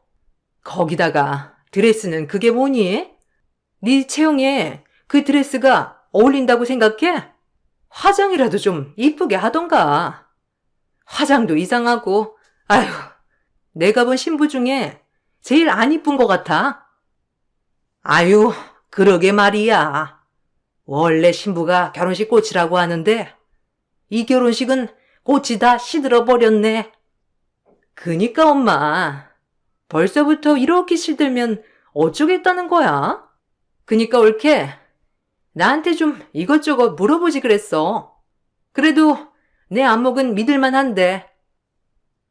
거기다가 드레스는 그게 뭐니? 네 체형에 그 드레스가 어울린다고 생각해? 화장이라도 좀 이쁘게 하던가. 화장도 이상하고, 아휴, 내가 본 신부 중에 제일 안 이쁜 것 같아. 아유, 그러게 말이야. 원래 신부가 결혼식 꽃이라고 하는데 이 결혼식은 꽃이 다 시들어 버렸네. 그니까 엄마, 벌써부터 이렇게 시들면 어쩌겠다는 거야? 그니까 옳게 나한테 좀 이것저것 물어보지 그랬어. 그래도 내 안목은 믿을만 한데.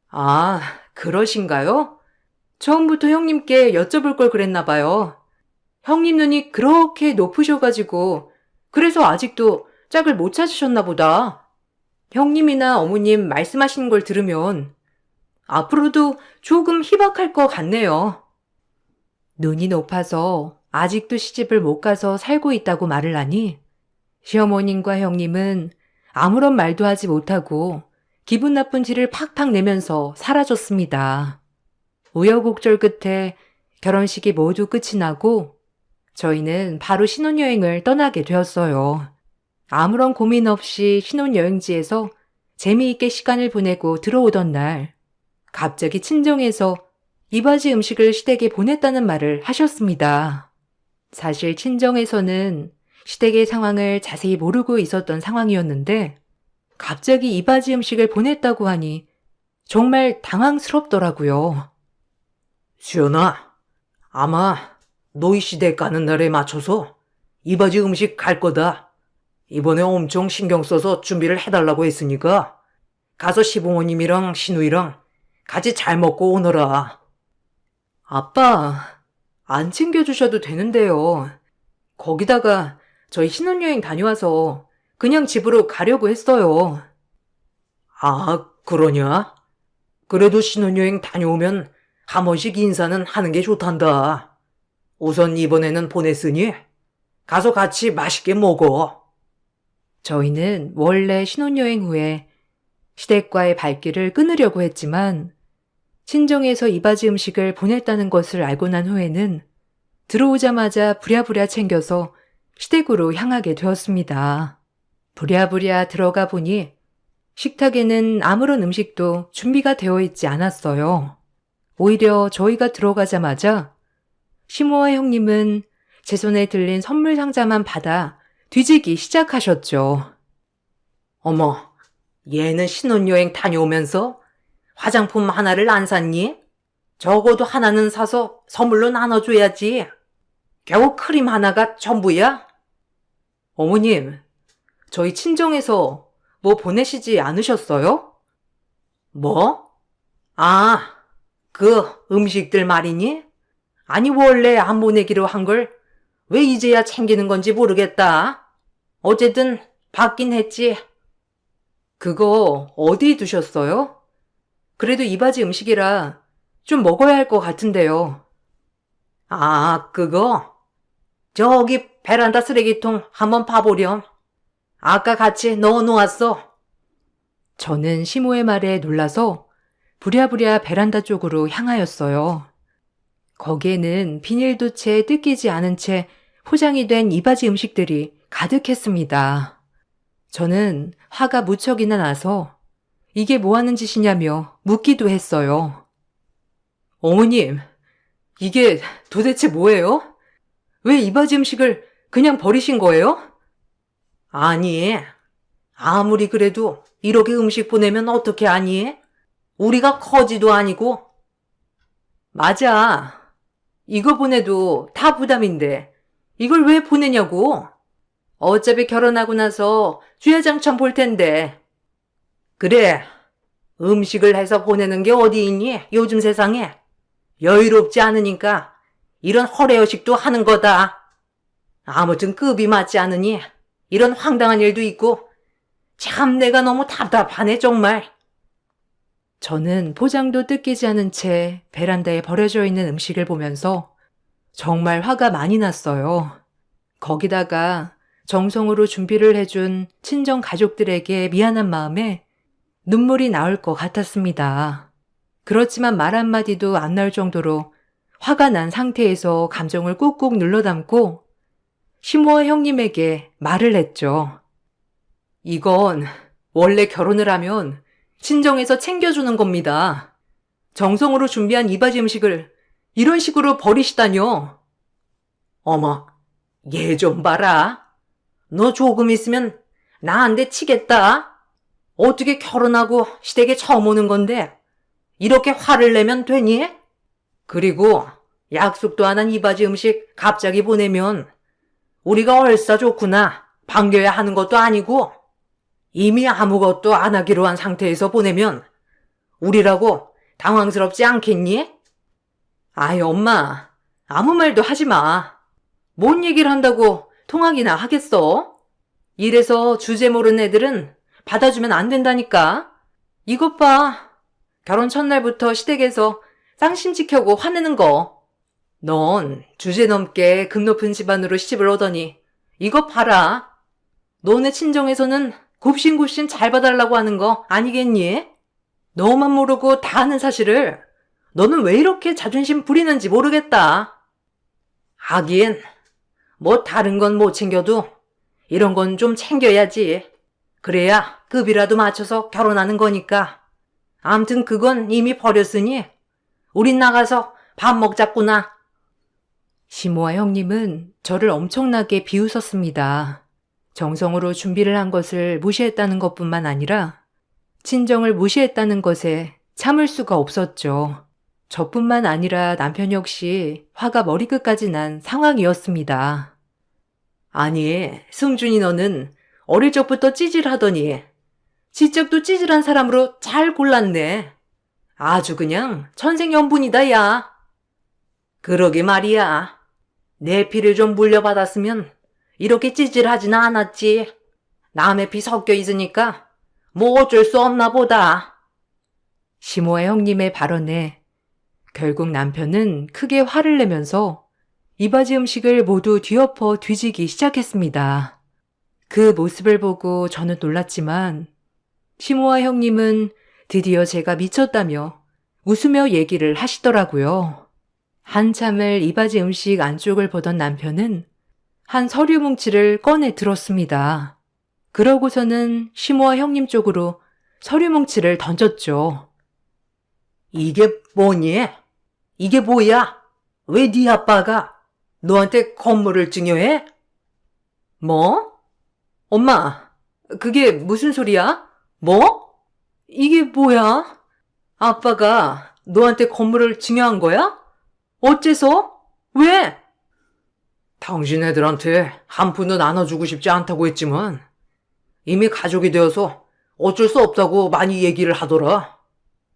아, 그러신가요? 처음부터 형님께 여쭤볼 걸 그랬나 봐요. 형님 눈이 그렇게 높으셔가지고 그래서 아직도 짝을 못 찾으셨나 보다. 형님이나 어머님 말씀하시는 걸 들으면 앞으로도 조금 희박할 것 같네요. 눈이 높아서 아직도 시집을 못 가서 살고 있다고 말을 하니 시어머님과 형님은 아무런 말도 하지 못하고 기분 나쁜 티를 팍팍 내면서 사라졌습니다. 우여곡절 끝에 결혼식이 모두 끝이 나고 저희는 바로 신혼여행을 떠나게 되었어요. 아무런 고민 없이 신혼여행지에서 재미있게 시간을 보내고 들어오던 날 갑자기 친정에서 이바지 음식을 시댁에 보냈다는 말을 하셨습니다. 사실 친정에서는 시댁의 상황을 자세히 모르고 있었던 상황이었는데 갑자기 이바지 음식을 보냈다고 하니 정말 당황스럽더라고요. 수연아, 아마 너희 시댁 가는 날에 맞춰서 이바지 음식 갈 거다. 이번에 엄청 신경 써서 준비를 해달라고 했으니까 가서 시부모님이랑 시누이랑 같이 잘 먹고 오너라. 아빠, 안 챙겨주셔도 되는데요. 거기다가 저희 신혼여행 다녀와서 그냥 집으로 가려고 했어요. 아, 그러냐? 그래도 신혼여행 다녀오면 한 번씩 인사는 하는 게 좋단다. 우선 이번에는 보냈으니 가서 같이 맛있게 먹어. 저희는 원래 신혼여행 후에 시댁과의 발길을 끊으려고 했지만 친정에서 이바지 음식을 보냈다는 것을 알고 난 후에는 들어오자마자 부랴부랴 챙겨서 시댁으로 향하게 되었습니다. 부랴부랴 들어가 보니 식탁에는 아무런 음식도 준비가 되어 있지 않았어요. 오히려 저희가 들어가자마자 시모와 형님은 제 손에 들린 선물 상자만 받아 뒤지기 시작하셨죠. 어머, 얘는 신혼여행 다녀오면서 화장품 하나를 안 샀니? 적어도 하나는 사서 선물로 나눠줘야지. 겨우 크림 하나가 전부야? 어머님, 저희 친정에서 뭐 보내시지 않으셨어요? 뭐? 아, 그 음식들 말이니? 아니 원래 안 보내기로 한 걸 왜 이제야 챙기는 건지 모르겠다. 어쨌든 받긴 했지. 그거 어디 두셨어요? 그래도 이바지 음식이라 좀 먹어야 할 것 같은데요. 아, 그거? 저기 베란다 쓰레기통 한번 봐보렴. 아까 같이 넣어놓았어. 저는 시모의 말에 놀라서 부랴부랴 베란다 쪽으로 향하였어요. 거기에는 비닐도 채 뜯기지 않은 채 포장이 된 이바지 음식들이 가득했습니다. 저는 화가 무척이나 나서 이게 뭐 하는 짓이냐며 묻기도 했어요. 어머님, 이게 도대체 뭐예요? 왜 이바지 음식을 그냥 버리신 거예요? 아니, 아무리 그래도 이렇게 음식 보내면 어떻게 하니? 우리가 커지도 아니고. 맞아. 이거 보내도 다 부담인데 이걸 왜 보내냐고. 어차피 결혼하고 나서 주야장창 볼 텐데. 그래, 음식을 해서 보내는 게 어디 있니? 요즘 세상에. 여유롭지 않으니까 이런 허례허식도 하는 거다. 아무튼 급이 맞지 않으니 이런 황당한 일도 있고 참 내가 너무 답답하네 정말. 저는 포장도 뜯기지 않은 채 베란다에 버려져 있는 음식을 보면서 정말 화가 많이 났어요. 거기다가 정성으로 준비를 해준 친정 가족들에게 미안한 마음에 눈물이 나올 것 같았습니다. 그렇지만 말 한마디도 안 나올 정도로 화가 난 상태에서 감정을 꾹꾹 눌러 담고 시모와 형님에게 말을 했죠. 이건 원래 결혼을 하면 친정에서 챙겨주는 겁니다. 정성으로 준비한 이바지 음식을 이런 식으로 버리시다뇨. 어머, 얘 좀 봐라. 너 조금 있으면 나한테 치겠다. 어떻게 결혼하고 시댁에 처음 오는 건데 이렇게 화를 내면 되니? 그리고 약속도 안 한 이바지 음식 갑자기 보내면 우리가 얼싸 좋구나 반겨야 하는 것도 아니고 이미 아무것도 안 하기로 한 상태에서 보내면 우리라고 당황스럽지 않겠니? 아이, 엄마. 아무 말도 하지 마. 뭔 얘기를 한다고 통하기나 하겠어? 이래서 주제 모르는 애들은 받아주면 안 된다니까. 이것 봐. 결혼 첫날부터 시댁에서 쌍심지 켜고 화내는 거. 넌 주제 넘게 급 높은 집안으로 시집을 오더니 이것 봐라. 너네 친정에서는 굽신굽신 잘 봐달라고 하는 거 아니겠니? 너만 모르고 다 아는 사실을 너는 왜 이렇게 자존심 부리는지 모르겠다. 하긴 뭐 다른 건 못 챙겨도 이런 건 좀 챙겨야지. 그래야 급이라도 맞춰서 결혼하는 거니까. 암튼 그건 이미 버렸으니 우린 나가서 밥 먹자꾸나. 시모와 형님은 저를 엄청나게 비웃었습니다. 정성으로 준비를 한 것을 무시했다는 것뿐만 아니라 친정을 무시했다는 것에 참을 수가 없었죠. 저뿐만 아니라 남편 역시 화가 머리끝까지 난 상황이었습니다. 아니, 승준이 너는 어릴 적부터 찌질하더니 지적도 찌질한 사람으로 잘 골랐네. 아주 그냥 천생연분이다, 야. 그러게 말이야. 내 피를 좀 물려받았으면 이렇게 찌질하지는 않았지. 남의 피 섞여 있으니까 뭐 어쩔 수 없나 보다. 시모와 형님의 발언에 결국 남편은 크게 화를 내면서 이바지 음식을 모두 뒤엎어 뒤지기 시작했습니다. 그 모습을 보고 저는 놀랐지만 시모와 형님은 드디어 제가 미쳤다며 웃으며 얘기를 하시더라고요. 한참을 이바지 음식 안쪽을 보던 남편은 한 서류 뭉치를 꺼내 들었습니다. 그러고서는 시모와 형님 쪽으로 서류 뭉치를 던졌죠. 이게 뭐니? 이게 뭐야? 왜 네 아빠가 너한테 건물을 증여해? 뭐? 엄마, 그게 무슨 소리야? 뭐? 이게 뭐야? 아빠가 너한테 건물을 증여한 거야? 어째서? 왜? 당신 애들한테 한 푼도 나눠주고 싶지 않다고 했지만 이미 가족이 되어서 어쩔 수 없다고 많이 얘기를 하더라.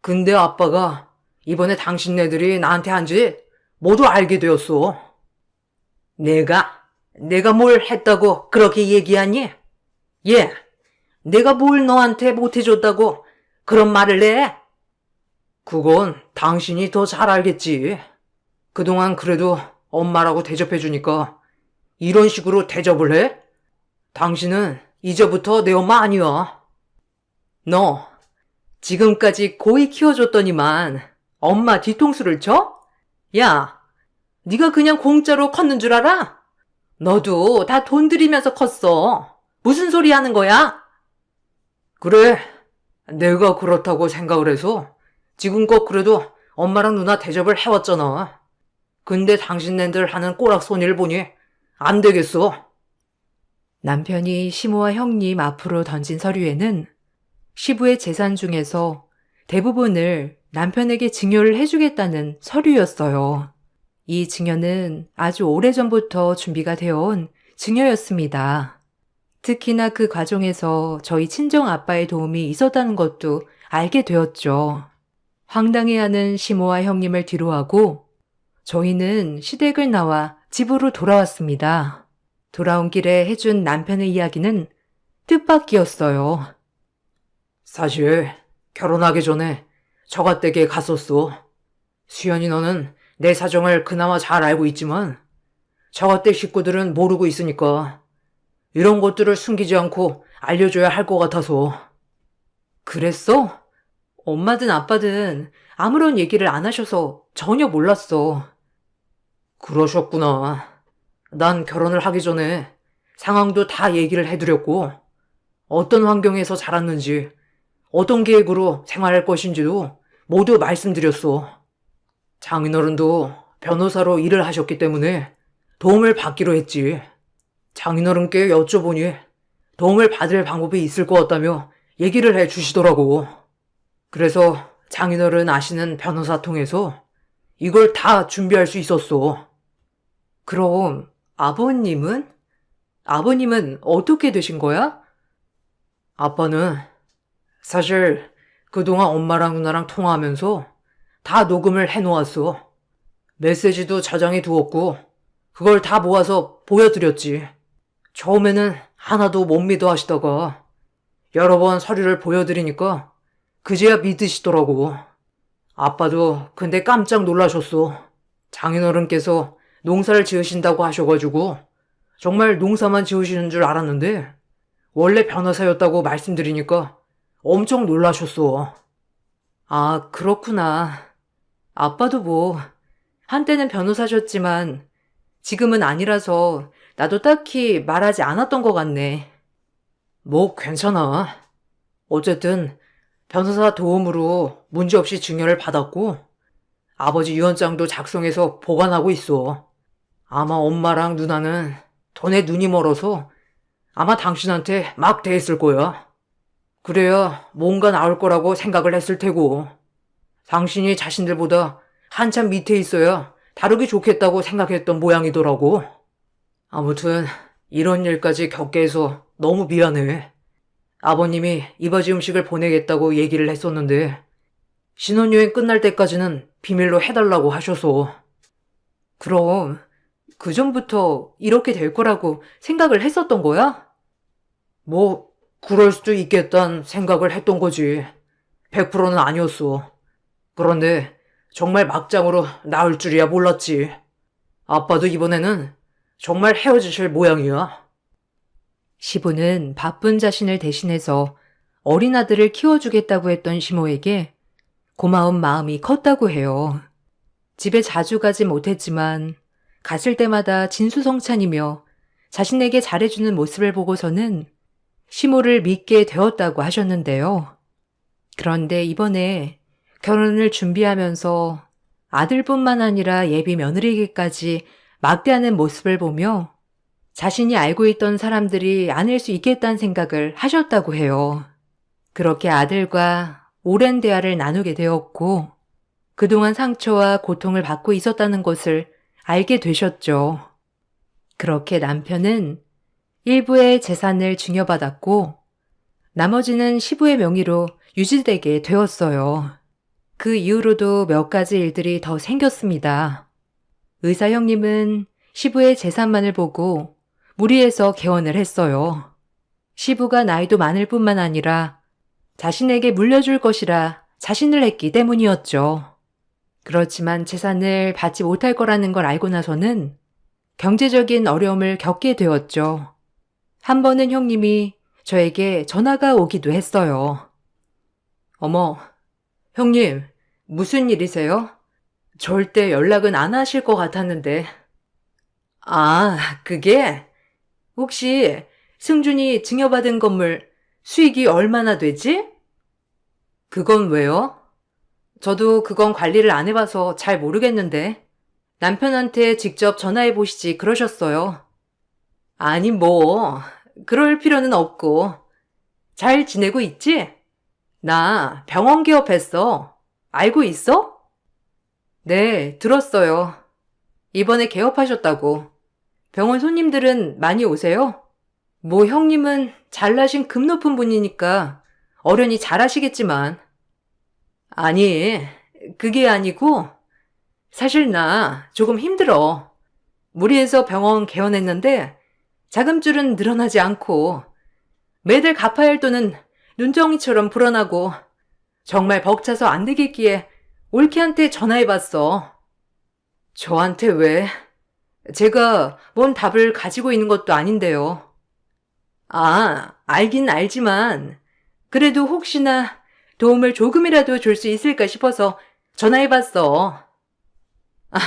근데 아빠가 이번에 당신 애들이 나한테 한지 모두 알게 되었어. 내가 뭘 했다고 그렇게 얘기하니? 예, 내가 뭘 너한테 못해줬다고 그런 말을 해? 그건 당신이 더 잘 알겠지. 그동안 그래도 엄마라고 대접해주니까 이런 식으로 대접을 해? 당신은 이제부터 내 엄마 아니야. 너 지금까지 고이 키워줬더니만 엄마 뒤통수를 쳐? 야, 네가 그냥 공짜로 컸는 줄 알아? 너도 다 돈 들이면서 컸어. 무슨 소리 하는 거야? 그래, 내가 그렇다고 생각을 해서 지금껏 그래도 엄마랑 누나 대접을 해왔잖아. 근데 당신네들 하는 꼬락소리를 보니 안 되겠어. 남편이 시모와 형님 앞으로 던진 서류에는 시부의 재산 중에서 대부분을 남편에게 증여를 해주겠다는 서류였어요. 이 증여는 아주 오래전부터 준비가 되어 온 증여였습니다. 특히나 그 과정에서 저희 친정 아빠의 도움이 있었다는 것도 알게 되었죠. 황당해하는 시모와 형님을 뒤로하고 저희는 시댁을 나와 집으로 돌아왔습니다. 돌아온 길에 해준 남편의 이야기는 뜻밖이었어요. 사실 결혼하기 전에 처가댁에 갔었어. 수연이 너는 내 사정을 그나마 잘 알고 있지만 처가댁 식구들은 모르고 있으니까 이런 것들을 숨기지 않고 알려줘야 할 것 같아서. 그랬어? 엄마든 아빠든 아무런 얘기를 안 하셔서 전혀 몰랐어. 그러셨구나. 난 결혼을 하기 전에 상황도 다 얘기를 해드렸고 어떤 환경에서 자랐는지 어떤 계획으로 생활할 것인지도 모두 말씀드렸어. 장인어른도 변호사로 일을 하셨기 때문에 도움을 받기로 했지. 장인어른께 여쭤보니 도움을 받을 방법이 있을 것 같다며 얘기를 해 주시더라고. 그래서 장인어른 아시는 변호사 통해서 이걸 다 준비할 수 있었어. 그럼 아버님은? 아버님은 어떻게 되신 거야? 아빠는 사실 그동안 엄마랑 누나랑 통화하면서 다 녹음을 해놓았어. 메시지도 저장해 두었고 그걸 다 모아서 보여드렸지. 처음에는 하나도 못 믿어 하시다가 여러 번 서류를 보여드리니까 그제야 믿으시더라고. 아빠도 근데 깜짝 놀라셨어. 장인어른께서 농사를 지으신다고 하셔가지고 정말 농사만 지으시는 줄 알았는데 원래 변호사였다고 말씀드리니까 엄청 놀라셨어. 아, 그렇구나. 아빠도 뭐 한때는 변호사셨지만 지금은 아니라서 나도 딱히 말하지 않았던 것 같네. 뭐 괜찮아. 어쨌든 변호사 도움으로 문제없이 증여를 받았고 아버지 유언장도 작성해서 보관하고 있어. 아마 엄마랑 누나는 돈에 눈이 멀어서 아마 당신한테 막 대했을 거야. 그래야 뭔가 나올 거라고 생각을 했을 테고 당신이 자신들보다 한참 밑에 있어야 다루기 좋겠다고 생각했던 모양이더라고. 아무튼 이런 일까지 겪게 해서 너무 미안해. 아버님이 이바지 음식을 보내겠다고 얘기를 했었는데 신혼여행 끝날 때까지는 비밀로 해달라고 하셔서. 그럼 그 전부터 이렇게 될 거라고 생각을 했었던 거야? 뭐 그럴 수도 있겠다는 생각을 했던 거지. 100%는 아니었어. 그런데 정말 막장으로 나올 줄이야 몰랐지. 아빠도 이번에는 정말 헤어지실 모양이야. 시부는 바쁜 자신을 대신해서 어린 아들을 키워주겠다고 했던 시모에게 고마운 마음이 컸다고 해요. 집에 자주 가지 못했지만 갔을 때마다 진수성찬이며 자신에게 잘해주는 모습을 보고서는 시모를 믿게 되었다고 하셨는데요. 그런데 이번에 결혼을 준비하면서 아들뿐만 아니라 예비 며느리에게까지 막대하는 모습을 보며 자신이 알고 있던 사람들이 아닐 수 있겠다는 생각을 하셨다고 해요. 그렇게 아들과 오랜 대화를 나누게 되었고 그동안 상처와 고통을 받고 있었다는 것을 알게 되셨죠. 그렇게 남편은 일부의 재산을 증여받았고 나머지는 시부의 명의로 유지되게 되었어요. 그 이후로도 몇 가지 일들이 더 생겼습니다. 의사 형님은 시부의 재산만을 보고 무리해서 개원을 했어요. 시부가 나이도 많을 뿐만 아니라 자신에게 물려줄 것이라 자신을 했기 때문이었죠. 그렇지만 재산을 받지 못할 거라는 걸 알고 나서는 경제적인 어려움을 겪게 되었죠. 한 번은 형님이 저에게 전화가 오기도 했어요. 어머, 형님, 무슨 일이세요? 절대 연락은 안 하실 것 같았는데. 아, 그게 혹시 승준이 증여받은 건물 수익이 얼마나 되지? 그건 왜요? 저도 그건 관리를 안 해봐서 잘 모르겠는데 남편한테 직접 전화해 보시지 그러셨어요. 아니 뭐 그럴 필요는 없고 잘 지내고 있지? 나 병원 개업했어. 알고 있어? 네, 들었어요. 이번에 개업하셨다고. 병원 손님들은 많이 오세요? 뭐 형님은 잘나신 급 높은 분이니까 어련히 잘하시겠지만. 아니, 그게 아니고 사실 나 조금 힘들어. 무리해서 병원 개원했는데 자금줄은 늘어나지 않고 매달 갚아야 할 돈은 눈덩이처럼 불어나고 정말 벅차서 안 되겠기에 올케한테 전화해봤어. 저한테 왜? 제가 뭔 답을 가지고 있는 것도 아닌데요. 아, 알긴 알지만 그래도 혹시나 도움을 조금이라도 줄 수 있을까 싶어서 전화해봤어. 아,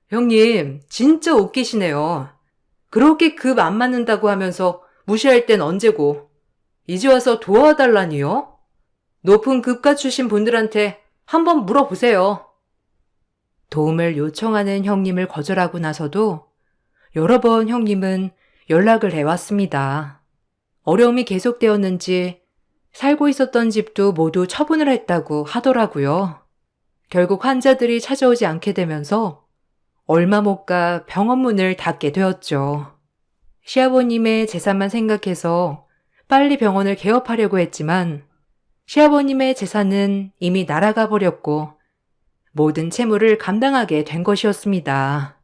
형님 진짜 웃기시네요. 그렇게 급 안 맞는다고 하면서 무시할 땐 언제고 이제 와서 도와달라니요? 높은 급가 출신 분들한테 한번 물어보세요. 도움을 요청하는 형님을 거절하고 나서도 여러 번 형님은 연락을 해왔습니다. 어려움이 계속되었는지 살고 있었던 집도 모두 처분을 했다고 하더라고요. 결국 환자들이 찾아오지 않게 되면서 얼마 못 가 병원 문을 닫게 되었죠. 시아버님의 재산만 생각해서 빨리 병원을 개업하려고 했지만 시아버님의 재산은 이미 날아가 버렸고 모든 채무를 감당하게 된 것이었습니다.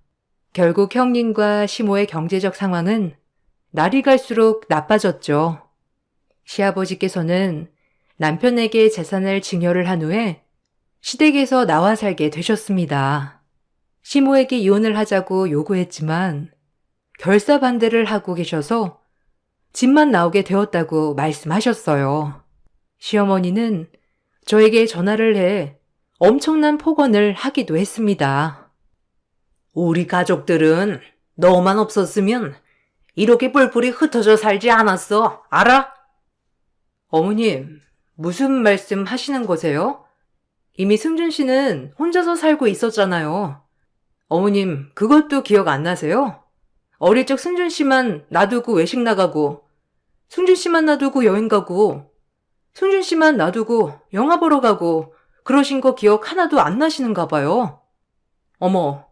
결국 형님과 시모의 경제적 상황은 날이 갈수록 나빠졌죠. 시아버지께서는 남편에게 재산을 증여를 한 후에 시댁에서 나와 살게 되셨습니다. 시모에게 이혼을 하자고 요구했지만 결사 반대를 하고 계셔서 집만 나오게 되었다고 말씀하셨어요. 시어머니는 저에게 전화를 해 엄청난 폭언을 하기도 했습니다. 우리 가족들은 너만 없었으면 이렇게 뿔뿔이 흩어져 살지 않았어. 알아? 어머님, 무슨 말씀 하시는 거세요? 이미 승준 씨는 혼자서 살고 있었잖아요. 어머님, 그것도 기억 안 나세요? 어릴 적 승준 씨만 놔두고 외식 나가고, 승준 씨만 놔두고 여행 가고, 승준 씨만 놔두고 영화 보러 가고, 그러신 거 기억 하나도 안 나시는가 봐요. 어머,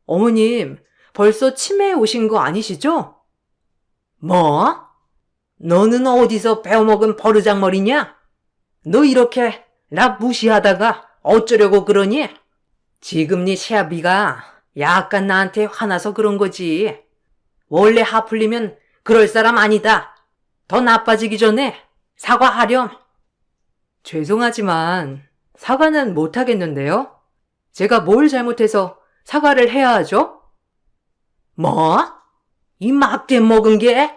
어머님, 벌써 치매에 오신 거 아니시죠? 뭐? 너는 어디서 배워먹은 버르장머리냐? 너 이렇게 나 무시하다가 어쩌려고 그러니? 지금 네 시아비가 약간 나한테 화나서 그런 거지. 원래 화 풀리면 그럴 사람 아니다. 더 나빠지기 전에 사과하렴. 죄송하지만 사과는 못 하겠는데요? 제가 뭘 잘못해서 사과를 해야 하죠? 뭐? 이 막대 먹은 게?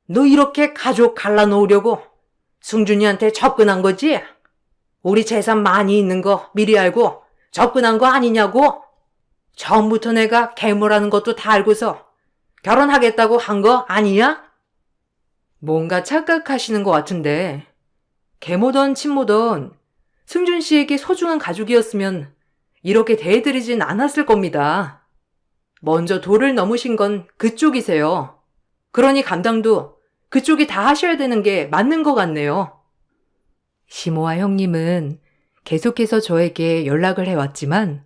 너 이렇게 가족 갈라놓으려고 승준이한테 접근한 거지? 우리 재산 많이 있는 거 미리 알고 접근한 거 아니냐고? 처음부터 내가 계모라는 것도 다 알고서 결혼하겠다고 한 거 아니야? 뭔가 착각하시는 것 같은데 계모던 친모던 승준 씨에게 소중한 가족이었으면 이렇게 대해드리진 않았을 겁니다. 먼저 도를 넘으신 건 그쪽이세요. 그러니 감당도 그쪽이 다 하셔야 되는 게 맞는 것 같네요. 시모와 형님은 계속해서 저에게 연락을 해왔지만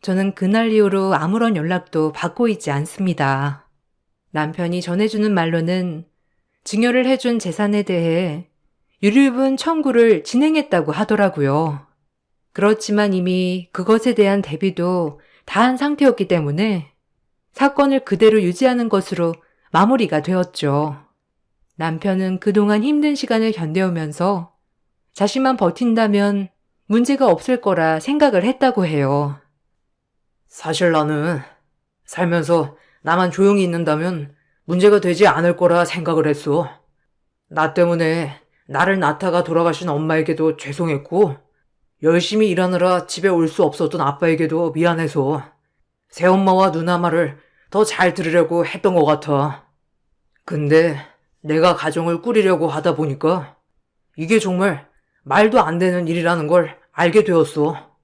저는 그날 이후로 아무런 연락도 받고 있지 않습니다. 남편이 전해주는 말로는 증여를 해준 재산에 대해 유류분 청구를 진행했다고 하더라고요. 그렇지만 이미 그것에 대한 대비도 다 한 상태였기 때문에 사건을 그대로 유지하는 것으로 마무리가 되었죠. 남편은 그동안 힘든 시간을 견뎌오면서 자신만 버틴다면 문제가 없을 거라 생각을 했다고 해요. 사실 나는 살면서 나만 조용히 있는다면 문제가 되지 않을 거라 생각을 했어. 나 때문에 나를 낳다가 돌아가신 엄마에게도 죄송했고, 열심히 일하느라 집에 올 수 없었던 아빠에게도 미안해서 새엄마와 누나 말을 더 잘 들으려고 했던 것 같아. 근데 내가 가정을 꾸리려고 하다 보니까 이게 정말 말도 안 되는 일이라는 걸 알게 되었어.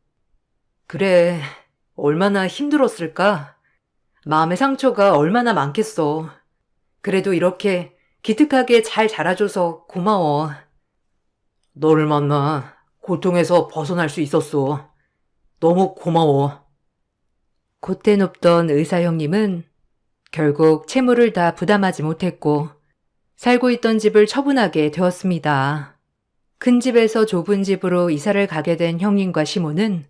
그래, 얼마나 힘들었을까? 마음의 상처가 얼마나 많겠어. 그래도 이렇게 기특하게 잘 자라줘서 고마워. 너를 만나 고통에서 벗어날 수 있었어. 너무 고마워. 곧대 높던 의사 형님은 결국 채무를 다 부담하지 못했고 살고 있던 집을 처분하게 되었습니다. 큰 집에서 좁은 집으로 이사를 가게 된 형님과 시모는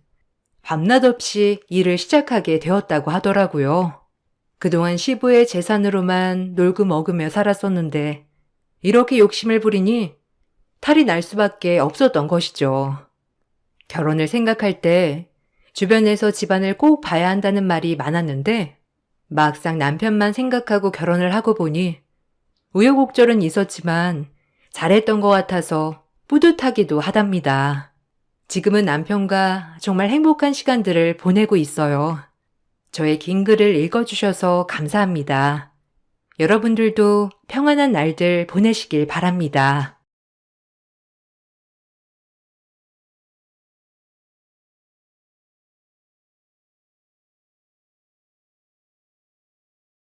밤낮 없이 일을 시작하게 되었다고 하더라고요. 그동안 시부의 재산으로만 놀고 먹으며 살았었는데 이렇게 욕심을 부리니 탈이 날 수밖에 없었던 것이죠. 결혼을 생각할 때 주변에서 집안을 꼭 봐야 한다는 말이 많았는데 막상 남편만 생각하고 결혼을 하고 보니 우여곡절은 있었지만 잘했던 것 같아서 뿌듯하기도 하답니다. 지금은 남편과 정말 행복한 시간들을 보내고 있어요. 저의 긴 글을 읽어주셔서 감사합니다. 여러분들도 평안한 날들 보내시길 바랍니다.